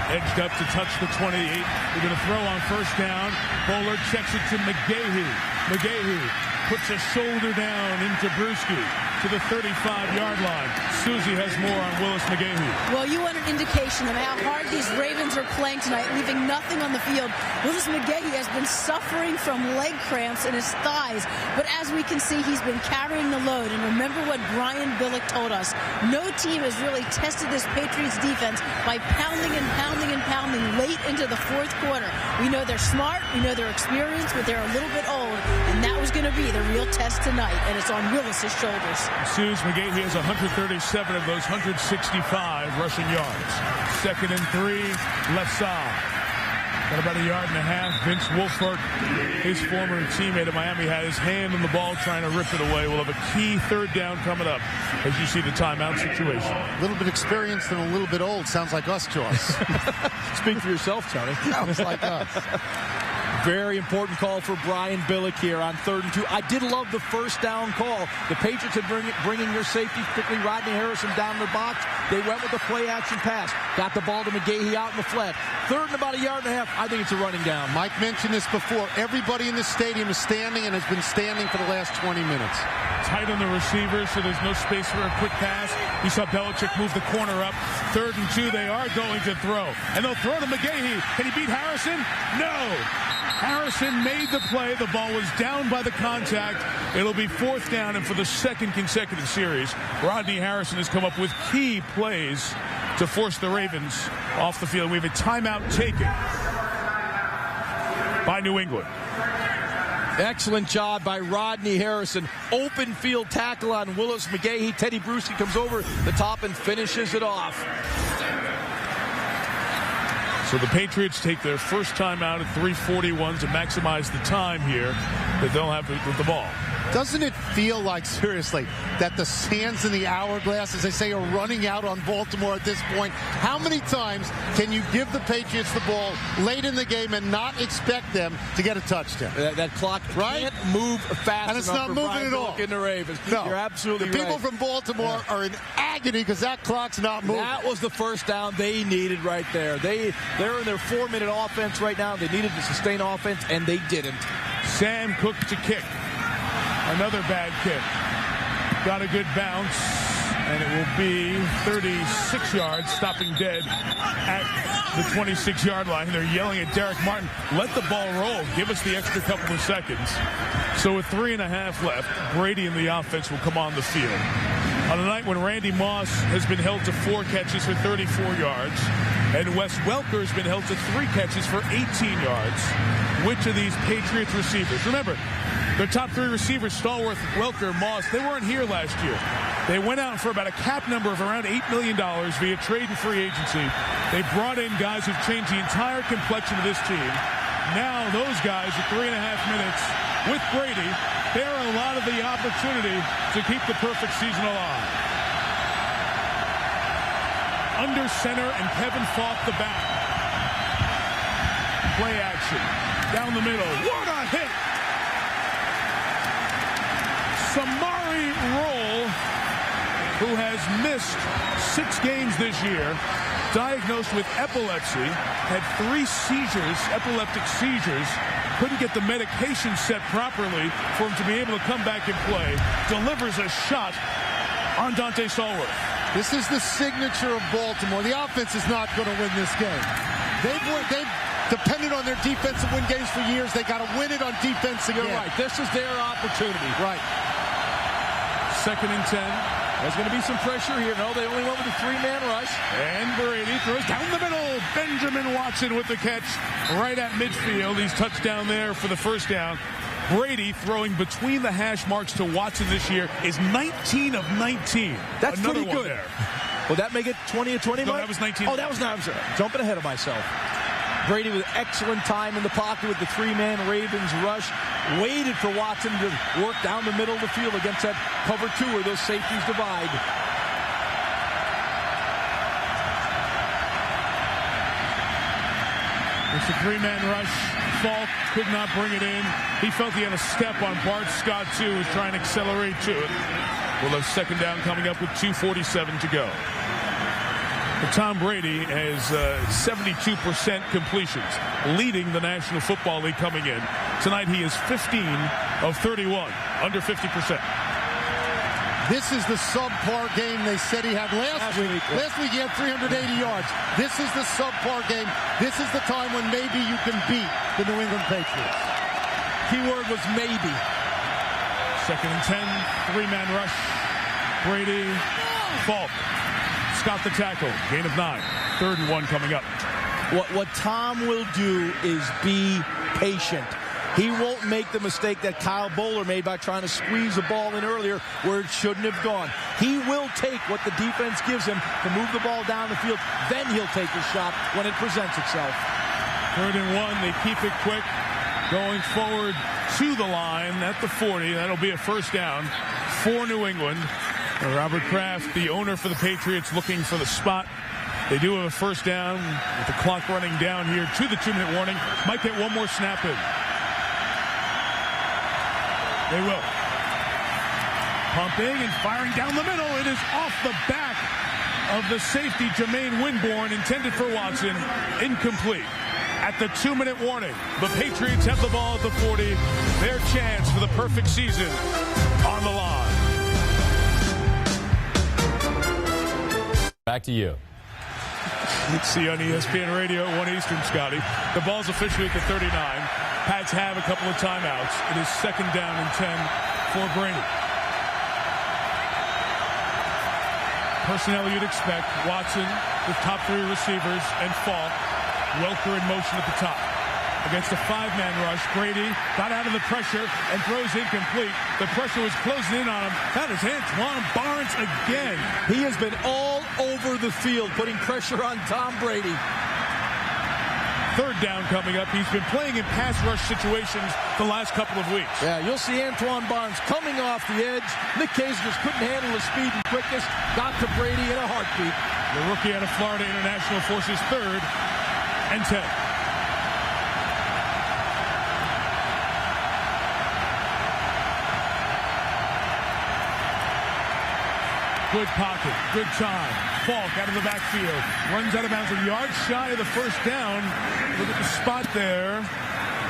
Edged up to touch the 28. They're going to throw on 1st down. Bowler checks it to McGahee. McGahee puts a shoulder down into Brewski to the 35-yard line. Susie has more on Willis McGahee. Well, you want an indication of how hard these Ravens are playing tonight, leaving nothing on the field. Willis McGahee has been suffering from leg cramps in his thighs, but as we can see, he's been carrying the load. And remember what Brian Billick told us. No team has really tested this Patriots defense by pounding and pounding and pounding late into the 4th quarter. We know they're smart, we know they're experienced, but they're a little bit old, and that was going to be the real test tonight, and it's on Willis's shoulders. Suze McGahee has 137 of those 165 rushing yards. 2nd and 3, left side. Got about 1.5 yards. Vince Wilfork, his former teammate at Miami, had his hand on the ball trying to rip it away. We'll have a key 3rd down coming up as you see the timeout situation. A little bit experienced and a little bit old. Sounds like us, Jaws. Speak for yourself, Tony. Sounds like us. Very important call for Brian Billick here on 3rd and 2. I did love the 1st down call. The Patriots are bringing their safeties, particularly Rodney Harrison, down the box. They went with the play-action pass. Got the ball to McGahee out in the flat. 3rd and about 1.5 yards. I think it's a running down. Mike mentioned this before. Everybody in the stadium is standing and has been standing for the last 20 minutes. Tight on the receivers, so there's no space for a quick pass. You saw Belichick move the corner up. 3rd and 2, they are going to throw. And they'll throw to McGahee. Can he beat Harrison? No. Harrison made the play. The ball was down by the contact. It'll be 4th down, and for the 2nd consecutive series, Rodney Harrison has come up with key plays to force the Ravens off the field. We have a timeout taken by New England. Excellent job by Rodney Harrison. Open field tackle on Willis McGahee. Teddy Bruschi comes over the top and finishes it off. So the Patriots take their first time out at 3:41 to maximize the time here that they'll have with the ball. Doesn't it feel like, seriously, that the sands in the hourglass, as they say, are running out on Baltimore at this point? How many times can you give the Patriots the ball late in the game and not expect them to get a touchdown? That clock can't move fast and it's enough not for moving Brian at all. Billick and the Ravens. No. You're absolutely the right. people from Baltimore are in agony because that clock's not moving. That was the 1st down they needed right there. They're in their 4-minute offense right now. They needed to sustain offense, and they didn't. Sam Cook to kick. Another bad kick. Got a good bounce, and it will be 36 yards, stopping dead at the 26-yard line. They're yelling at Derek Martin, let the ball roll. Give us the extra couple of seconds. So with 3.5 left, Brady and the offense will come on the field. On a night when Randy Moss has been held to 4 catches for 34 yards, and Wes Welker has been held to 3 catches for 18 yards, which of these Patriots receivers? Remember, their top 3 receivers, Stallworth, Welker, Moss, they weren't here last year. They went out for about a cap number of around $8 million via trade and free agency. They brought in guys who've changed the entire complexion of this team. Now those guys at 3.5 minutes with Brady bear a lot of the opportunity to keep the perfect season alive. Under center, and Kevin fought the back. Play action. Down the middle. What a hit! Samari Roll, who has missed 6 games this year, diagnosed with epilepsy, had 3 seizures, epileptic seizures, couldn't get the medication set properly for him to be able to come back and play, delivers a shot on Dante Stallworth. This is the signature of Baltimore. The offense is not going to win this game. They've depended on their defense to win games for years. They got to win it on defense again. You're right. This is their opportunity. Right. 2nd and 10. There's going to be some pressure here. No, they only went with a 3-man rush. And Brady throws down the middle. Benjamin Watson with the catch right at midfield. He's touchdown there for the first down. Brady throwing between the hash marks to Watson this year is 19 of 19. That's another pretty good. There. Will that make it 20 of 20? No, that was 19. Oh, that was 9. I'm sorry. Jumping ahead of myself. Brady with excellent time in the pocket with the 3-man Ravens rush. Waited for Watson to work down the middle of the field against that cover 2 where those safeties divide. It's a 3-man rush. Falk could not bring it in. He felt he had a step on Bart Scott, too, who's trying to accelerate to it. Well, a 2nd down coming up with 2:47 to go. But Tom Brady has 72% completions, leading the National Football League coming in. Tonight he is 15 of 31, under 50%. This is the subpar game they said he had last week. Last week he had 380 yards. This is the subpar game. This is the time when maybe you can beat the New England Patriots. Keyword was maybe. 2nd and 10, 3-man rush. Brady, Falk. Scott the tackle, gain of 9. 3rd and 1 coming up. What Tom will do is be patient. He won't make the mistake that Kyle Bowler made by trying to squeeze the ball in earlier where it shouldn't have gone. He will take what the defense gives him to move the ball down the field. Then he'll take his shot when it presents itself. 3rd and 1, they keep it quick. Going forward to the line at the 40. That'll be a first down for New England. Robert Kraft, the owner for the Patriots, looking for the spot. They do have a first down with the clock running down here to the 2-minute warning. Might get one more snap in. They will. Pumping and firing down the middle. It is off the back of the safety, Jermaine Winborn, intended for Watson. Incomplete. At the 2-minute warning, the Patriots have the ball at the 40. Their chance for the perfect season on the line. Back to you. See on ESPN Radio at 1 Eastern, Scotty. The ball's officially at the 39. Pats have a couple of timeouts. It is 2nd down and 10 for Brady. Personnel you'd expect. Watson with top 3 receivers and Falk. Welker in motion at the top. Against a 5-man rush, Brady got out of the pressure and throws incomplete. The pressure was closing in on him. That is Antoine Barnes again. He has been all over the field, putting pressure on Tom Brady. 3rd down coming up. He's been playing in pass rush situations the last couple of weeks. Yeah, you'll see Antoine Barnes coming off the edge. Nick Case just couldn't handle his speed and quickness. Got to Brady in a heartbeat. The rookie out of Florida International Forces, 3rd and 10. Good pocket, good time. Falk out of the backfield. Runs out of bounds a yard shy of the first down. Look at the spot there.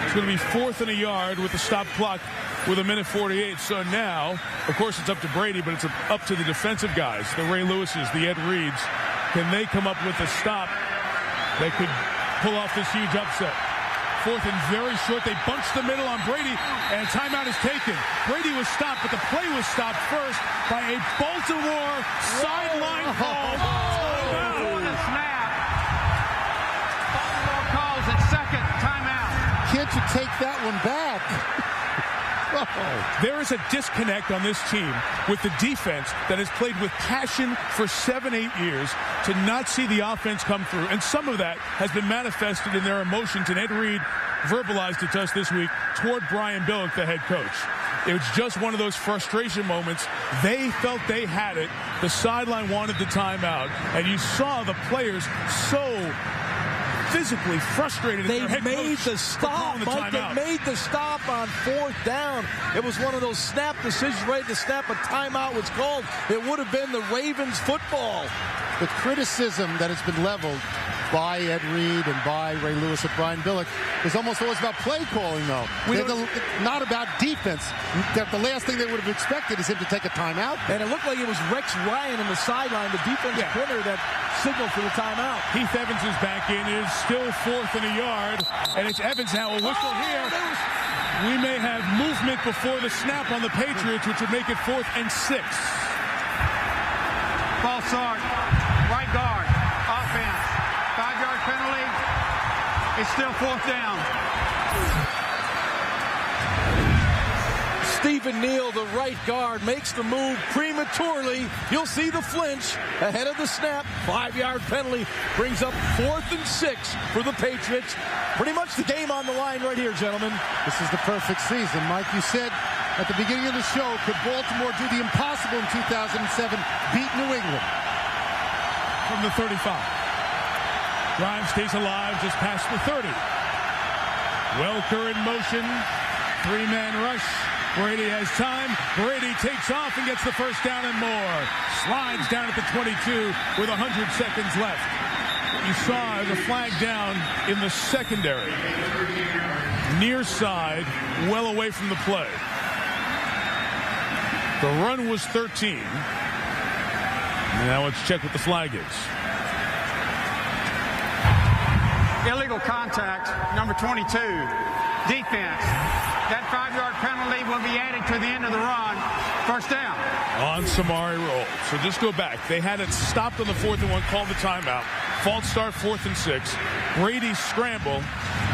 It's going to be 4th and a yard with the stop clock with 1:48. So now, of course, it's up to Brady, but it's up to the defensive guys, the Ray Lewises, the Ed Reeds. Can they come up with a stop that could pull off this huge upset? 4th and very short. They bunch the middle on Brady, and a timeout is taken. Brady was stopped, but the play was stopped first by a Baltimore sideline call. Before the snap, Baltimore calls it 2nd timeout. Can't you take that one back? There is a disconnect on this team with the defense that has played with passion for 7-8 years to not see the offense come through. And some of that has been manifested in their emotions. And Ed Reed verbalized it to us this week toward Brian Billick, the head coach. It was just one of those frustration moments. They felt they had it. The sideline wanted the timeout. And you saw the players so physically frustrated. They made the stop, Mike. They made the stop on 4th down. It was one of those snap decisions, ready to snap. A timeout was called. It would have been the Ravens football. The criticism that has been leveled by Ed Reed and by Ray Lewis and Brian Billick is almost always about play calling, though. Not about defense. The last thing they would have expected is him to take a timeout. And it looked like it was Rex Ryan on the sideline, the defensive coordinator, that signaled for the timeout. Heath Evans is back in. It is still 4th and a yard. And it's Evans now. A whistle here. We may have movement before the snap on the Patriots, which would make it 4th and 6. False start. Right guard. Offense. 5-yard penalty. It's still 4th down. Stephen Neal, the right guard, makes the move prematurely. You'll see the flinch ahead of the snap. 5-yard penalty brings up 4th and 6 for the Patriots. Pretty much the game on the line right here, gentlemen. This is the perfect season. Mike, you said at the beginning of the show, could Baltimore do the impossible in 2007, beat New England? From the 35. Drive stays alive just past the 30. Welker in motion. 3-man rush. Brady has time. Brady takes off and gets the first down and more. Slides down at the 22 with 100 seconds left. You saw the flag down in the secondary. Near side, well away from the play. The run was 13. Now let's check what the flag is. Illegal contact, number 22. Defense. That 5-yard penalty will be added to the end of the run. First down. On Samari roll. So just go back. They had it stopped on the 4th and 1, called the timeout. False start, 4th and 6. Brady scramble.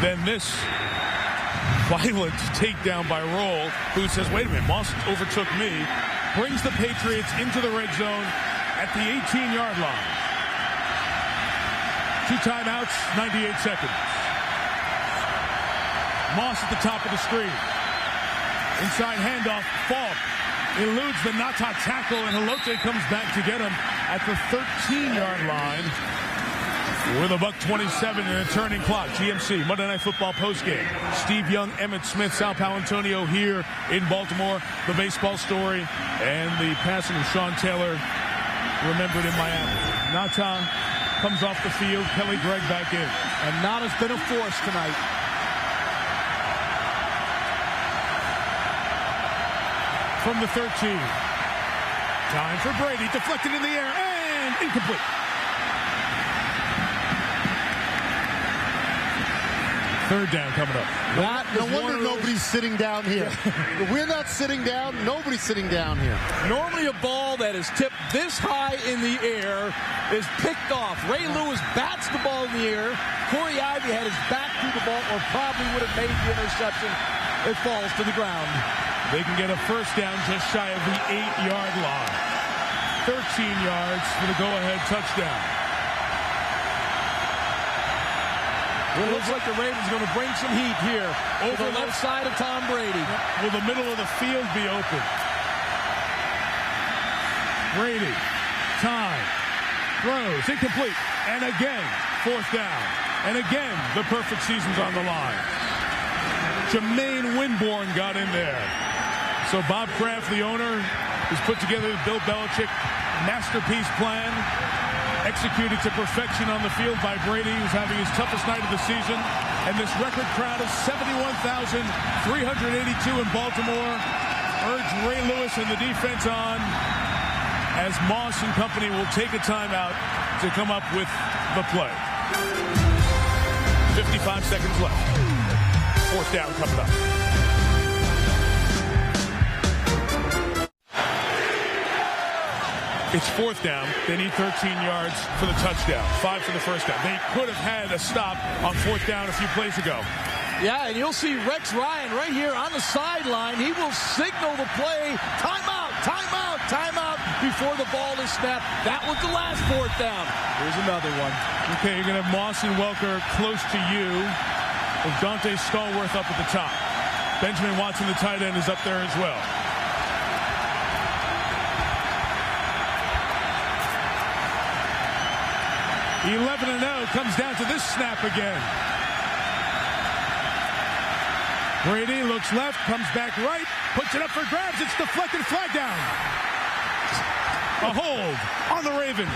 Then this violent takedown by Roll, who says, wait a minute, Moss overtook me. Brings the Patriots into the red zone at the 18-yard line. 2 timeouts, 98 seconds. Moss at the top of the screen. Inside handoff, Falk eludes the Nata tackle, and Haloti comes back to get him at the 13-yard line with $1:27 and a turning clock. GMC, Monday Night Football postgame. Steve Young, Emmitt Smith, Sal Paolantonio here in Baltimore. The baseball story and the passing of Sean Taylor remembered in Miami. Nata comes off the field. Kelly Gregg back in. And Nata's been a force tonight. From the 13. Time for Brady. Deflected in the air and incomplete. Third down coming up. No wonder nobody's sitting down here. We're not sitting down. Nobody's sitting down here. Normally a ball that is tipped this high in the air is picked off. Ray Lewis bats the ball in the air. Corey Ivy had his back to the ball or probably would have made the interception. It falls to the ground. They can get a first down just shy of the 8-yard line. 13 yards for the go-ahead touchdown. It looks like the Ravens are going to bring some heat here over the left side of Tom Brady. Will the middle of the field be open? Brady, time, throws, incomplete, and again, 4th down. And again, the perfect season's on the line. Jermaine Winborn got in there. So Bob Kraft, the owner, has put together the Bill Belichick masterpiece plan, executed to perfection on the field by Brady, who's having his toughest night of the season. And this record crowd of 71,382 in Baltimore urge Ray Lewis and the defense on as Moss and company will take a timeout to come up with the play. 55 seconds left. 4th down coming up. It's 4th down. They need 13 yards for the touchdown. 5 for the first down. They could have had a stop on 4th down a few plays ago. Yeah, and you'll see Rex Ryan right here on the sideline. He will signal the play. Timeout, timeout, timeout before the ball is snapped. That was the last 4th down. Here's another one. Okay, you're going to have Moss and Welker close to you with Dante Stallworth up at the top. Benjamin Watson, the tight end, is up there as well. 11-0 comes down to this snap again. Brady looks left, comes back right, puts it up for grabs. It's deflected, flag down. A hold on the Ravens.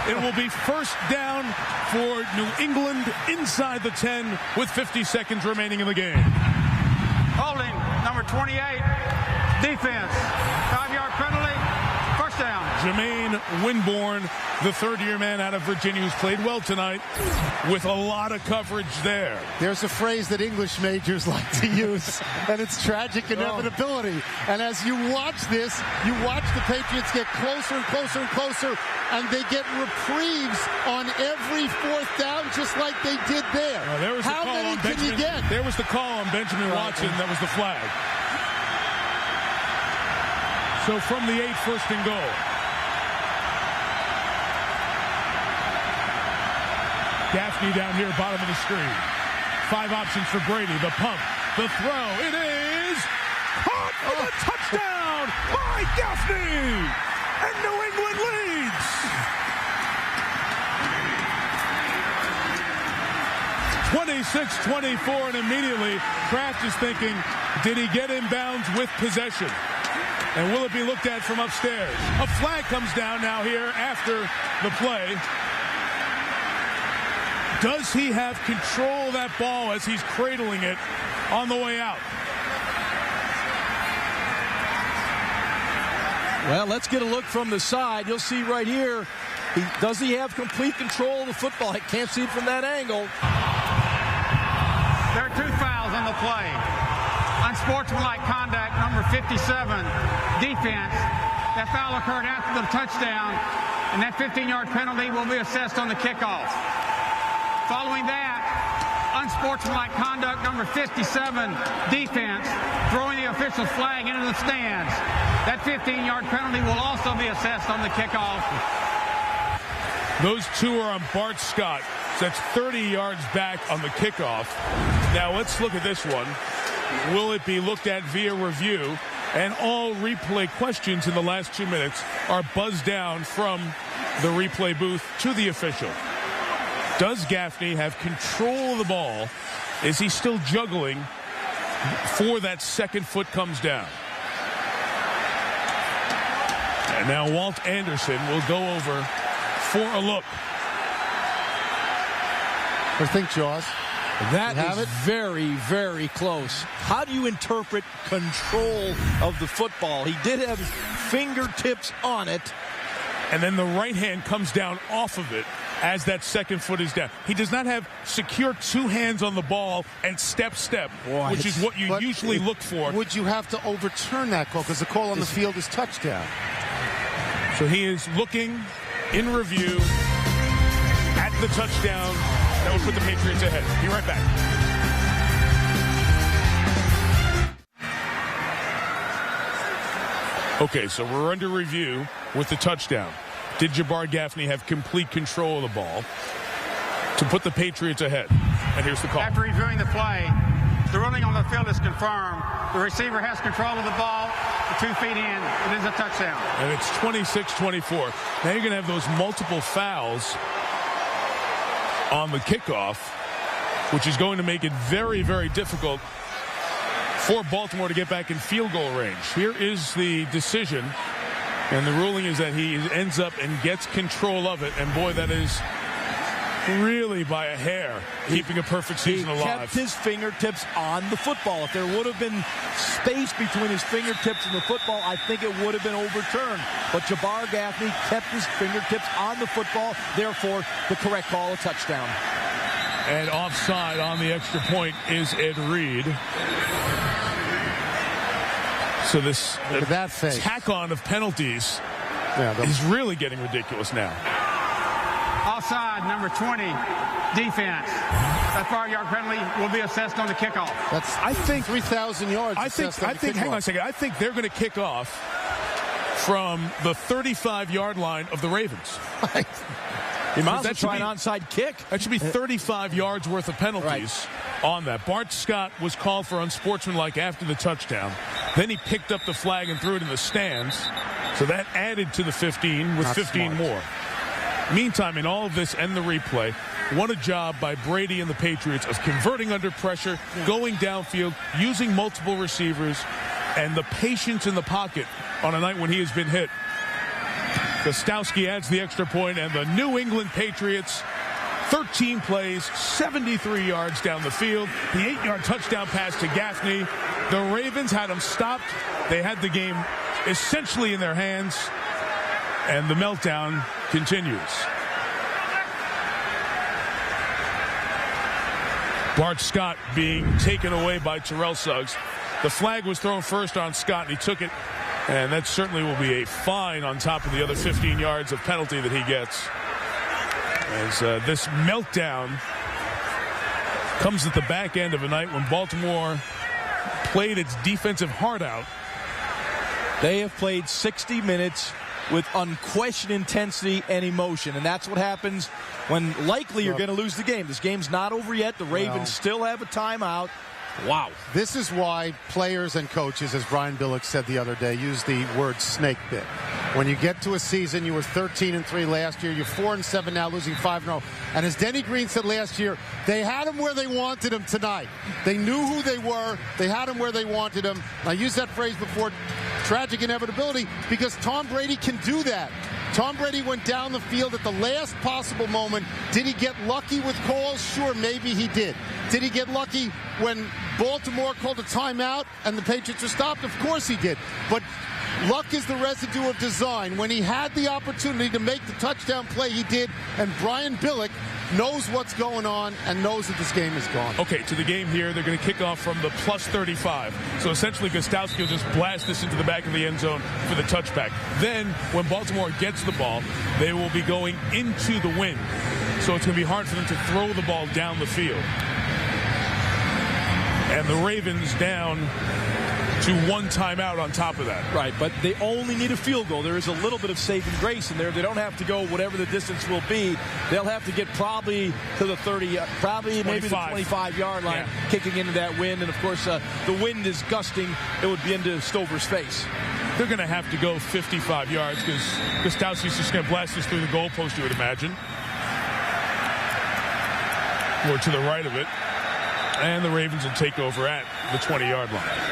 It will be first down for New England inside the 10 with 50 seconds remaining in the game. Holding, number 28, defense. 5-yard penalty, first down. Jermaine Winborn, the third-year man out of Virginia, who's played well tonight with a lot of coverage there. There's a phrase that English majors like to use, and it's tragic inevitability. And as you watch this, you watch the Patriots get closer and closer and closer, and they get reprieves on every fourth down, just like they did there. There was the How call many on can Benjamin, you get? There was the call on Benjamin Watson. That was the flag. So from the 8, first and goal. Gaffney down here, bottom of the screen. 5 options for Brady. The pump, the throw. It is caught for the touchdown by Gaffney. And New England leads. 26-24, and immediately Kraft is thinking, did he get inbounds with possession? And will it be looked at from upstairs? A flag comes down now here after the play. Does he have control of that ball as he's cradling it on the way out? Well, let's get a look from the side. You'll see right here, does he have complete control of the football? I can't see it from that angle. There are 2 fouls on the play. Unsportsmanlike conduct, number 57, defense. That foul occurred after the touchdown, and that 15-yard penalty will be assessed on the kickoff. Following that, unsportsmanlike conduct, number 57, defense, throwing the official's flag into the stands. That 15-yard penalty will also be assessed on the kickoff. Those 2 are on Bart Scott. So that's 30 yards back on the kickoff. Now let's look at this one. Will it be looked at via review? And all replay questions in the last 2 minutes are buzzed down from the replay booth to the official. Does Gaffney have control of the ball? Is he still juggling before that second foot comes down? And now Walt Anderson will go over for a look. What do you think, Jaws? That is very, very close. How do you interpret control of the football? He did have his fingertips on it. And then the right hand comes down off of it as that second foot is down. He does not have secure 2 hands on the ball and step, which is what you usually look for. Would you have to overturn that call? Because the call on the field is touchdown. So he is looking in review at the touchdown. That will put the Patriots ahead. Be right back. Okay, so we're under review with the touchdown. Did Jabbar Gaffney have complete control of the ball to put the Patriots ahead? And here's the call. After reviewing the play, the ruling on the field is confirmed. The receiver has control of the ball. The 2 feet in, it is a touchdown. And it's 26-24. Now you're going to have those multiple fouls on the kickoff, which is going to make it very, very difficult for Baltimore to get back in field goal range. Here is the decision, and the ruling is that he ends up and gets control of it. And boy, that is really by a hair keeping a perfect season alive. He kept his fingertips on the football. If there would have been space between his fingertips and the football, I think it would have been overturned. But Jabbar Gaffney kept his fingertips on the football, therefore the correct call, a touchdown. And offside on the extra point is Ed Reed. So this tack-on of penalties is really getting ridiculous now. Offside, number 20, defense. That 5-yard penalty will be assessed on the kickoff. That's, I think, 3,000 yards. I think hang on a second. I think they're going to kick off from the 35-yard line of the Ravens. You might as well try an onside kick. That should be 35 yards worth of penalties on that. Bart Scott was called for unsportsmanlike after the touchdown. Then he picked up the flag and threw it in the stands. So that added to the 15 with 15 more. Meantime, in all of this and the replay, what a job by Brady and the Patriots of converting under pressure, going downfield, using multiple receivers, and the patience in the pocket on a night when he has been hit. Gostowski adds the extra point, and the New England Patriots, 13 plays, 73 yards down the field, the 8-yard touchdown pass to Gaffney. The Ravens had them stopped. They had the game essentially in their hands, and the meltdown continues. Bart Scott being taken away by Terrell Suggs. The flag was thrown first on Scott, and he took it, and that certainly will be a fine on top of the other 15 yards of penalty that he gets. As this meltdown comes at the back end of a night when Baltimore played its defensive heart out. They have played 60 minutes with unquestioned intensity and emotion, and that's what happens when likely you're going to lose the game. This game's not over yet. The Ravens still have a timeout. Wow. This is why players and coaches, as Brian Billick said the other day, use the word snake bit. When you get to a season, you were 13-3 last year. You're 4-7 now, losing 5-0. And as Denny Green said last year, they had him where they wanted him tonight. They knew who they were. They had him where they wanted him. I used that phrase before, tragic inevitability, because Tom Brady can do that. Tom Brady went down the field at the last possible moment. Did he get lucky with calls? Sure, maybe he did. Did he get lucky when Baltimore called a timeout and the Patriots were stopped? Of course he did. But luck is the residue of design. When he had the opportunity to make the touchdown play, he did. And Brian Billick knows what's going on and knows that this game is gone. Okay, to the game here, they're going to kick off from the plus 35. So essentially, Gostowski will just blast this into the back of the end zone for the touchback. Then, when Baltimore gets the ball, they will be going into the wind. So it's going to be hard for them to throw the ball down the field. And the Ravens down to one timeout on top of that. Right, but they only need a field goal. There is a little bit of saving grace in there. They don't have to go whatever the distance will be. They'll have to get probably to the 30, probably 25. Maybe the 25-yard line, kicking into that wind. And, of course, the wind is gusting. It would be into Stover's face. They're going to have to go 55 yards because Gostowski's just going to blast this through the goalpost, you would imagine. Or to the right of it. And the Ravens will take over at the 20-yard line.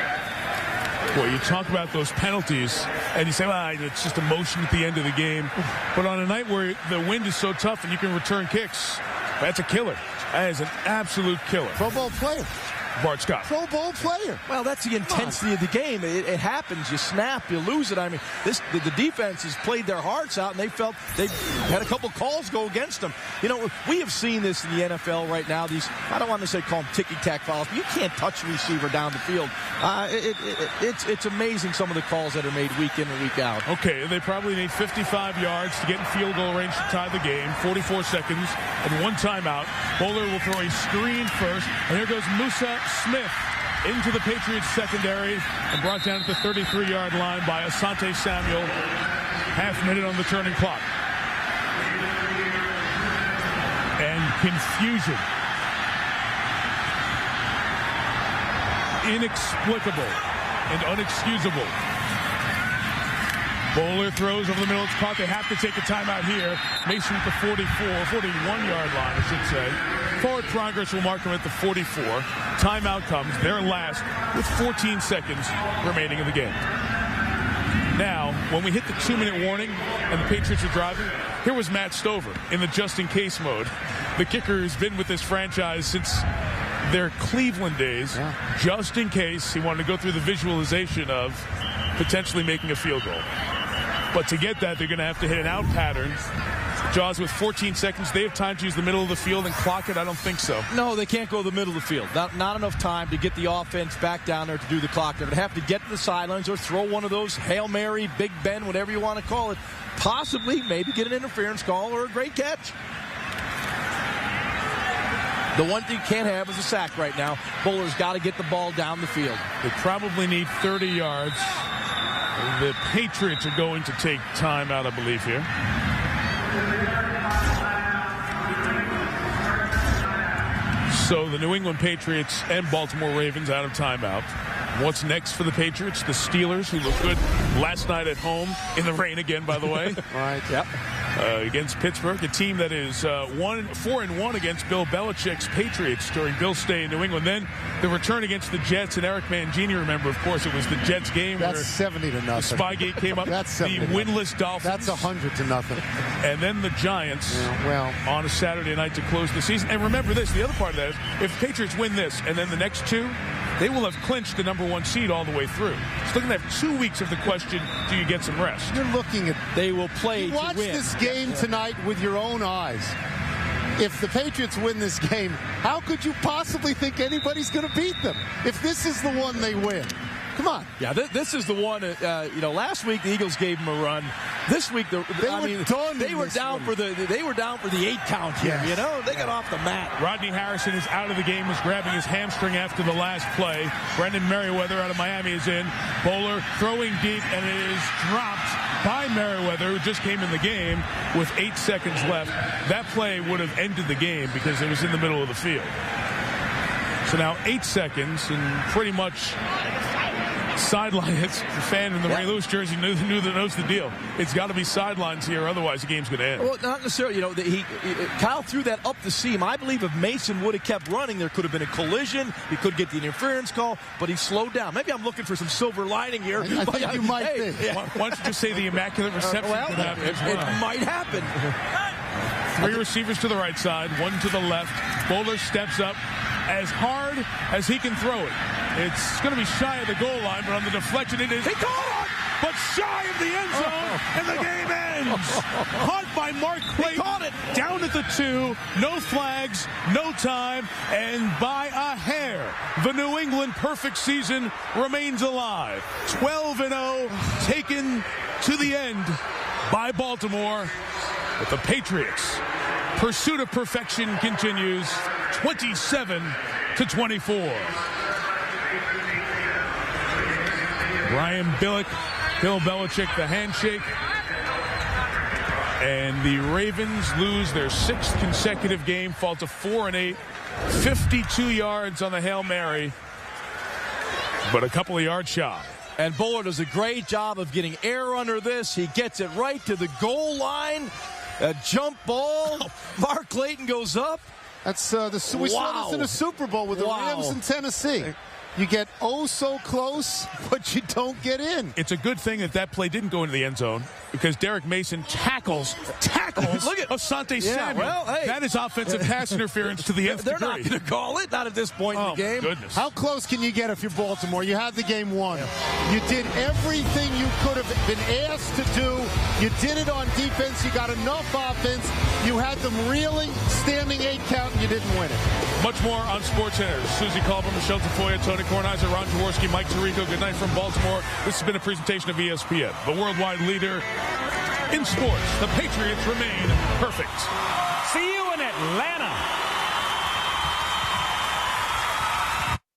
Boy, you talk about those penalties, and you say, well, it's just emotion at the end of the game. But on a night where the wind is so tough and you can return kicks, that's a killer. That is an absolute killer. Pro Bowl player. Bart Scott. Pro Bowl player. Well, that's the intensity of the game. It happens. You snap, you lose it. I mean, the defense has played their hearts out, and they felt they had a couple calls go against them. You know, we have seen this in the NFL right now. These, I don't want to say call them ticky-tack fouls, but you can't touch a receiver down the field. It's amazing some of the calls that are made week in and week out. Okay, they probably need 55 yards to get in field goal range to tie the game. 44 seconds and one timeout. Bowler will throw a screen first, and here goes Musa Smith into the Patriots secondary and brought down at the 33-yard line by Asante Samuel. Half minute on the turning clock. And confusion. Inexplicable and unexcusable. Bowler throws over the middle. It's caught. They have to take a timeout here. Mason at the 41-yard line, I should say. Forward progress will mark him at the 44. Timeout comes. They're last with 14 seconds remaining in the game. Now, when we hit the 2-minute warning and the Patriots are driving, here was Matt Stover in the just-in-case mode. The kicker has been with this franchise since their Cleveland days. Yeah. Just in case he wanted to go through the visualization of potentially making a field goal. But to get that, they're going to have to hit an out pattern. Jaws with 14 seconds. They have time to use the middle of the field and clock it? I don't think so. No, they can't go to the middle of the field. Not enough time to get the offense back down there to do the clock. They're going to have to get to the sidelines or throw one of those Hail Mary, Big Ben, whatever you want to call it. Possibly, maybe get an interference call or a great catch. The one thing you can't have is a sack right now. Bowler's got to get the ball down the field. They probably need 30 yards. The Patriots are going to take time out, I believe, here. So the New England Patriots and Baltimore Ravens out of timeout. What's next for the Patriots? The Steelers, who looked good last night at home in the rain again, by the way. Right. Yep. against Pittsburgh, a team that is 4-1 against Bill Belichick's Patriots during Bill's stay in New England. Then the return against the Jets and Eric Mangini. Remember, of course, it was the Jets game. That's where 70-0. The Spygate came up. That's the winless Dolphins. That's 100-0. And then the Giants on a Saturday night to close the season. And remember this, the other part of that is if the Patriots win this and then the next two, they will have clinched the number 1 seed all the way through. So they're going to have 2 weeks of the question, do you get some rest? You're looking at... They will play to watch win. This game tonight with your own eyes. If the Patriots win this game, how could you possibly think anybody's going to beat them if this is the one they win? Come on. Yeah, this is the one. Last week the Eagles gave them a run. This week they were down for the 8 count here. Yes. You know, they got off the mat. Rodney Harrison is out of the game, was grabbing his hamstring after the last play. Brendan Merriweather out of Miami is in. Bowler throwing deep, and it is dropped by Merriweather, who just came in the game with 8 seconds left. That play would have ended the game because it was in the middle of the field. So now 8 seconds, and pretty much sideline. It's the fan in the Ray Lewis jersey knows the deal. It's got to be sidelines here, otherwise the game's going to end. Well, not necessarily. Kyle threw that up the seam. I believe if Mason would have kept running, there could have been a collision. He could get the interference call, but he slowed down. Maybe I'm looking for some silver lining here. I think you might be. Yeah. Why don't you just say the immaculate reception could happen as well? It might happen. 3 receivers to the right side, 1 to the left. Bowler steps up as hard as he can throw it. It's going to be shy of the goal line, but on the deflection it is. He caught it! But shy of the end zone, and the game ends. Caught by Mark Clayton. He caught it. Down at the 2, no flags, no time, and by a hair, the New England perfect season remains alive. 12-0, taken to the end by Baltimore. But the Patriots' pursuit of perfection continues, 27-24. Brian Billick, Bill Belichick, the handshake. And the Ravens lose their 6th consecutive game, fall to 4-8, 52 yards on the Hail Mary, but a couple of yards shy. And Bowler does a great job of getting air under this. He gets it right to the goal line. A jump ball. Mark Clayton goes up. That's we saw this in the Super Bowl with the Rams in Tennessee. You get so close, but you don't get in. It's a good thing that play didn't go into the end zone because Derek Mason tackles Look at Asante Samuel. Well, hey. That is offensive pass interference to the nth degree. They're not going to call it, not at this point in the game. Goodness. How close can you get if you're Baltimore? You had the game won. You did everything you could have been asked to do. You did it on defense. You got enough offense. You had them reeling, standing 8 count, and you didn't win it. Much more on SportsCenter. Susie Colbert, Michelle Tafoya, Tony Kornheiser, Ron Jaworski, Mike Tirico. Good night from Baltimore. This has been a presentation of ESPN, the worldwide leader in sports. The Patriots remain perfect. See you in Atlanta.